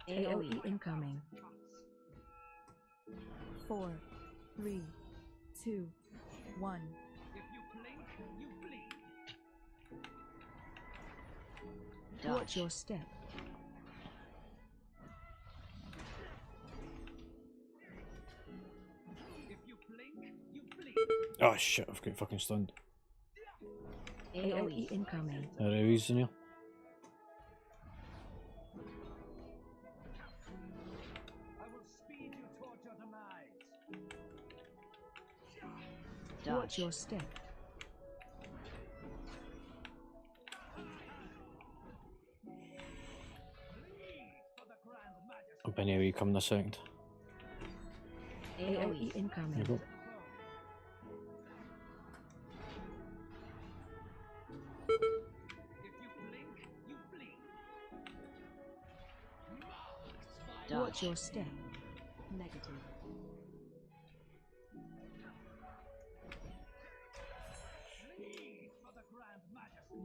AoE incoming. 4, 3, 2, 1. If you blink, you bleed. Watch your step. If you blink, you bleed. Oh shit, I've got fucking stunned. AoE incoming. Another AoE's in here. I will speed you towards your demise. Watch your step. Bleed for the Grand Majesty. Up in AoE coming in a second. AoE There you incoming. go. If you blink, you bleed. Watch your step. Negative. Bleed for the Grand Majesty.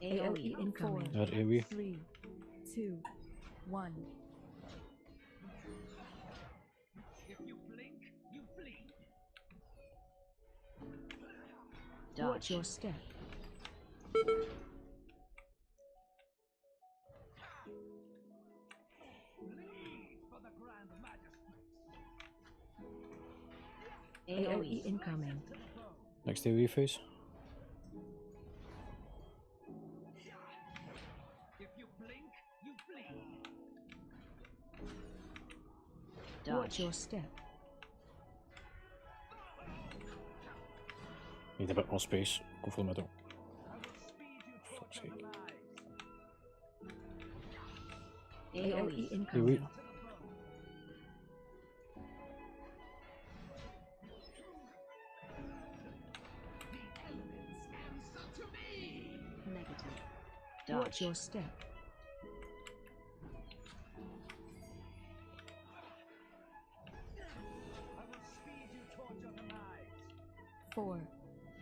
AoE incoming. Another AoE. 3, 2, 1. If you blink, you bleed. Watch your step. Bleed for the Grand Majesty. AoE incoming. Next AoE phase. Watch your step. Need a bit more space. Go for the middle. Fuck's sake. AOE Hey, incoming. wait. Negative. Watch your step. Four,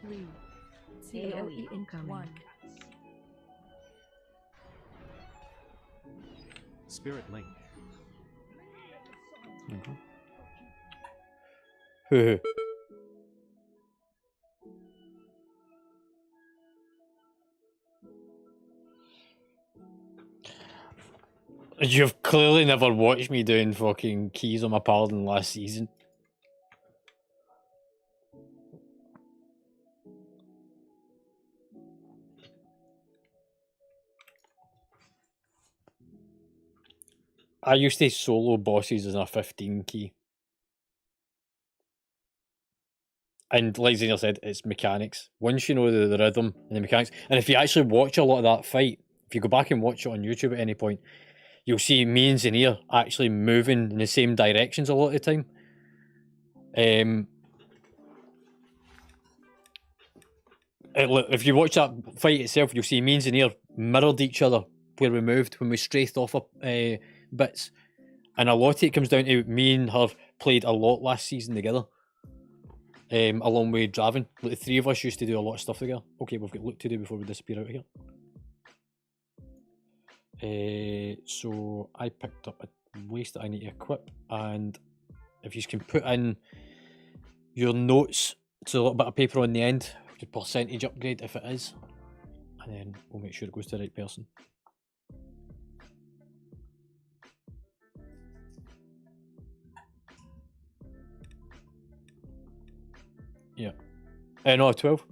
three, two, AOE incoming. 1. Spirit Link. You've clearly never watched me doing fucking keys on my paladin last season. I used to solo bosses as a 15 key. And like Xenia said, it's mechanics. Once you know the rhythm and the mechanics, and if you actually watch a lot of that fight, if you go back and watch it on YouTube at any point, you'll see me and Xenia actually moving in the same directions a lot of the time. If you watch that fight itself, you'll see me and Xenia mirrored each other where we moved when we strafed off bits. And a lot of it comes down to me and her played a lot last season together. Along with Draven. Like, the three of us used to do a lot of stuff together. Okay, we've got look to do before we disappear out of here. So I picked up a waste that I need to equip, and if you can put in your notes to a little bit of paper on the end, the percentage upgrade if it is, and then we'll make sure it goes to the right person. Yeah. No, 12.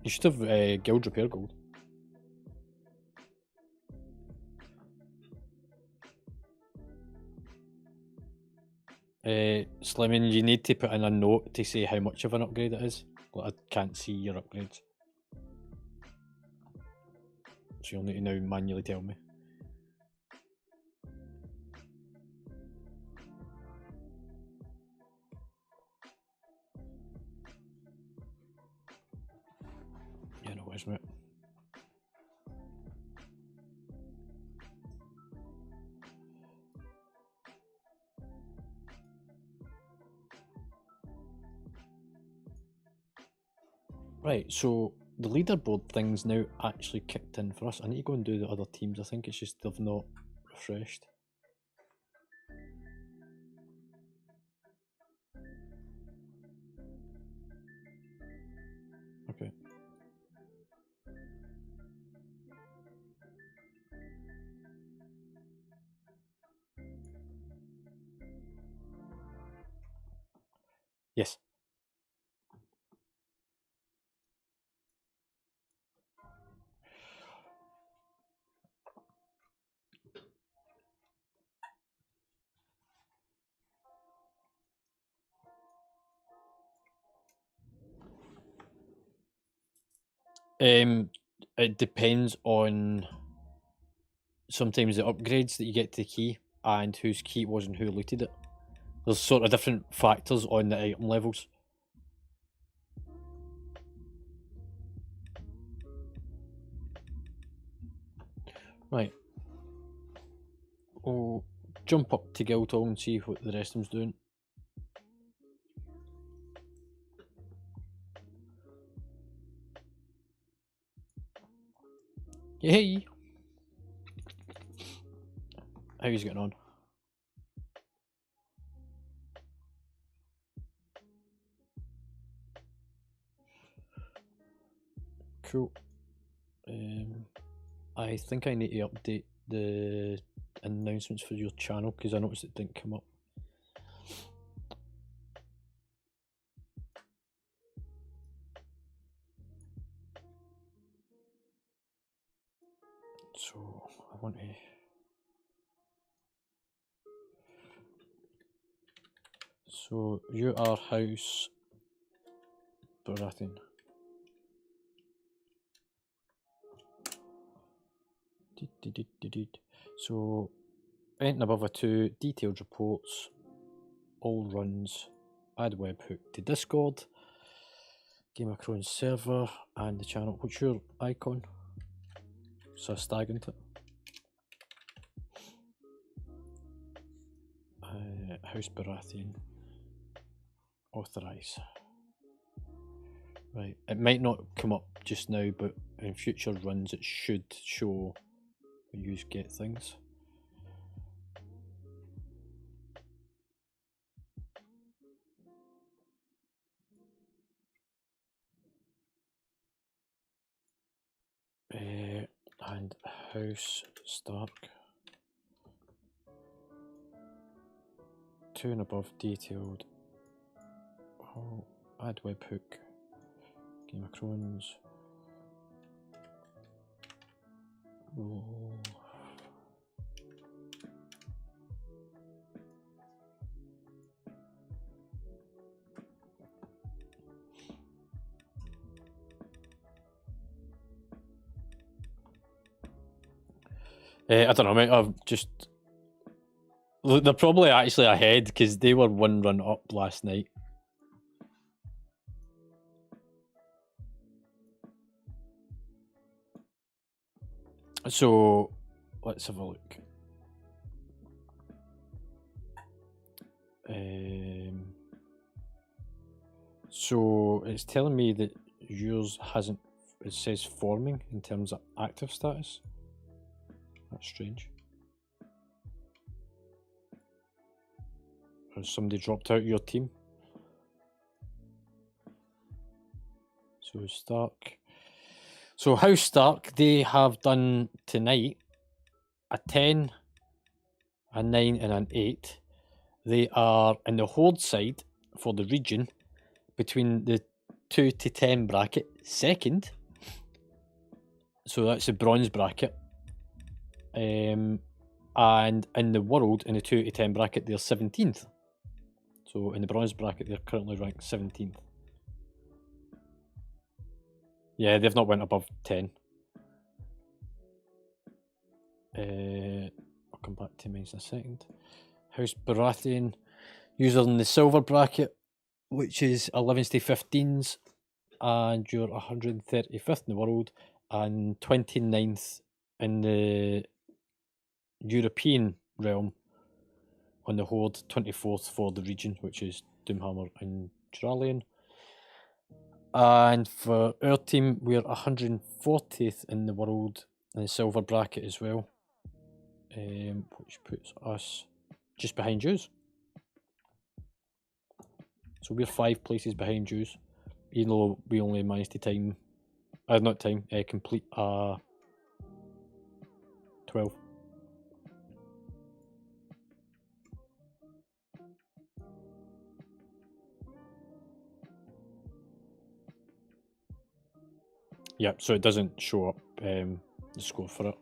You should have guild repair gold. Slimming, you need to put in a note to say how much of an upgrade it is. Like, I can't see your upgrades. So you'll need to now manually tell me. Yeah, no worries, mate. Right, so the leaderboard thing's now actually kicked in for us. I need to go and do the other teams. I think it's just they've not refreshed. Okay. Yes. It depends on sometimes the upgrades that you get to the key and whose key it was and who looted it. There's sort of different factors on the item levels. Right. We'll jump up to Guildhall and see what the rest of them's doing. Yay! How he's getting on? Cool. I think I need to update the announcements for your channel because I noticed it didn't come up. So I want to. So you are House Baratheon. So anything above a 2, detailed reports, all runs, add webhook to Discord, Game of Cronhs server, and the channel. What's your icon? So a stag, isn't it? House Baratheon. Authorize. Right, it might not come up just now, but in future runs it should show when you get things. And House Stark. 2 and above detailed. Oh, add webhook. Game of Cronhs. Roll. I don't know, mate. I've just. Look, they're probably actually ahead because they were 1 run up last night. So let's have a look. So it's telling me that yours hasn't. It says forming in terms of active status. That's strange. Has somebody dropped out of your team? So Stark. So House Stark, they have done tonight a 10, a 9 and an 8. They are in the Horde side for the region between the 2 to 10 bracket, second. So that's the bronze bracket. And in the world, in the 2 to 10 bracket, they're 17th. So in the bronze bracket, they're currently ranked 17th. Yeah, they've not went above 10. I'll come back to mine in a second. House Baratheon, user in the silver bracket, which is 11s to 15s, and you're 135th in the world, and 29th in the European realm on the Horde, 24th for the region, which is Doomhamer and Dralion. And for our team, we're 140th in the world in the silver bracket as well, which puts us just behind yous. So we're 5 places behind yous, even though we only managed to complete 12. Yeah, so it doesn't show up the score for it.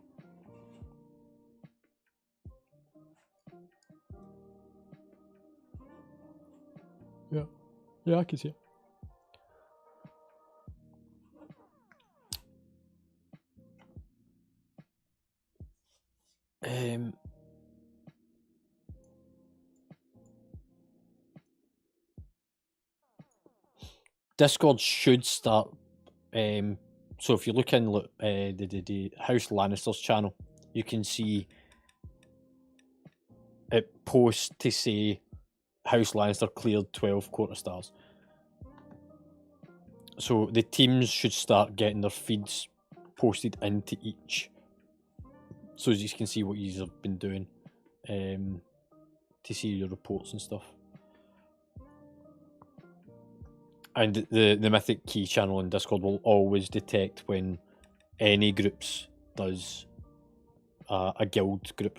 Yeah, I can see it. Discord should start. So if you look in the House Lannister's channel, you can see it posts to say House Lannister cleared 12 quarter stars. So the teams should start getting their feeds posted into each, so as you can see what you have been doing, to see your reports and stuff. And the Mythic key channel in Discord will always detect when any groups does a guild group.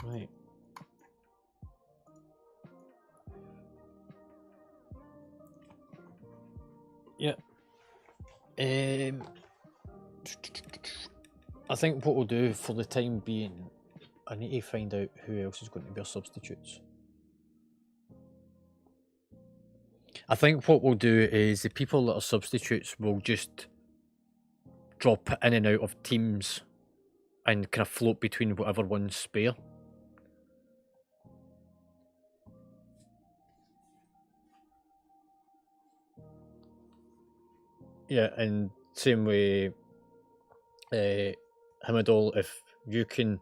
Right. I think what we'll do for the time being, I need to find out who else is going to be our substitutes. I think what we'll do is the people that are substitutes will just drop in and out of teams and kind of float between whatever one's spare. Yeah, and same way, Himadol, if you can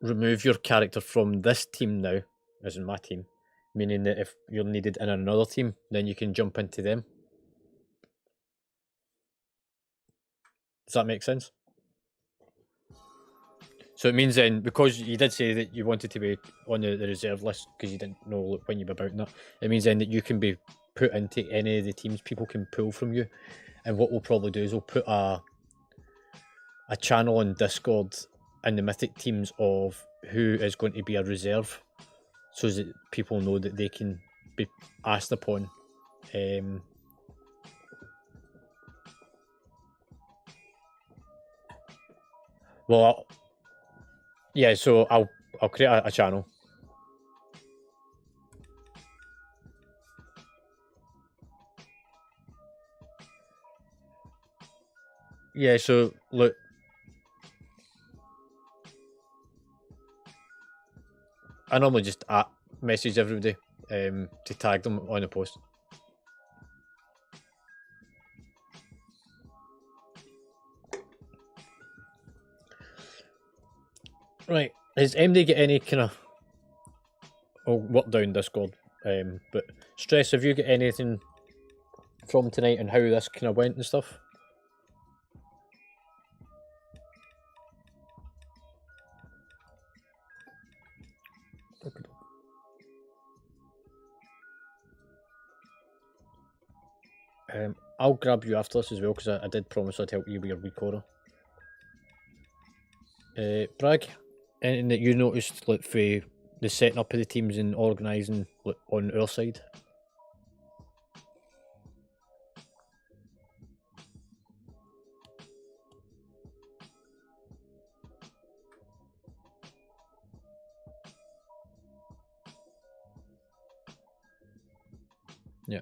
remove your character from this team now, as in my team, meaning that if you're needed in another team, then you can jump into them. Does that make sense? So it means then, because you did say that you wanted to be on the reserve list because you didn't know when you were about that, it means then that you can be put into any of the teams people can pull from you. And what we'll probably do is we'll put a channel on Discord in the Mythic teams of who is going to be a reserve, so that people know that they can be asked upon. Well, yeah, so I'll create a channel. Yeah, so look, I normally just message everybody to tag them on a post. Right, has MD got any kind of... I'll work down Discord, but Stress, have you got anything from tonight and how this kind of went and stuff? I'll grab you after this as well, because I did promise I'd help you with your week order. Bragg, anything that you noticed, like, for the setting up of the teams and organising, like, on our side? Yeah.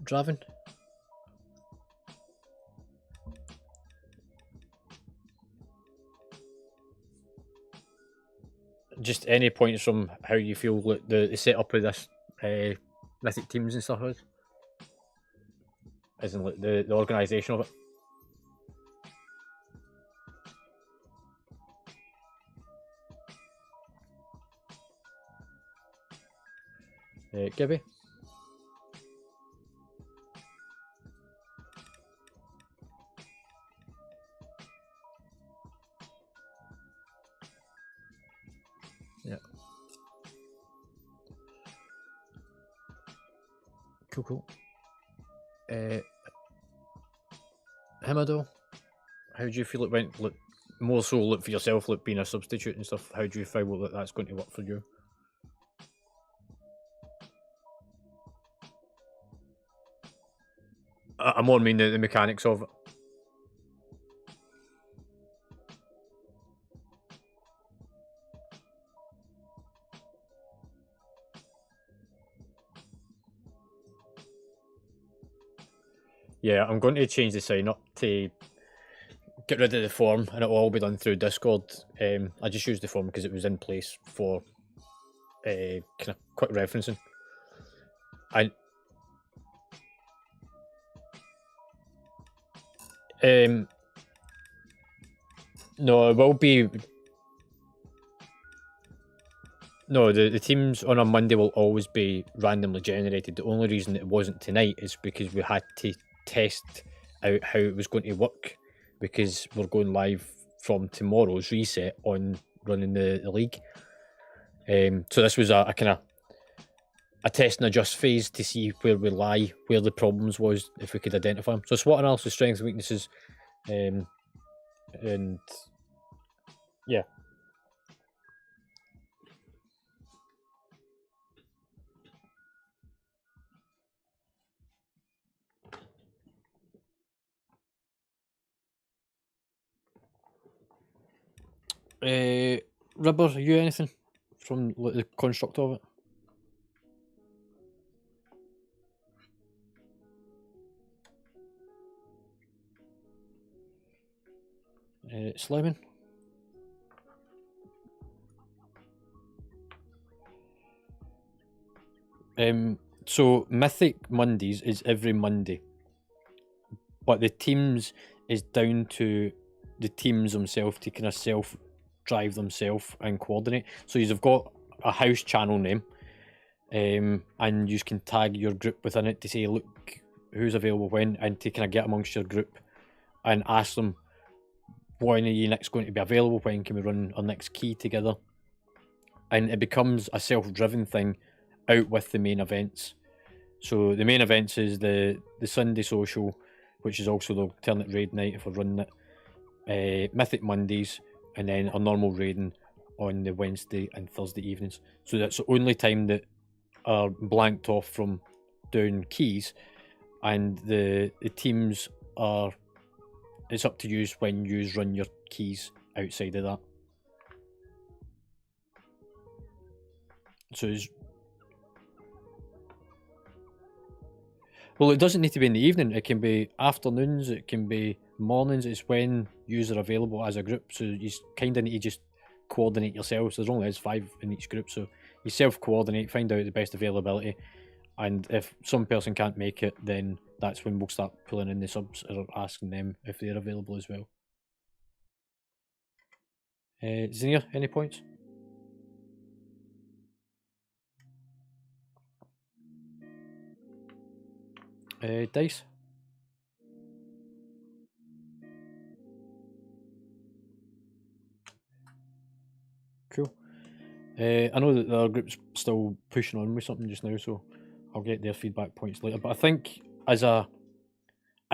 Draven? Just any points from how you feel like the setup of this Mythic teams and stuff is? As in, like, the organisation of it? Gibby? Yeah. Cool. Himado, how do you feel it went? Look, more so look for yourself, like being a substitute and stuff. How do you feel that that's going to work for you? I more mean the mechanics of it. Yeah, I'm going to change the sign up to get rid of the form, and it'll all be done through Discord. I just used the form because it was in place for kind of quick referencing. No, it will be... No, the teams on a Monday will always be randomly generated. The only reason it wasn't tonight is because we had to test out how it was going to work, because we're going live from tomorrow's reset on running the league. So this was a kind of a test and adjust phase to see where we lie, where the problems was, if we could identify them. So SWOT analysis, strengths and weaknesses, and yeah. Ribber, you anything from like, the construct of it? Sliming? So Mythic Mondays is every Monday, but the teams is down to the teams themselves to kind of self-drive themselves and coordinate. So you've got a house channel name, and you can tag your group within it to say, look, who's available when, and to kind of get amongst your group and ask them, when are you next going to be available? When can we run our next key together? And it becomes a self-driven thing out with the main events. So the main events is the Sunday social, which is also the alternate raid night if we're running it. Mythic Mondays, and then a normal raiding on the Wednesday and Thursday evenings. So that's the only time that are blanked off from doing keys, and the teams are. It's up to you when you run your keys outside of that. So it's, well, it doesn't need to be in the evening. It can be afternoons. It can be mornings. It's when yous are available as a group. So you kind of need to just coordinate yourselves. There's only 5 in each group, so you self-coordinate, find out the best availability, and if some person can't make it, then that's when we'll start pulling in the subs or asking them if they're available as well. Zinnia, any points? Dice? Cool. I know that our group's still pushing on with something just now, so I'll get their feedback points later. But I think as a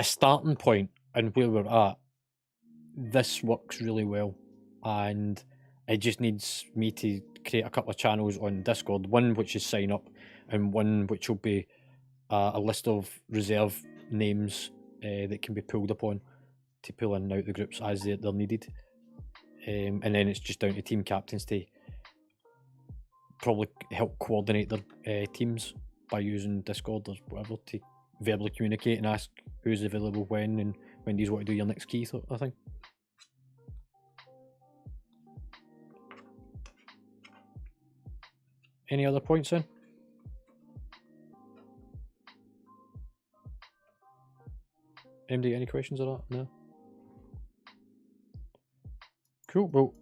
starting point and where we're at, this works really well, and it just needs me to create a couple of channels on Discord. One which is sign up, and one which will be a list of reserve names that can be pulled upon to pull in and out the groups as they're needed. And then it's just down to team captains to probably help coordinate their teams by using Discord or whatever to verbally communicate and ask who's available when and when do you want to do your next key, I think. Any other points then? MD, any questions on that? No? Cool, well.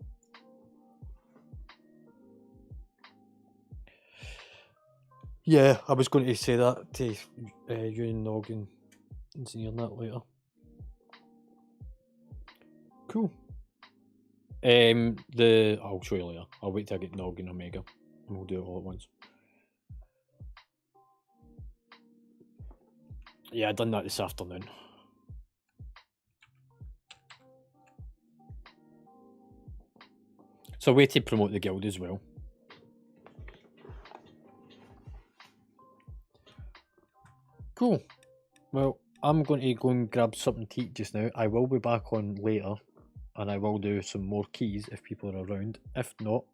Yeah, I was going to say that to you and Nog and see on that later. Cool. I'll show you later. I'll wait till I get Nog and Omega, and we'll do it all at once. Yeah, I done that this afternoon. It's a way to promote the guild as well. Cool. Well, I'm going to go and grab something to eat just now. I will be back on later, and I will do some more keys if people are around. If not,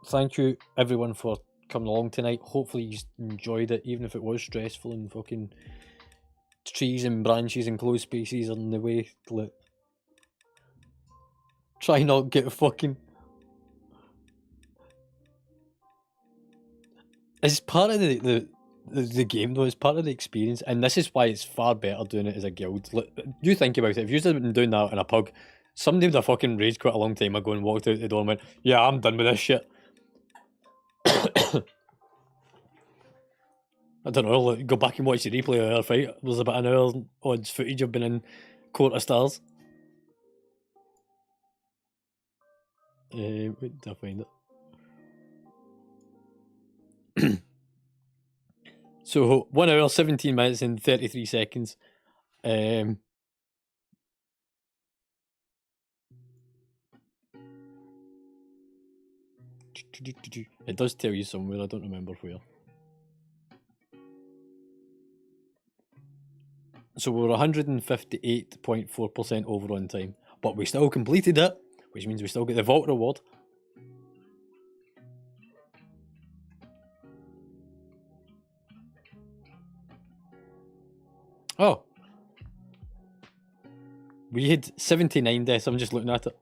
thank you everyone for coming along tonight. Hopefully you enjoyed it, even if it was stressful and fucking trees and branches and closed spaces are in the way. Like, try not get fucking. It's part of the game though. It's part of the experience, and this is why it's far better doing it as a guild. Like, you think about it. If you'd been doing that in a pub, somebody would have fucking raged quite a long time ago and walked out the door and went, "Yeah, I'm done with this shit." I don't know. Like, go back and watch the replay of our fight. There's about an hour odds footage of been in Court of Stars. Wait till I find it. So 1 hour, 17 minutes and 33 seconds. It does tell you somewhere, I don't remember where. So we're 158.4% over on time, but we still completed it. which means we still get the vault reward. Oh. We had 79 deaths, I'm just looking at it.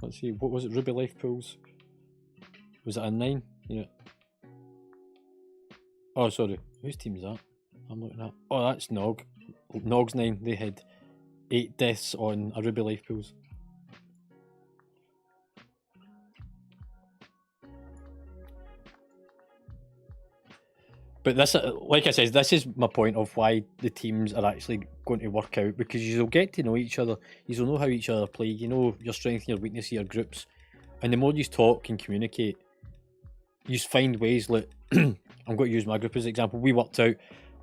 Let's see, what was it? Ruby life pools? Was it a 9? Yeah. Oh, sorry. Whose team is that? I'm looking at. Oh, that's Nog. Nog's 9. They had 8 deaths on a Ruby life pools. But this, like I said, this is my point of why the teams are actually going to work out, because you'll get to know each other. You'll know how each other play. You know your strength and your weakness of your groups, and the more you talk and communicate, you find ways. Like I'm going to use my group as an example. We worked out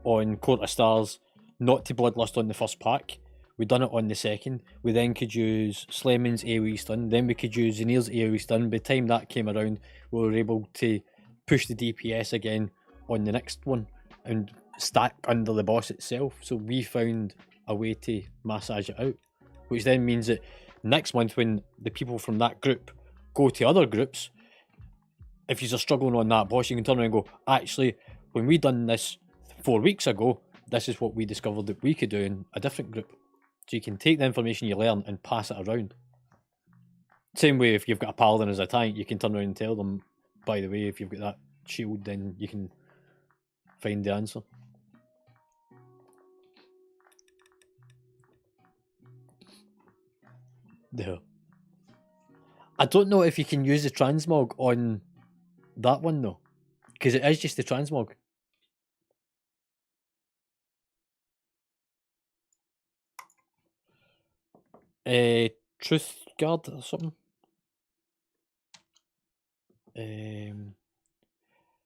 on Court of Stars not to bloodlust on the first pack. We done it on the second. We then could use Slemon's AoE stun. Then we could use Zanir's AoE stun. By the time that came around, we were able to push the DPS again on the next one and stack under the boss itself. So we found a way to massage it out, which then means that next month when the people from that group go to other groups, if you're struggling on that boss, you can turn around and go, actually, when we done this 4 weeks ago, this is what we discovered that we could do in a different group. So you can take the information you learn and pass it around. Same way if you've got a paladin as a tank, you can turn around and tell them, by the way, if you've got that shield, then you can find the answer. There. I don't know if you can use the transmog on that one though, because it is just the transmog. Truth guard or something.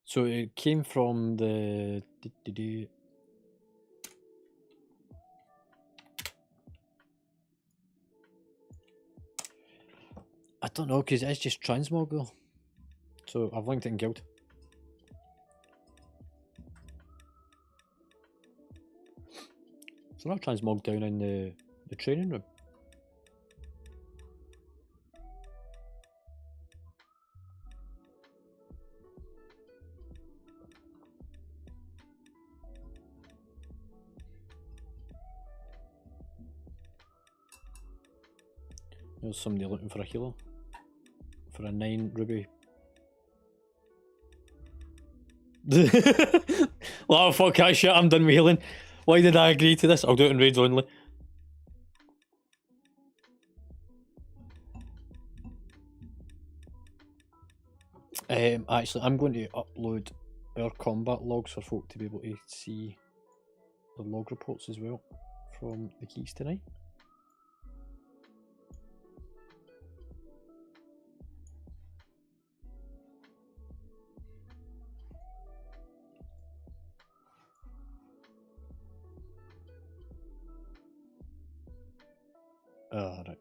So it came from the I don't know, because it's just transmog though. So I've linked it in guild. So I've transmog down in the training room. There's somebody looking for a healer. For a 9 ruby. Oh fuck that shit, I'm done with healing. Why did I agree to this? I'll do it in raids only. Actually, I'm going to upload our combat logs for folk to be able to see the log reports as well from the keys tonight. Right.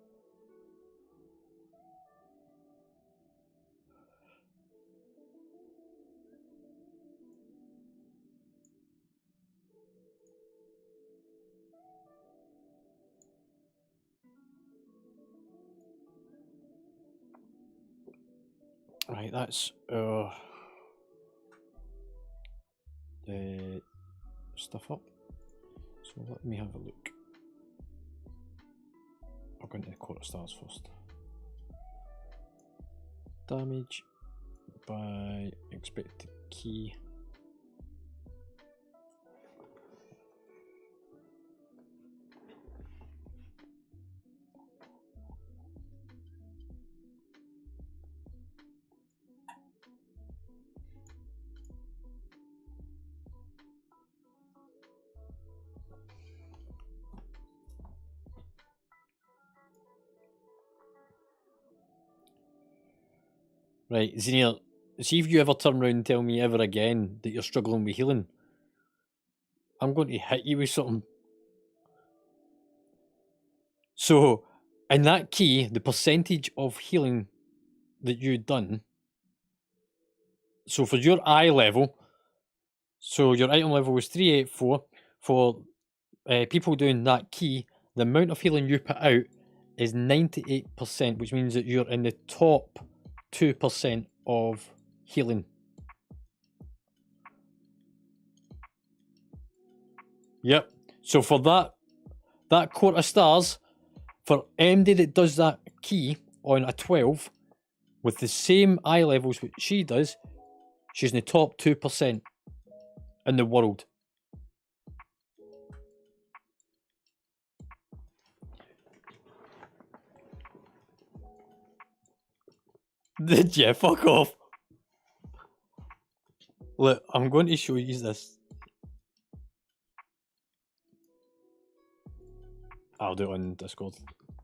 Right, that's stuff up. So let me have a look. I'll go into the Court of Stars first. Damage by expected key. Right, Zenir, see if you ever turn around and tell me ever again that you're struggling with healing, I'm going to hit you with something. So, in that key, the percentage of healing that you'd done, so for your eye level, so your item level was 384, for people doing that key, the amount of healing you put out is 98%, which means that you're in the top 2% of healing. Yep. So for that Court of Stars, for MD that does that key on a 12, with the same eye levels that she does, she's in the top 2% in the world. Did you? Fuck off. Look, I'm going to show you this. I'll do it on Discord.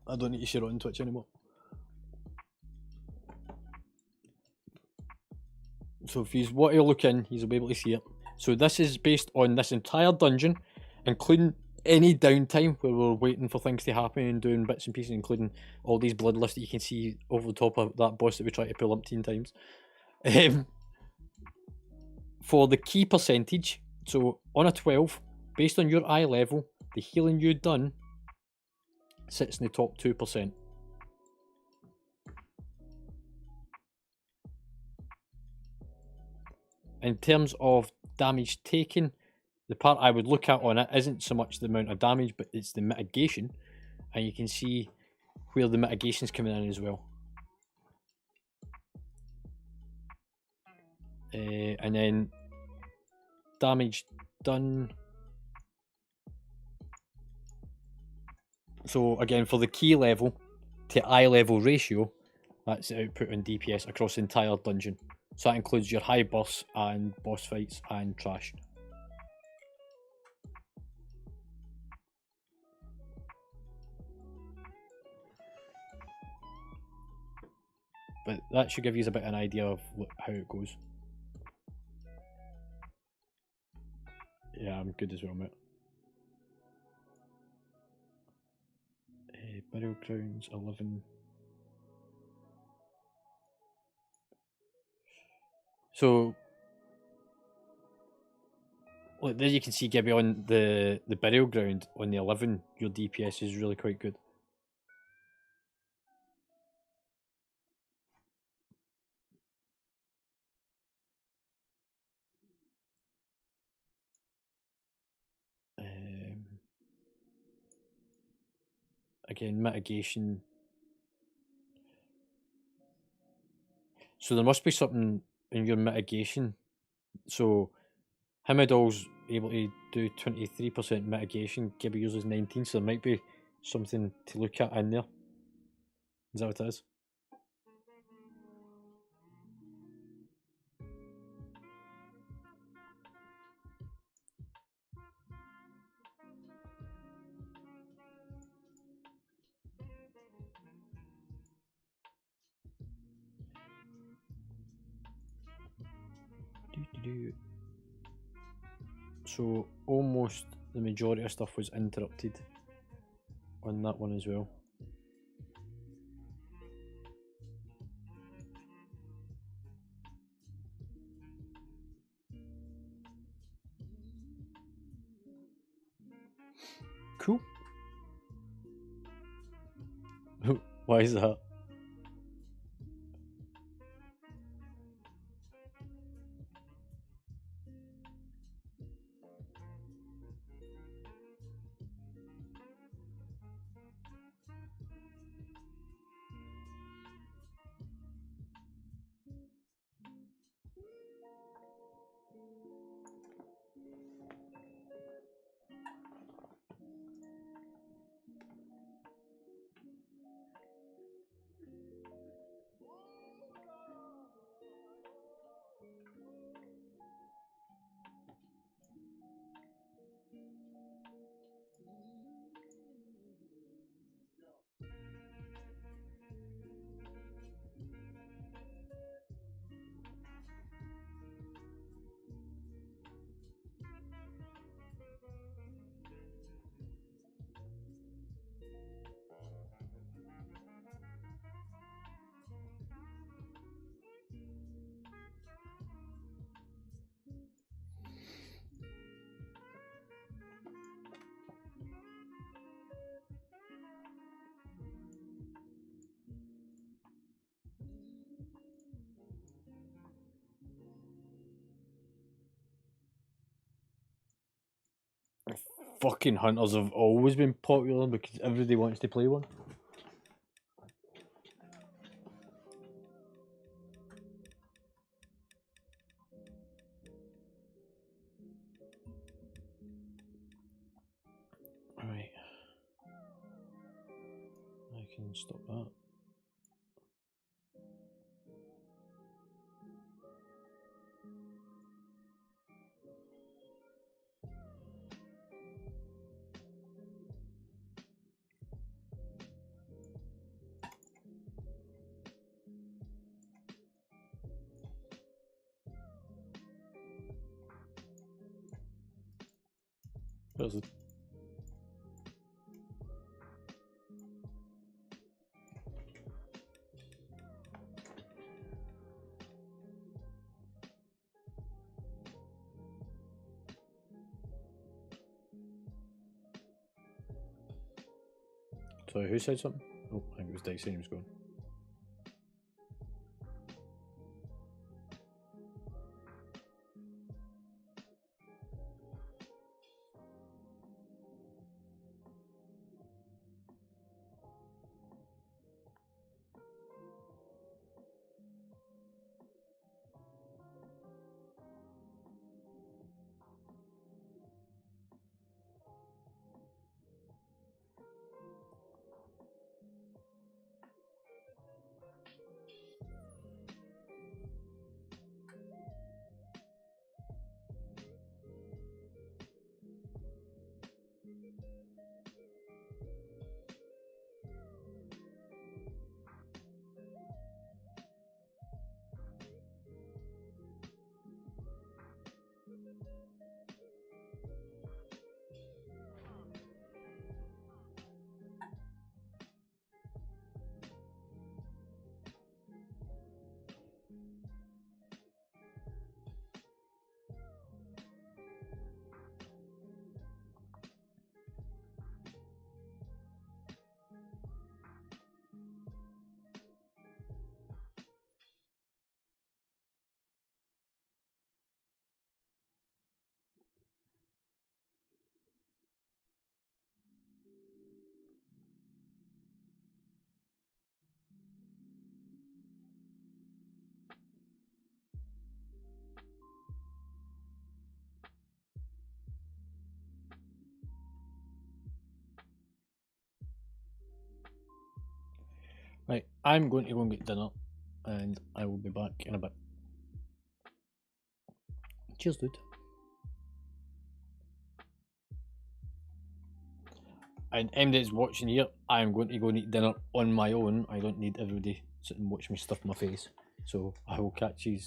I don't need to share it on Twitch anymore. So if you want to look in, you'll be able to see it. So this is based on this entire dungeon, including any downtime where we're waiting for things to happen and doing bits and pieces, including all these bloodlists that you can see over the top of that boss that we tried to pull umpteen times. For the key percentage, so on a 12, based on your eye level, the healing you've done sits in the top 2%. In terms of damage taken, the part I would look at on it isn't so much the amount of damage, but it's the mitigation. And you can see where the mitigation's coming in as well. And then damage done. So again, for the key level to eye level ratio, that's the output on DPS across the entire dungeon. So that includes your high boss and boss fights and trash. But that should give you a bit of an idea of how it goes. Yeah, I'm good as well, mate. Burial grounds 11. So, look, there you can see Gibby on the burial ground on the 11. Your DPS is really quite good. Again, mitigation. So there must be something in your mitigation. So Himadol's able to do 23% mitigation, Gibby uses 19, so there might be something to look at in there. Is that what it is? So almost the majority of stuff was interrupted on that one as well. Cool. Why is that? Like, fucking hunters have always been popular because everybody wants to play one. Right. I can stop that. There's it. Sorry, who said something? Oh, I think it was Dicey he was going. Right, I'm going to go and get dinner, and I will be back in a bit. Cheers, dude. And anybody that's watching here, I am going to go and eat dinner on my own. I don't need everybody sitting and watch me stuff my face. So I will catch you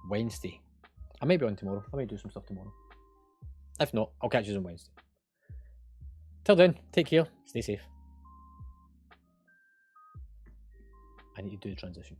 Wednesday. I may be on tomorrow. I may do some stuff tomorrow. If not, I'll catch you on Wednesday. Till then, take care. Stay safe. I need to do the transition.